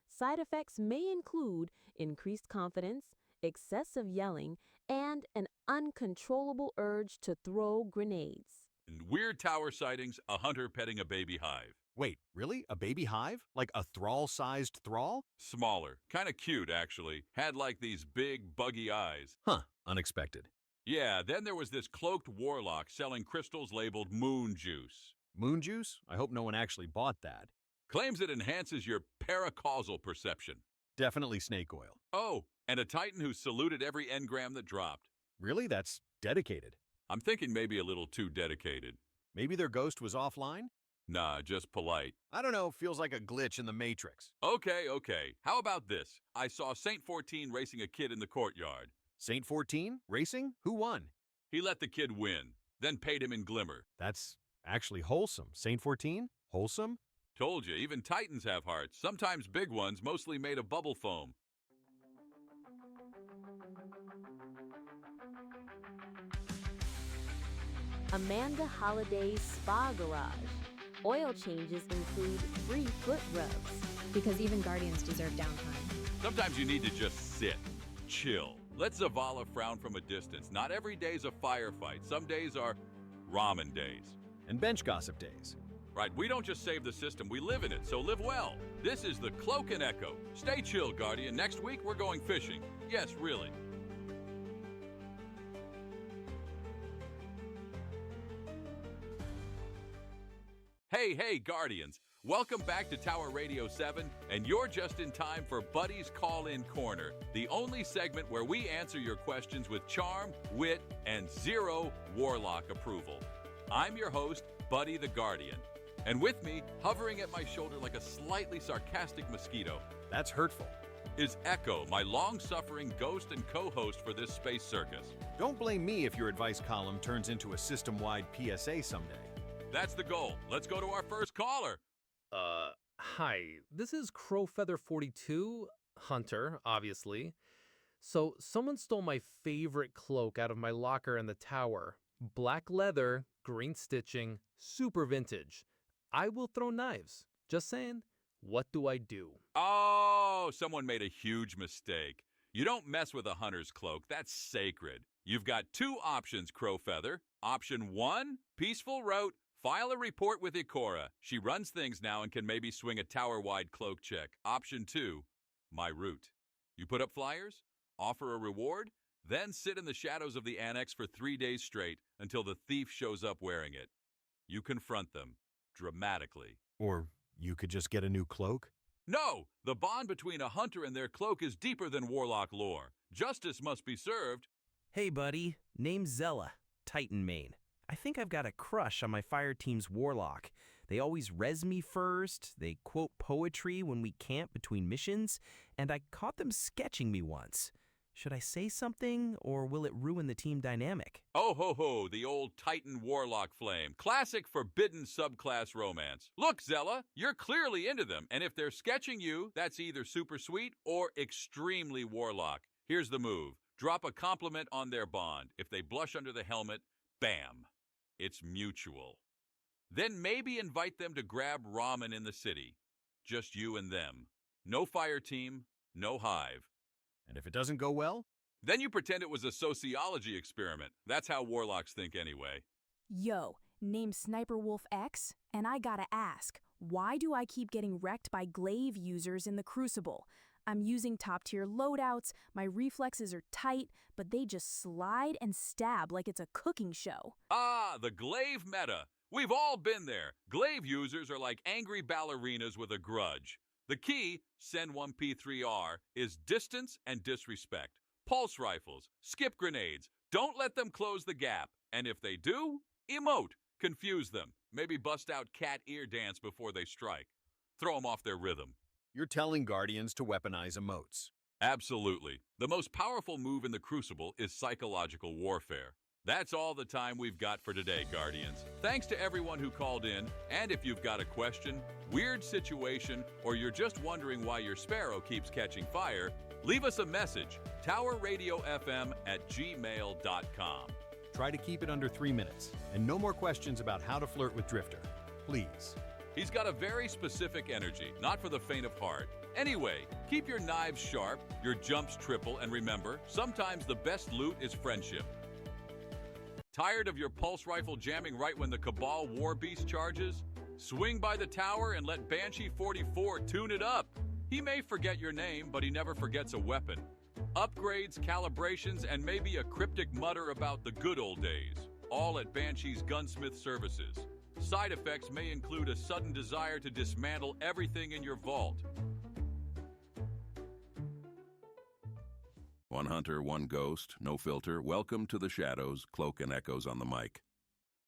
Side effects may include increased confidence, excessive yelling, and an uncontrollable urge to throw grenades. In weird tower sightings, a hunter petting a baby hive. Wait, really? A baby hive? Like a thrall-sized thrall? Smaller. Kind of cute, actually. Had like these big, buggy eyes. Huh, unexpected. Yeah, then there was this cloaked warlock selling crystals labeled moon juice. Moon juice? I hope no one actually bought that. Claims it enhances your paracausal perception. Definitely snake oil. Oh, and a titan who saluted every engram that dropped. Really? That's dedicated. I'm thinking maybe a little too dedicated. Maybe their ghost was offline? Nah, just polite. I don't know, feels like a glitch in the Matrix. Okay. How about this? I saw Saint 14 racing a kid in the courtyard. Saint 14? Racing? Who won? He let the kid win, then paid him in glimmer. That's actually wholesome. Saint 14? Wholesome? Told you, even titans have hearts, sometimes big ones, mostly made of bubble foam. Amanda Holliday's Spa Garage. Oil changes include free foot rubs. Because even Guardians deserve downtime. Sometimes you need to just sit, chill. Let Zavala frown from a distance. Not every day's a firefight. Some days are ramen days. And bench gossip days. Right, we don't just save the system, we live in it, so live well. This is the Cloak and Echo. Stay chill, Guardian. Next week, we're going fishing. Yes, really. Hey, Guardians. Welcome back to Tower Radio 7, and you're just in time for Buddy's Call-In Corner, the only segment where we answer your questions with charm, wit, and zero warlock approval. I'm your host, Buddy the Guardian. And with me, hovering at my shoulder like a slightly sarcastic mosquito, that's hurtful, is Echo, my long-suffering ghost and co-host for this space circus. Don't blame me if your advice column turns into a system-wide PSA someday. That's the goal. Let's go to our first caller. Hi. This is Crowfeather42, Hunter, obviously. So, someone stole my favorite cloak out of my locker in the tower. Black leather, green stitching, super vintage. I will throw knives. Just saying, what do I do? Oh, someone made a huge mistake. You don't mess with a hunter's cloak. That's sacred. You've got two options, Crowfeather. Option 1, peaceful route. File a report with Ikora. She runs things now and can maybe swing a tower-wide cloak check. Option 2, my route. You put up flyers, offer a reward, then sit in the shadows of the annex for 3 days straight until the thief shows up wearing it. You confront them, dramatically. Or you could just get a new cloak? No! The bond between a hunter and their cloak is deeper than warlock lore. Justice must be served. Hey, buddy. Name's Zella, Titan main. I think I've got a crush on my fire team's warlock. They always res me first, they quote poetry when we camp between missions, and I caught them sketching me once. Should I say something, or will it ruin the team dynamic? Oh ho ho, the old Titan Warlock flame. Classic forbidden subclass romance. Look, Zella, you're clearly into them, and if they're sketching you, that's either super sweet or extremely warlock. Here's the move. Drop a compliment on their bond. If they blush under the helmet, bam. It's mutual. Then maybe invite them to grab ramen in the city. Just you and them. No fire team, no hive. And if it doesn't go well? Then you pretend it was a sociology experiment. That's how warlocks think anyway. Yo, name's Sniper Wolf X, and I gotta ask, why do I keep getting wrecked by glaive users in the Crucible? I'm using top-tier loadouts, my reflexes are tight, but they just slide and stab like it's a cooking show. Ah, the glaive meta. We've all been there. Glaive users are like angry ballerinas with a grudge. The key, Send 1P3R, is distance and disrespect. Pulse rifles, skip grenades, don't let them close the gap. And if they do, emote, confuse them. Maybe bust out cat ear dance before they strike. Throw them off their rhythm. You're telling Guardians to weaponize emotes. Absolutely. The most powerful move in the Crucible is psychological warfare. That's all the time we've got for today, Guardians. Thanks to everyone who called in, and if you've got a question, weird situation, or you're just wondering why your sparrow keeps catching fire, Leave us a message, towerradiofm@gmail.com. Try to keep it under 3 minutes, and no more questions about how to flirt with Drifter. Please. He's got a very specific energy, not for the faint of heart. Anyway, keep your knives sharp, your jumps triple, and remember, sometimes the best loot is friendship. Tired of your pulse rifle jamming right when the Cabal War Beast charges? Swing by the tower and let Banshee 44 tune it up. He may forget your name, but he never forgets a weapon. Upgrades, calibrations, and maybe a cryptic mutter about the good old days. All at Banshee's Gunsmith Services. Side effects may include a sudden desire to dismantle everything in your vault. One hunter, one ghost, no filter. Welcome to the shadows. Cloak and Echoes on the mic.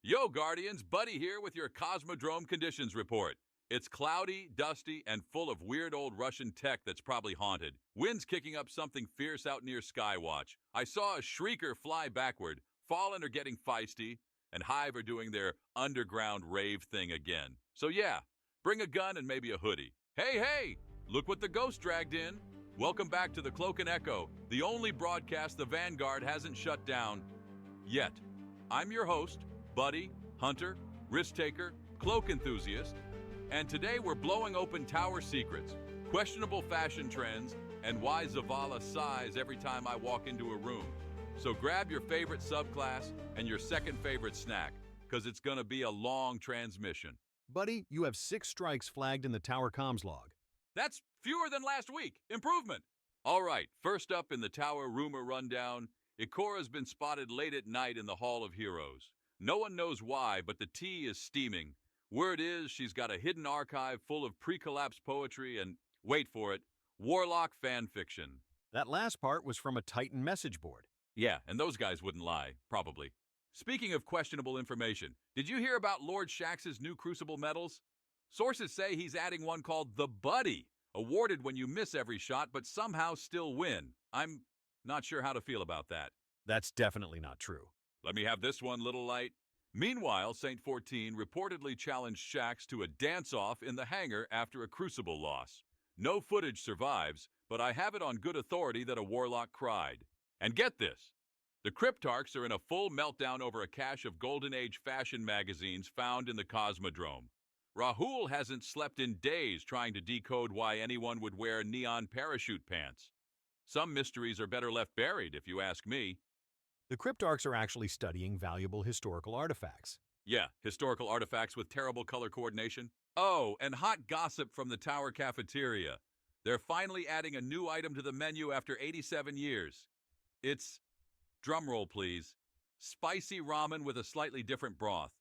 Yo, Guardians, Buddy here with your Cosmodrome conditions report. It's cloudy, dusty, and full of weird old Russian tech that's probably haunted. Wind's kicking up something fierce out near Skywatch. I saw a Shrieker fly backward. Fallen are getting feisty, and Hive are doing their underground rave thing again. So yeah, bring a gun and maybe a hoodie. Hey, look what the ghost dragged in. Welcome back to the Cloak and Echo, the only broadcast the Vanguard hasn't shut down yet. I'm your host, Buddy, hunter, risk taker, cloak enthusiast, and today we're blowing open tower secrets, questionable fashion trends, and why Zavala sighs every time I walk into a room. So grab your favorite subclass and your second favorite snack, because it's gonna be a long transmission. Buddy, you have 6 strikes flagged in the tower comms log. That's fewer than last week. Improvement. All right, first up in the tower rumor rundown, Ikora's been spotted late at night in the Hall of Heroes. No one knows why, but the tea is steaming. Word is she's got a hidden archive full of pre-collapse poetry and, wait for it, Warlock fan fiction. That last part was from a Titan message board. Yeah, and those guys wouldn't lie, probably. Speaking of questionable information, did you hear about Lord Shax's new Crucible medals? Sources say he's adding one called the Buddy, awarded when you miss every shot but somehow still win. I'm not sure how to feel about that. That's definitely not true. Let me have this one, little light. Meanwhile, Saint 14 reportedly challenged Shax to a dance-off in the hangar after a Crucible loss. No footage survives, but I have it on good authority that a Warlock cried. And get this, the Cryptarchs are in a full meltdown over a cache of Golden Age fashion magazines found in the Cosmodrome. Rahul hasn't slept in days trying to decode why anyone would wear neon parachute pants. Some mysteries are better left buried, if you ask me. The Cryptarchs are actually studying valuable historical artifacts. Yeah, historical artifacts with terrible color coordination. Oh, and hot gossip from the tower cafeteria. They're finally adding a new item to the menu after 87 years. It's, drumroll please, spicy ramen with a slightly different broth.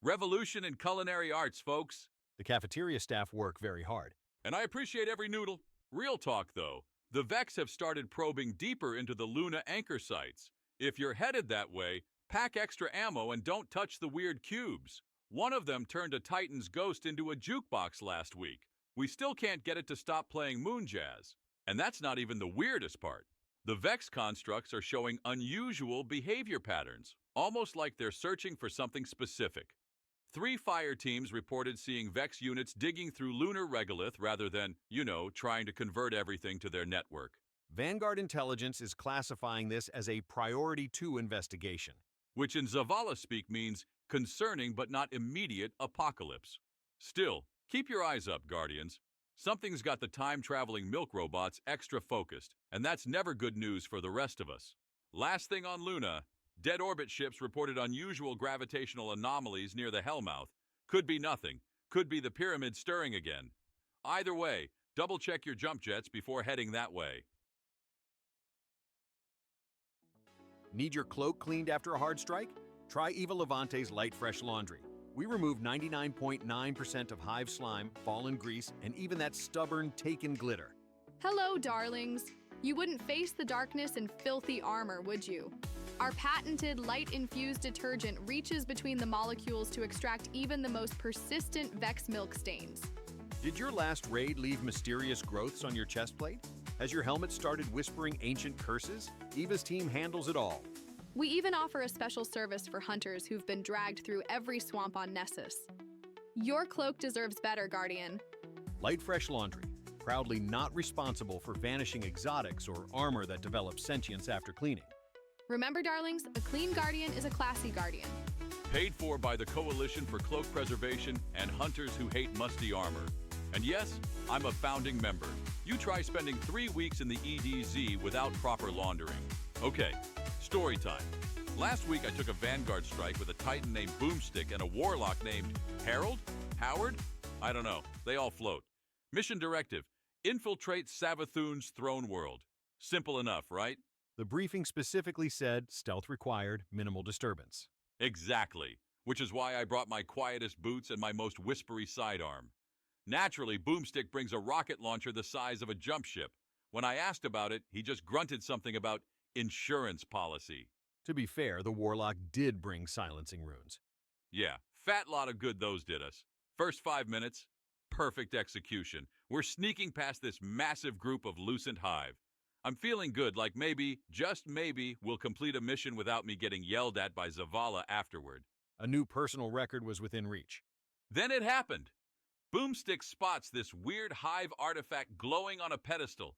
Revolution in culinary arts, folks. The cafeteria staff work very hard. And I appreciate every noodle. Real talk, though. The Vex have started probing deeper into the Luna anchor sites. If you're headed that way, pack extra ammo and don't touch the weird cubes. One of them turned a Titan's ghost into a jukebox last week. We still can't get it to stop playing moon jazz. And that's not even the weirdest part. The Vex constructs are showing unusual behavior patterns, almost like they're searching for something specific. 3 fire teams reported seeing Vex units digging through lunar regolith rather than, trying to convert everything to their network. Vanguard Intelligence is classifying this as a Priority 2 investigation. Which in Zavala speak means concerning but not immediate apocalypse. Still, keep your eyes up, Guardians. Something's got the time-traveling milk robots extra focused, and that's never good news for the rest of us. Last thing on Luna, dead orbit ships reported unusual gravitational anomalies near the Hellmouth. Could be nothing. Could be the pyramid stirring again. Either way, double-check your jump jets before heading that way. Need your cloak cleaned after a hard strike? Try Eva Levante's Light Fresh Laundry. We remove 99.9% of hive slime, fallen grease, and even that stubborn taken glitter. Hello, darlings. You wouldn't face the darkness in filthy armor, would you? Our patented light-infused detergent reaches between the molecules to extract even the most persistent Vex milk stains. Did your last raid leave mysterious growths on your chest plate? Has your helmet started whispering ancient curses? Eva's team handles it all. We even offer a special service for hunters who've been dragged through every swamp on Nessus. Your cloak deserves better, Guardian. Light Fresh Laundry. proudly not responsible for vanishing exotics or armor that develops sentience after cleaning. Remember, darlings, a clean guardian is a classy guardian. Paid for by the Coalition for Cloak Preservation and hunters who hate musty armor. And yes, I'm a founding member. You try spending 3 weeks in the EDZ without proper laundering. Okay, story time. Last week I took a Vanguard strike with a Titan named Boomstick and a Warlock named Harold? Howard? I don't know. They all float. Mission directive: infiltrate Savathun's throne world. Simple enough, right? The briefing specifically said stealth required, minimal disturbance. Exactly, which is why I brought my quietest boots and my most whispery sidearm. Naturally, Boomstick brings a rocket launcher the size of a jump ship. When I asked about it, he just grunted something about insurance policy. To be fair, the Warlock did bring silencing runes. Yeah, fat lot of good those did us. First 5 minutes, perfect execution. We're sneaking past this massive group of Lucent Hive. I'm feeling good, like maybe, just maybe, we'll complete a mission without me getting yelled at by Zavala afterward. A new personal record was within reach. Then it happened. Boomstick spots this weird hive artifact glowing on a pedestal.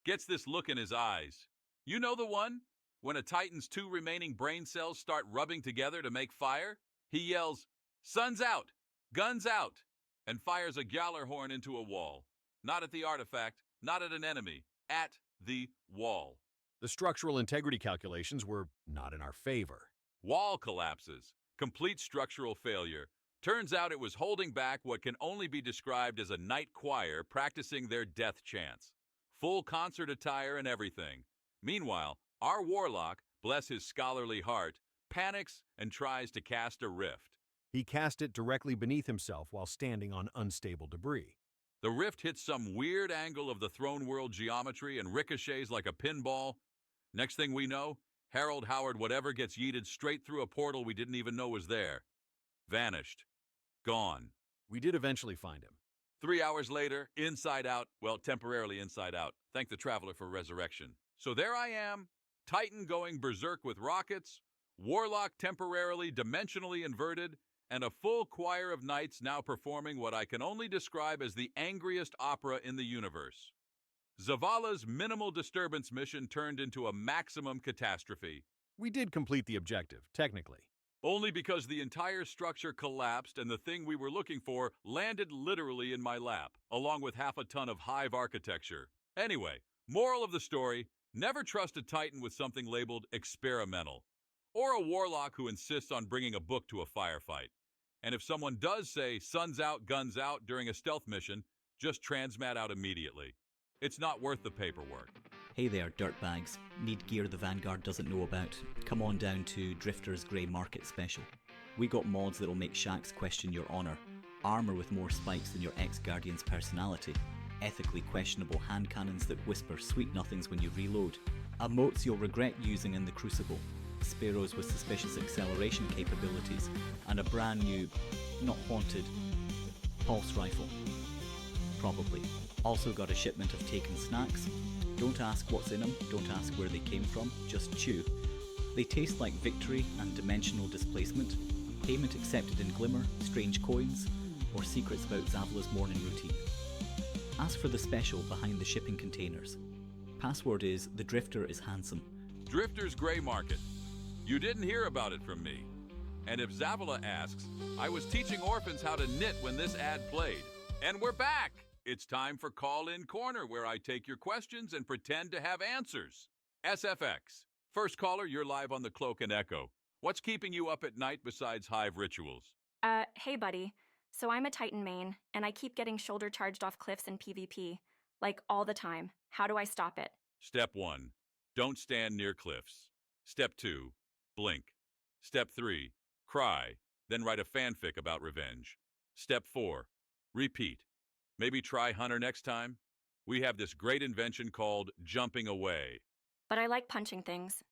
Gets this look in his eyes. You know the one? When a Titan's 2 remaining brain cells start rubbing together to make fire, he yells, "Sun's out! Guns out!" and fires a Gjallarhorn into a wall. Not at the artifact, not at an enemy, at the wall. The structural integrity calculations were not in our favor. Wall collapses. Complete structural failure. Turns out it was holding back what can only be described as a night choir practicing their death chants. Full concert attire and everything. Meanwhile, our Warlock, bless his scholarly heart, panics and tries to cast a rift. He cast it directly beneath himself while standing on unstable debris. The rift hits some weird angle of the throne world geometry and ricochets like a pinball. Next thing we know, Harold Howard whatever gets yeeted straight through a portal we didn't even know was there. Vanished. Gone. We did eventually find him. 3 hours later, inside out, well, temporarily inside out. Thank the Traveler for resurrection. So there I am, Titan going berserk with rockets, Warlock temporarily dimensionally inverted, and a full choir of knights now performing what I can only describe as the angriest opera in the universe. Zavala's minimal disturbance mission turned into a maximum catastrophe. We did complete the objective, technically. Only because the entire structure collapsed and the thing we were looking for landed literally in my lap, along with half a ton of hive architecture. Anyway, moral of the story, never trust a Titan with something labeled experimental, or a Warlock who insists on bringing a book to a firefight. And if someone does say sun's out, guns out during a stealth mission, just transmat out immediately. It's not worth the paperwork. Hey there, dirtbags. Need gear the Vanguard doesn't know about? Come on down to Drifter's Grey Market Special. We got mods that'll make Shaxx question your honour, armour with more spikes than your ex-Guardian's personality, ethically questionable hand cannons that whisper sweet nothings when you reload, emotes you'll regret using in the Crucible, Sparrows with suspicious acceleration capabilities, and a brand new, not haunted, pulse rifle. Probably. Also got a shipment of taken snacks. Don't ask what's in them, don't ask where they came from, just chew. They taste like victory and dimensional displacement, payment accepted in glimmer, strange coins, or secrets about Zavala's morning routine. Ask for the special behind the shipping containers. Password is, the Drifter is handsome. Drifter's Grey Market. You didn't hear about it from me. And if Zavala asks, I was teaching orphans how to knit when this ad played. And we're back! It's time for Call-In Corner, where I take your questions and pretend to have answers. SFX. First caller, you're live on the Cloak and Echo. What's keeping you up at night besides hive rituals? Hey buddy. So I'm a Titan main, and I keep getting shoulder charged off cliffs in PvP. Like, all the time. How do I stop it? Step 1. Don't stand near cliffs. Step 2. Blink. Step 3. Cry. Then write a fanfic about revenge. Step 4. Repeat. Maybe try Hunter next time? We have this great invention called jumping away. But I like punching things.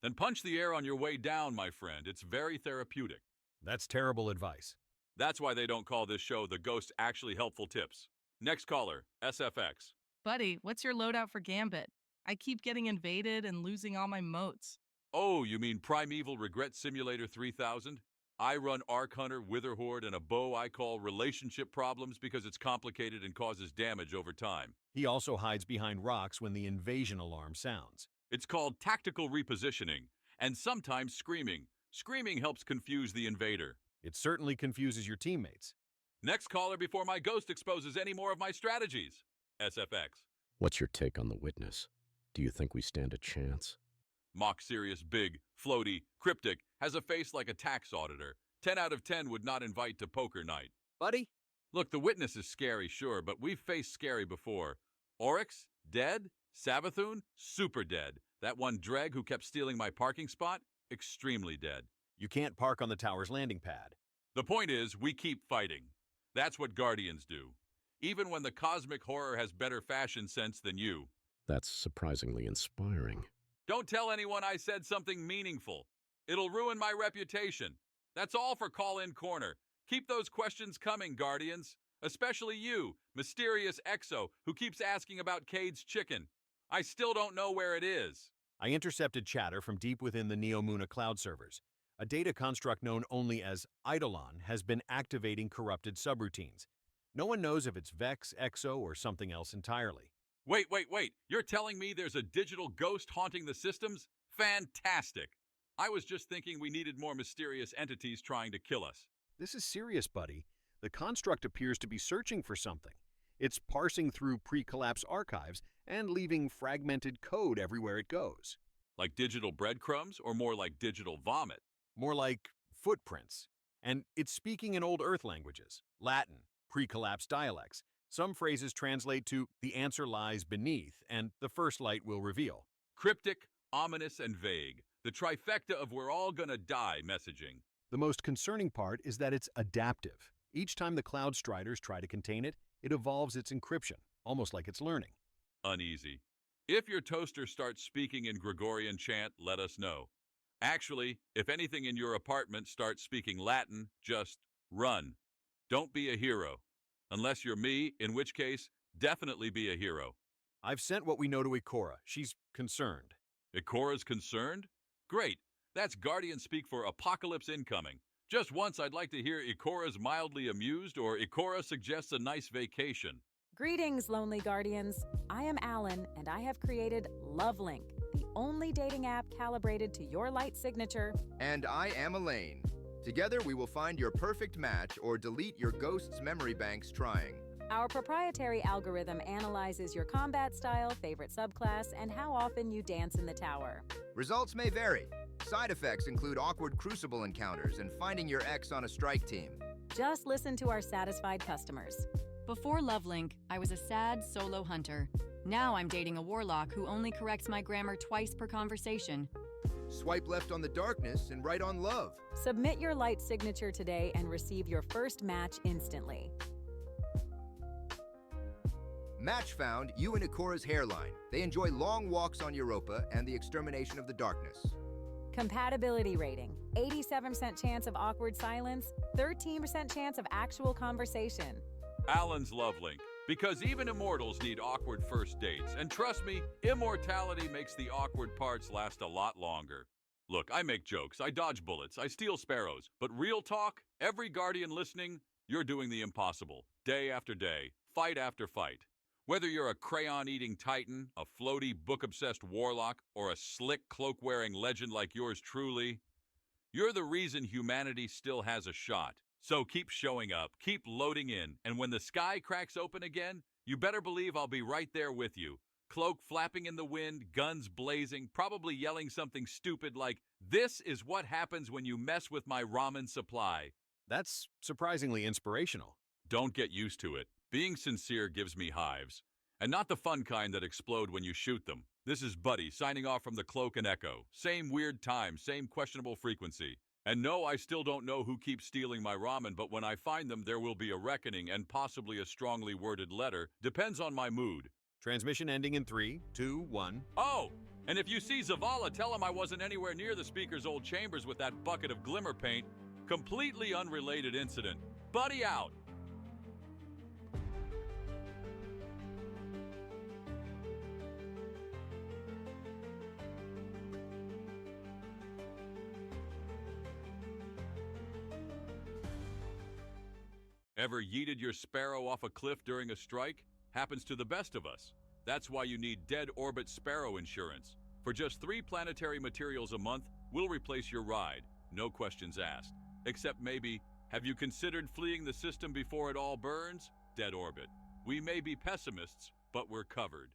Then punch the air on your way down, my friend. It's very therapeutic. That's terrible advice. That's why they don't call this show the Ghost Actually Helpful Tips. Next caller, SFX. Buddy, what's your loadout for Gambit? I keep getting invaded and losing all my motes. Oh, you mean Primeval Regret Simulator 3000? I run Arc Hunter, Witherhoard, and a bow I call relationship problems because it's complicated and causes damage over time. He also hides behind rocks when the invasion alarm sounds. It's called tactical repositioning, and sometimes screaming. Screaming helps confuse the invader. It certainly confuses your teammates. Next caller before my ghost exposes any more of my strategies. SFX. What's your take on the witness? Do you think we stand a chance? Mock serious, big, floaty, cryptic, has a face like a tax auditor. 10 out of 10 would not invite to poker night. Buddy? Look, the witness is scary, sure, but we've faced scary before. Oryx? Dead? Savathun? Super dead. That one dreg who kept stealing my parking spot? Extremely dead. You can't park on the tower's landing pad. The point is, we keep fighting. That's what Guardians do. Even when the cosmic horror has better fashion sense than you. That's surprisingly inspiring. Don't tell anyone I said something meaningful. It'll ruin my reputation. That's all for Call-In Corner. Keep those questions coming, Guardians. Especially you, mysterious Exo, who keeps asking about Cade's chicken. I still don't know where it is. I intercepted chatter from deep within the Neomuna cloud servers. A data construct known only as Eidolon has been activating corrupted subroutines. No one knows if it's Vex, Exo, or something else entirely. Wait. You're telling me there's a digital ghost haunting the systems? Fantastic. I was just thinking we needed more mysterious entities trying to kill us. This is serious, buddy. The construct appears to be searching for something. It's parsing through pre-collapse archives and leaving fragmented code everywhere it goes. Like digital breadcrumbs or more like digital vomit? More like footprints. And it's speaking in old Earth languages, Latin, pre-collapse dialects. Some phrases translate to "the answer lies beneath" and "the first light will reveal." Cryptic, ominous, and vague. The trifecta of "we're all gonna die" messaging. The most concerning part is that it's adaptive. Each time the Cloud Striders try to contain it, it evolves its encryption, almost like it's learning. Uneasy. If your toaster starts speaking in Gregorian chant, let us know. Actually, if anything in your apartment starts speaking Latin, just run. Don't be a hero. Unless you're me, in which case, definitely be a hero. I've sent what we know to Ikora. She's concerned. Ikora's concerned? Great. That's Guardian speak for apocalypse incoming. Just once I'd like to hear Ikora's mildly amused or Ikora suggests a nice vacation. Greetings, Lonely Guardians. I am Alan, and I have created LoveLink, the only dating app calibrated to your light signature. And I am Elaine. Together we will find your perfect match or delete your ghost's memory banks trying. Our proprietary algorithm analyzes your combat style, favorite subclass, and how often you dance in the tower. Results may vary. Side effects include awkward crucible encounters and finding your ex on a strike team. Just listen to our satisfied customers. Before LoveLink, I was a sad solo hunter. Now I'm dating a warlock who only corrects my grammar twice per conversation. Swipe left on the darkness and right on love. Submit your light signature today and receive your first match instantly. Match found, you and Ikora's hairline. They enjoy long walks on Europa and the extermination of the darkness. Compatibility rating: 87% chance of awkward silence, 13% chance of actual conversation. Alan's LoveLink. Because even immortals need awkward first dates. And trust me, immortality makes the awkward parts last a lot longer. Look, I make jokes, I dodge bullets, I steal sparrows. But real talk, every Guardian listening, you're doing the impossible. Day after day, fight after fight. Whether you're a crayon-eating titan, a floaty, book-obsessed warlock, or a slick, cloak-wearing legend like yours truly, you're the reason humanity still has a shot. So keep showing up, keep loading in, and when the sky cracks open again, you better believe I'll be right there with you. Cloak flapping in the wind, guns blazing, probably yelling something stupid like, "This is what happens when you mess with my ramen supply." That's surprisingly inspirational. Don't get used to it. Being sincere gives me hives. And not the fun kind that explode when you shoot them. This is Buddy signing off from the Cloak and Echo. Same weird time, same questionable frequency. And no, I still don't know who keeps stealing my ramen, but when I find them, there will be a reckoning and possibly a strongly worded letter. Depends on my mood. Transmission ending in 3, 2, 1. Oh, and if you see Zavala, tell him I wasn't anywhere near the speaker's old chambers with that bucket of glimmer paint. Completely unrelated incident. Buddy out. Ever yeeted your sparrow off a cliff during a strike? Happens to the best of us. That's why you need Dead Orbit Sparrow Insurance. For just 3 planetary materials a month, we'll replace your ride. No questions asked. Except maybe, have you considered fleeing the system before it all burns? Dead Orbit. We may be pessimists, but we're covered.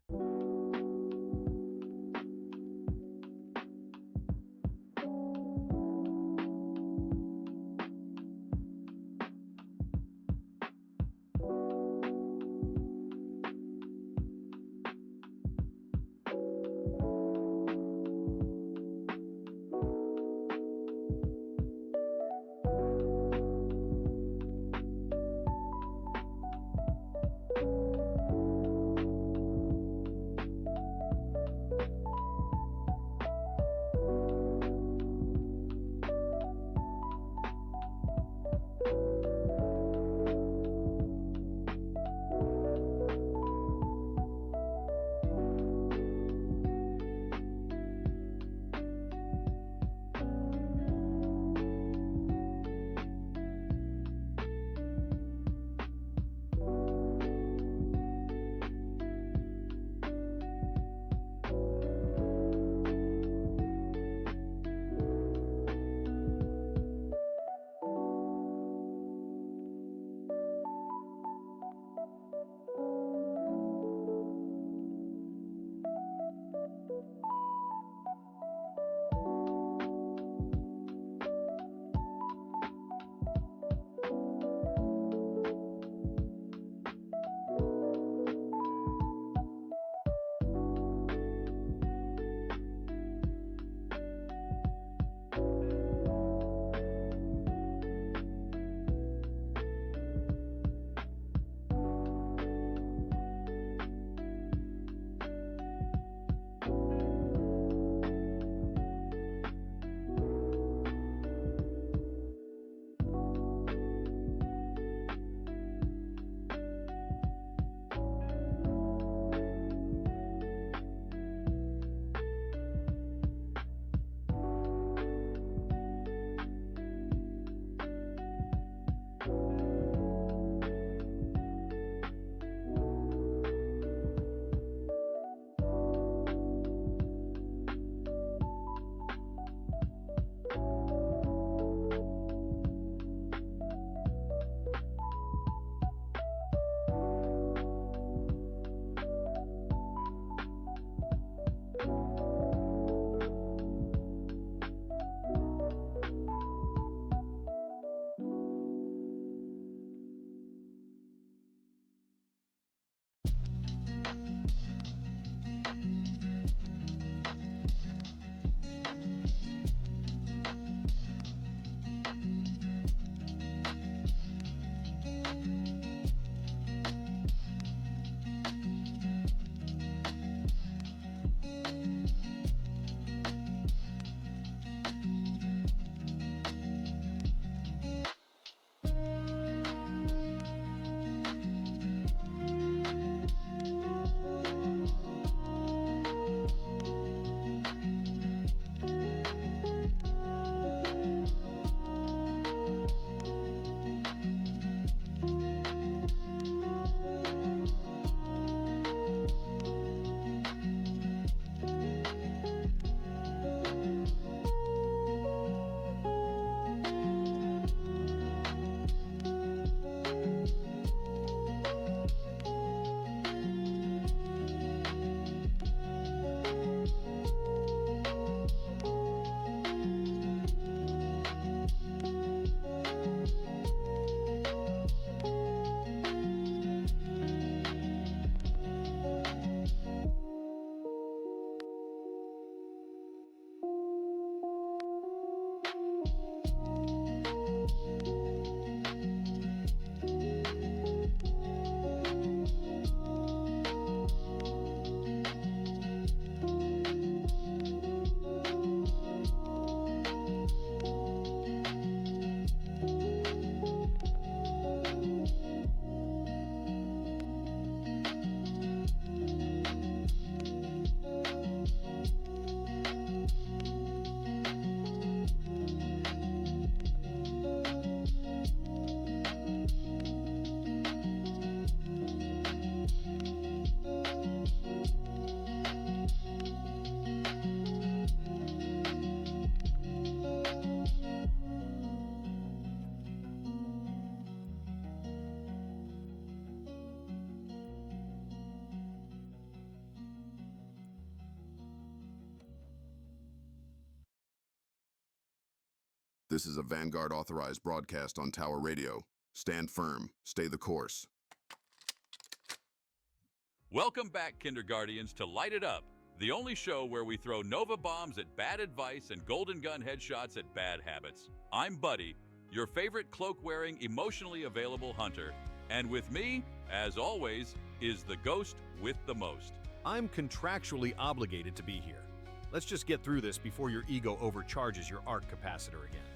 This is a Vanguard authorized broadcast on Tower Radio. Stand firm. Stay the course. Welcome back, Kindergardians, to Light It Up, the only show where we throw Nova bombs at bad advice and golden gun headshots at bad habits. I'm Buddy, your favorite cloak-wearing, emotionally available hunter. And with me, as always, is the ghost with the most. I'm contractually obligated to be here. Let's just get through this before your ego overcharges your arc capacitor again.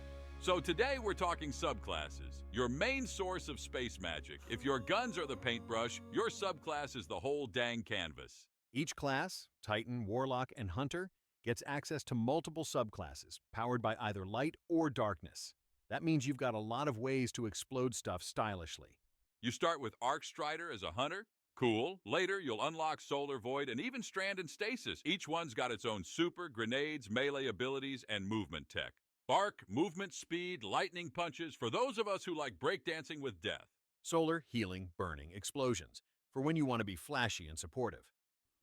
So today we're talking subclasses, your main source of space magic. If your guns are the paintbrush, your subclass is the whole dang canvas. Each class, Titan, Warlock, and Hunter, gets access to multiple subclasses, powered by either light or darkness. That means you've got a lot of ways to explode stuff stylishly. You start with Arc Strider as a hunter. Cool. Later, you'll unlock Solar Void and even Strand and Stasis. Each one's got its own super, grenades, melee abilities, and movement tech. Arc, movement, speed, lightning punches, for those of us who like breakdancing with death. Solar, healing, burning, explosions, for when you want to be flashy and supportive.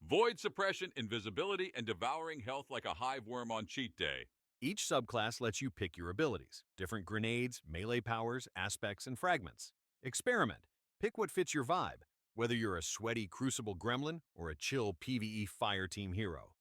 Void suppression, invisibility, and devouring health like a hive worm on cheat day. Each subclass lets you pick your abilities, different grenades, melee powers, aspects, and fragments. Experiment. Pick what fits your vibe, whether you're a sweaty Crucible gremlin or a chill PvE fireteam hero.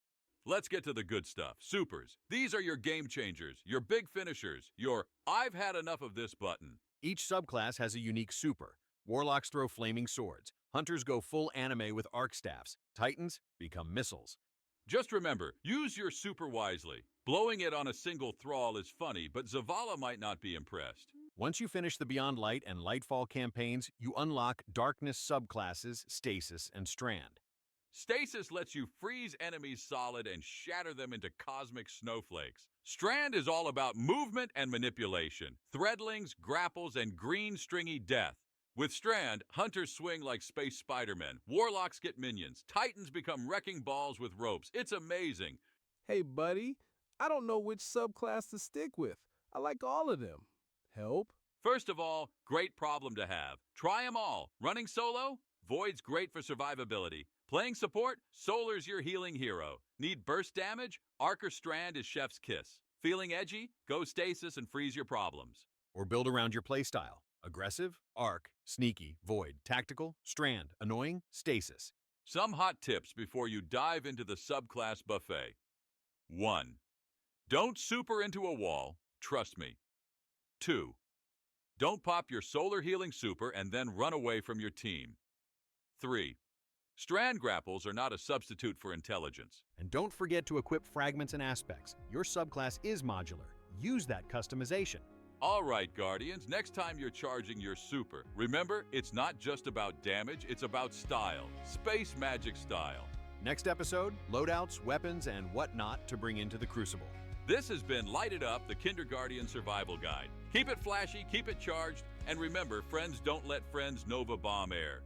Let's get to the good stuff. Supers. These are your game changers, your big finishers, your I've had enough of this button. Each subclass has a unique super. Warlocks throw flaming swords. Hunters go full anime with arc staffs. Titans become missiles. Just remember, use your super wisely. Blowing it on a single thrall is funny, but Zavala might not be impressed. Once you finish the Beyond Light and Lightfall campaigns, you unlock Darkness subclasses, Stasis, and Strand. Stasis lets you freeze enemies solid and shatter them into cosmic snowflakes. Strand is all about movement and manipulation, threadlings, grapples, and green stringy death. With Strand, hunters swing like space Spider-Men, warlocks get minions, titans become wrecking balls with ropes. It's amazing. Hey, buddy, I don't know which subclass to stick with. I like all of them. Help? First of all, great problem to have. Try them all. Running solo? Void's great for survivability. Playing support? Solar's your healing hero. Need burst damage? Arc or Strand is chef's kiss. Feeling edgy? Go Stasis and freeze your problems. Or build around your playstyle. Aggressive, Arc, sneaky, Void, tactical, Strand, annoying, Stasis. Some hot tips before you dive into the subclass buffet. 1. Don't super into a wall. Trust me. 2. Don't pop your solar healing super and then run away from your team. 3. Strand grapples are not a substitute for intelligence. And don't forget to equip fragments and aspects. Your subclass is modular. Use that customization. All right, Guardians, next time you're charging your super, remember, it's not just about damage, it's about style. Space magic style. Next episode, loadouts, weapons, and whatnot to bring into the Crucible. This has been Light It Up, the Kindergarten Survival Guide. Keep it flashy, keep it charged, and remember, friends don't let friends Nova bomb air.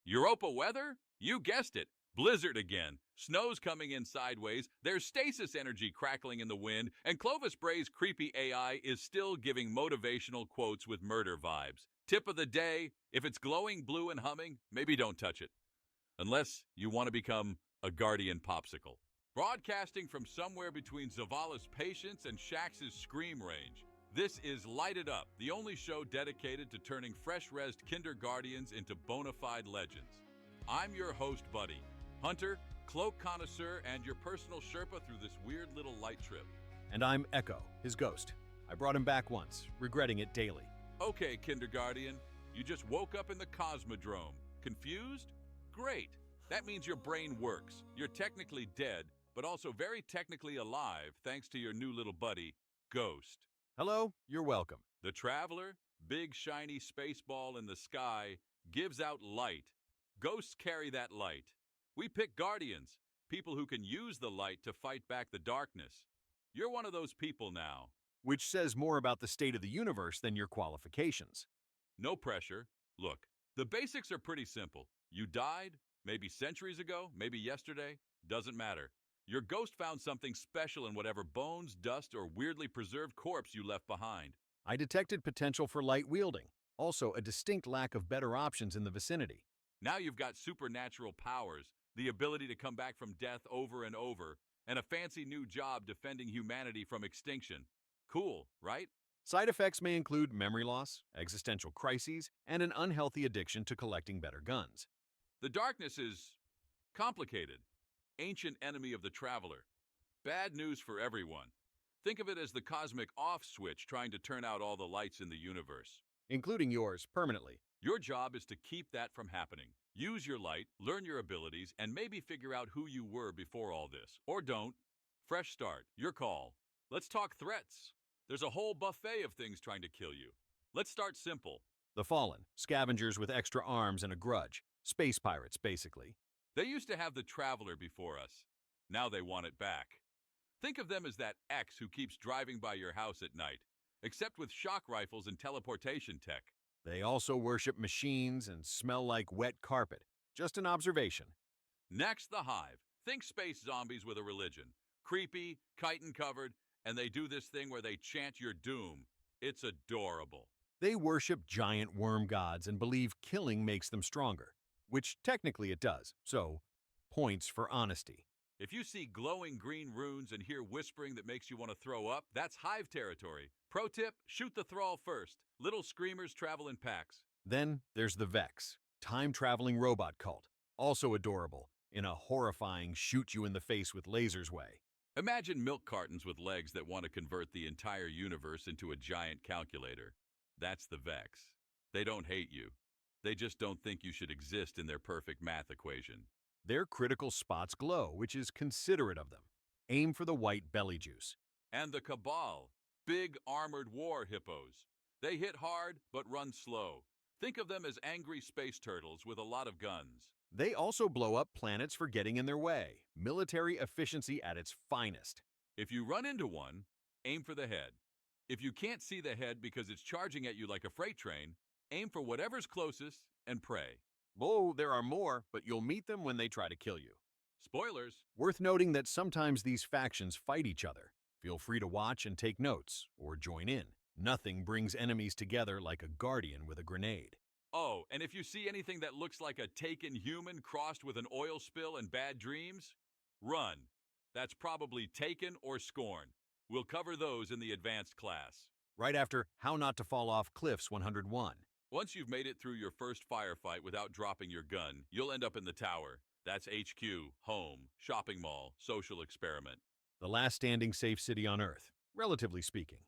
Europa weather? You guessed it. Blizzard again. Snow's coming in sideways, there's stasis energy crackling in the wind, and Clovis Bray's creepy AI is still giving motivational quotes with murder vibes. Tip of the day, if it's glowing blue and humming, maybe don't touch it. Unless you want to become a Guardian popsicle. Broadcasting from somewhere between Zavala's patience and Shax's scream range. This is Light It Up, the only show dedicated to turning fresh-rezzed Kindergardians into bona fide legends. I'm your host, Buddy, hunter, cloak connoisseur, and your personal Sherpa through this weird little light trip. And I'm Echo, his ghost. I brought him back once, regretting it daily. Okay, Kindergarten, you just woke up in the Cosmodrome. Confused? Great. That means your brain works. You're technically dead, but also very technically alive thanks to your new little buddy, Ghost. Hello, you're welcome. The Traveler, big shiny space ball in the sky, gives out light. Ghosts carry that light. We pick Guardians, people who can use the light to fight back the darkness. You're one of those people now. Which says more about the state of the universe than your qualifications. No pressure. Look, the basics are pretty simple. You died, maybe centuries ago, maybe yesterday, doesn't matter. Your ghost found something special in whatever bones, dust, or weirdly preserved corpse you left behind. I detected potential for light wielding, also a distinct lack of better options in the vicinity. Now you've got supernatural powers, the ability to come back from death over and over, and a fancy new job defending humanity from extinction. Cool, right? Side effects may include memory loss, existential crises, and an unhealthy addiction to collecting better guns. The darkness is complicated. Ancient enemy of the traveler. Bad news for everyone. Think of it as the cosmic off switch trying to turn out all the lights in the universe. Including yours permanently. Your job is to keep that from happening. Use your light, learn your abilities, and maybe figure out who you were before all this. Or don't. Fresh start. Your call. Let's talk threats. There's a whole buffet of things trying to kill you. Let's start simple. The Fallen, scavengers with extra arms and a grudge. Space pirates, basically. They used to have the Traveler before us. Now they want it back. Think of them as that ex who keeps driving by your house at night, except with shock rifles and teleportation tech. They also worship machines and smell like wet carpet. Just an observation. Next, the Hive. Think space zombies with a religion. Creepy, chitin-covered, and they do this thing where they chant your doom. It's adorable. They worship giant worm gods and believe killing makes them stronger, which technically it does, so points for honesty. If you see glowing green runes and hear whispering that makes you want to throw up, that's Hive territory. Pro tip, shoot the thrall first. Little screamers travel in packs. Then there's the Vex, time-traveling robot cult, also adorable, in a horrifying shoot-you-in-the-face-with-lasers way. Imagine milk cartons with legs that want to convert the entire universe into a giant calculator. That's the Vex. They don't hate you. They just don't think you should exist in their perfect math equation. Their critical spots glow, which is considerate of them. Aim for the white belly juice. And the Cabal, big armored war hippos. They hit hard, but run slow. Think of them as angry space turtles with a lot of guns. They also blow up planets for getting in their way. Military efficiency at its finest. If you run into one, aim for the head. If you can't see the head because it's charging at you like a freight train, aim for whatever's closest and pray. Oh, there are more, but you'll meet them when they try to kill you. Spoilers. Worth noting that sometimes these factions fight each other. Feel free to watch and take notes, or join in. Nothing brings enemies together like a guardian with a grenade. Oh, and if you see anything that looks like a taken human crossed with an oil spill and bad dreams, run. That's probably Taken or Scorn. We'll cover those in the advanced class. Right after How Not to Fall Off Cliffs 101. Once you've made it through your first firefight without dropping your gun, you'll end up in the tower. That's HQ, home, shopping mall, social experiment. The last standing safe city on Earth, relatively speaking.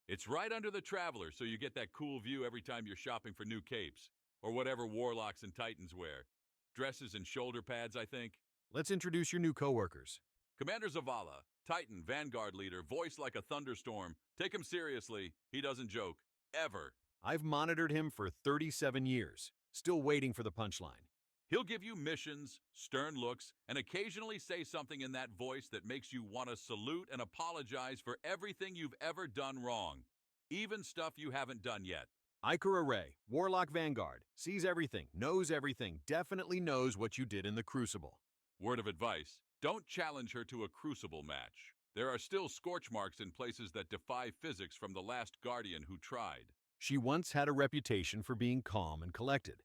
It's right under the Traveler, so you get that cool view every time you're shopping for new capes. Or whatever warlocks and titans wear. Dresses and shoulder pads, I think. Let's introduce your new coworkers. Commander Zavala, Titan, Vanguard leader, voice like a thunderstorm. Take him seriously. He doesn't joke. Ever. I've monitored him for 37 years. Still waiting for the punchline. He'll give you missions, stern looks, and occasionally say something in that voice that makes you want to salute and apologize for everything you've ever done wrong. Even stuff you haven't done yet. Ikora Ray, Warlock Vanguard, sees everything, knows everything, definitely knows what you did in the Crucible. Word of advice, don't challenge her to a Crucible match. There are still scorch marks in places that defy physics from the last Guardian who tried. She once had a reputation for being calm and collected.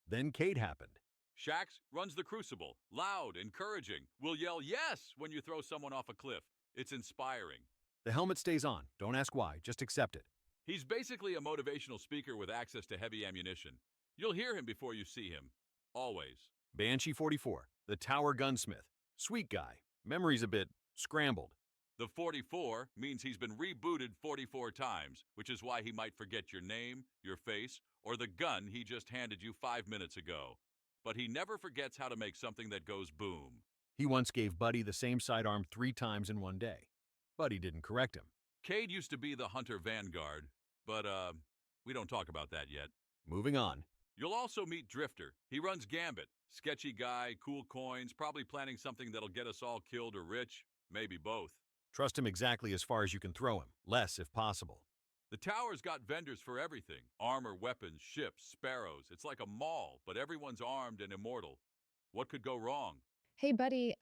Then Kate happened. Shax runs the Crucible, loud, encouraging, will yell yes when you throw someone off a cliff. It's inspiring. The helmet stays on, don't ask why, just accept it. He's basically a motivational speaker with access to heavy ammunition. You'll hear him before you see him. Always. Banshee 44, the Tower Gunsmith. Sweet guy. Memory's a bit scrambled. The 44 means he's been rebooted 44 times, which is why he might forget your name, your face, or the gun he just handed you 5 minutes ago. But he never forgets how to make something that goes boom. He once gave Buddy the same sidearm 3 times in one day. Buddy didn't correct him. Cade used to be the Hunter Vanguard, but we don't talk about that yet. Moving on. You'll also meet Drifter. He runs Gambit. Sketchy guy, cool coins, probably planning something that'll get us all killed or rich. Maybe both. Trust him exactly as far as you can throw him. Less if possible. The tower's got vendors for everything. Armor, weapons, ships, sparrows. It's like a mall, but everyone's armed and immortal. What could go wrong? Hey, buddy,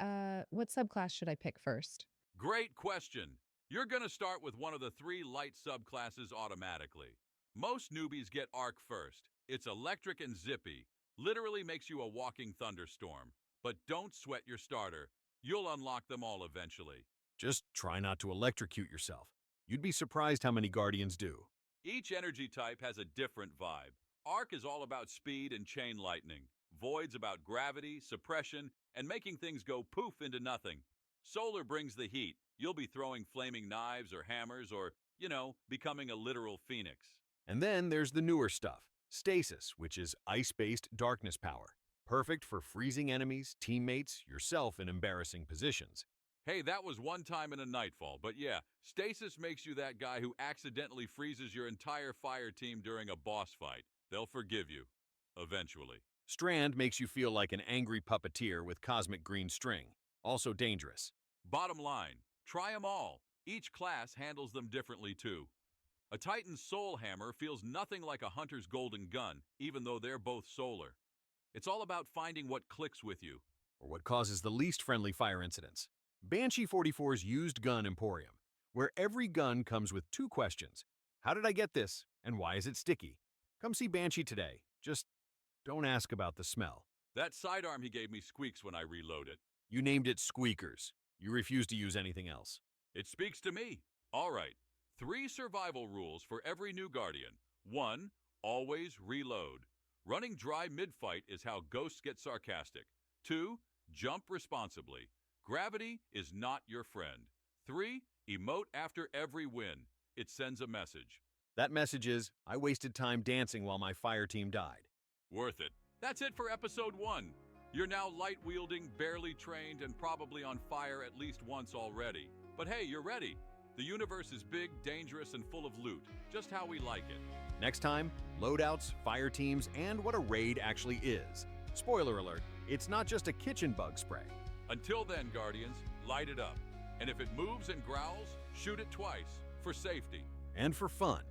what subclass should I pick first? Great question. You're going to start with one of the 3 light subclasses automatically. Most newbies get Arc first. It's electric and zippy. Literally makes you a walking thunderstorm. But don't sweat your starter. You'll unlock them all eventually. Just try not to electrocute yourself. You'd be surprised how many Guardians do. Each energy type has a different vibe. Arc is all about speed and chain lightning. Void's about gravity, suppression, and making things go poof into nothing. Solar brings the heat. You'll be throwing flaming knives or hammers or, becoming a literal phoenix. And then there's the newer stuff. Stasis, which is ice-based darkness power. Perfect for freezing enemies, teammates, yourself in embarrassing positions. Hey, that was one time in a Nightfall, but yeah, Stasis makes you that guy who accidentally freezes your entire fire team during a boss fight. They'll forgive you. Eventually. Strand makes you feel like an angry puppeteer with cosmic green string. Also dangerous. Bottom line, try them all. Each class handles them differently too. A Titan's Soul Hammer feels nothing like a Hunter's Golden Gun, even though they're both solar. It's all about finding what clicks with you. Or what causes the least friendly fire incidents. Banshee 44's Used Gun Emporium, where every gun comes with 2 questions. How did I get this? And why is it sticky? Come see Banshee today. Just don't ask about the smell. That sidearm he gave me squeaks when I reload it. You named it Squeakers. You refuse to use anything else. It speaks to me. All right. 3 survival rules for every new Guardian. 1. Always reload. Running dry mid-fight is how ghosts get sarcastic. 2. Jump responsibly. Gravity is not your friend. 3. Emote after every win. It sends a message. That message is, I wasted time dancing while my fire team died. Worth it. That's it for episode 1. You're now light-wielding, barely trained, and probably on fire at least once already. But hey, you're ready. The universe is big, dangerous, and full of loot. Just how we like it. Next time, loadouts, fire teams, and what a raid actually is. Spoiler alert, it's not just a kitchen bug spray. Until then, Guardians, light it up. And if it moves and growls, shoot it twice, for safety. And for fun.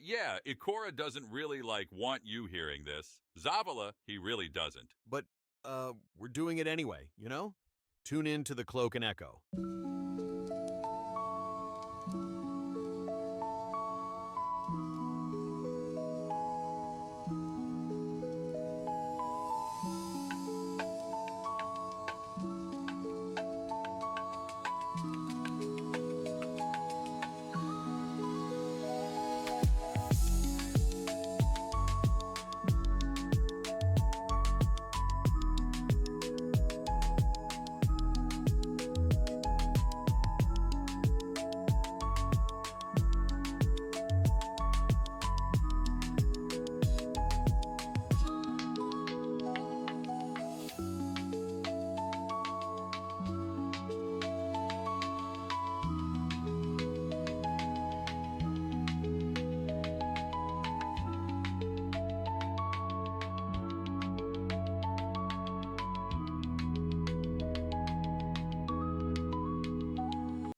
Yeah, Ikora doesn't really, want you hearing this. Zavala, he really doesn't. But, we're doing it anyway, you know? Tune in to the Cloak and Echo.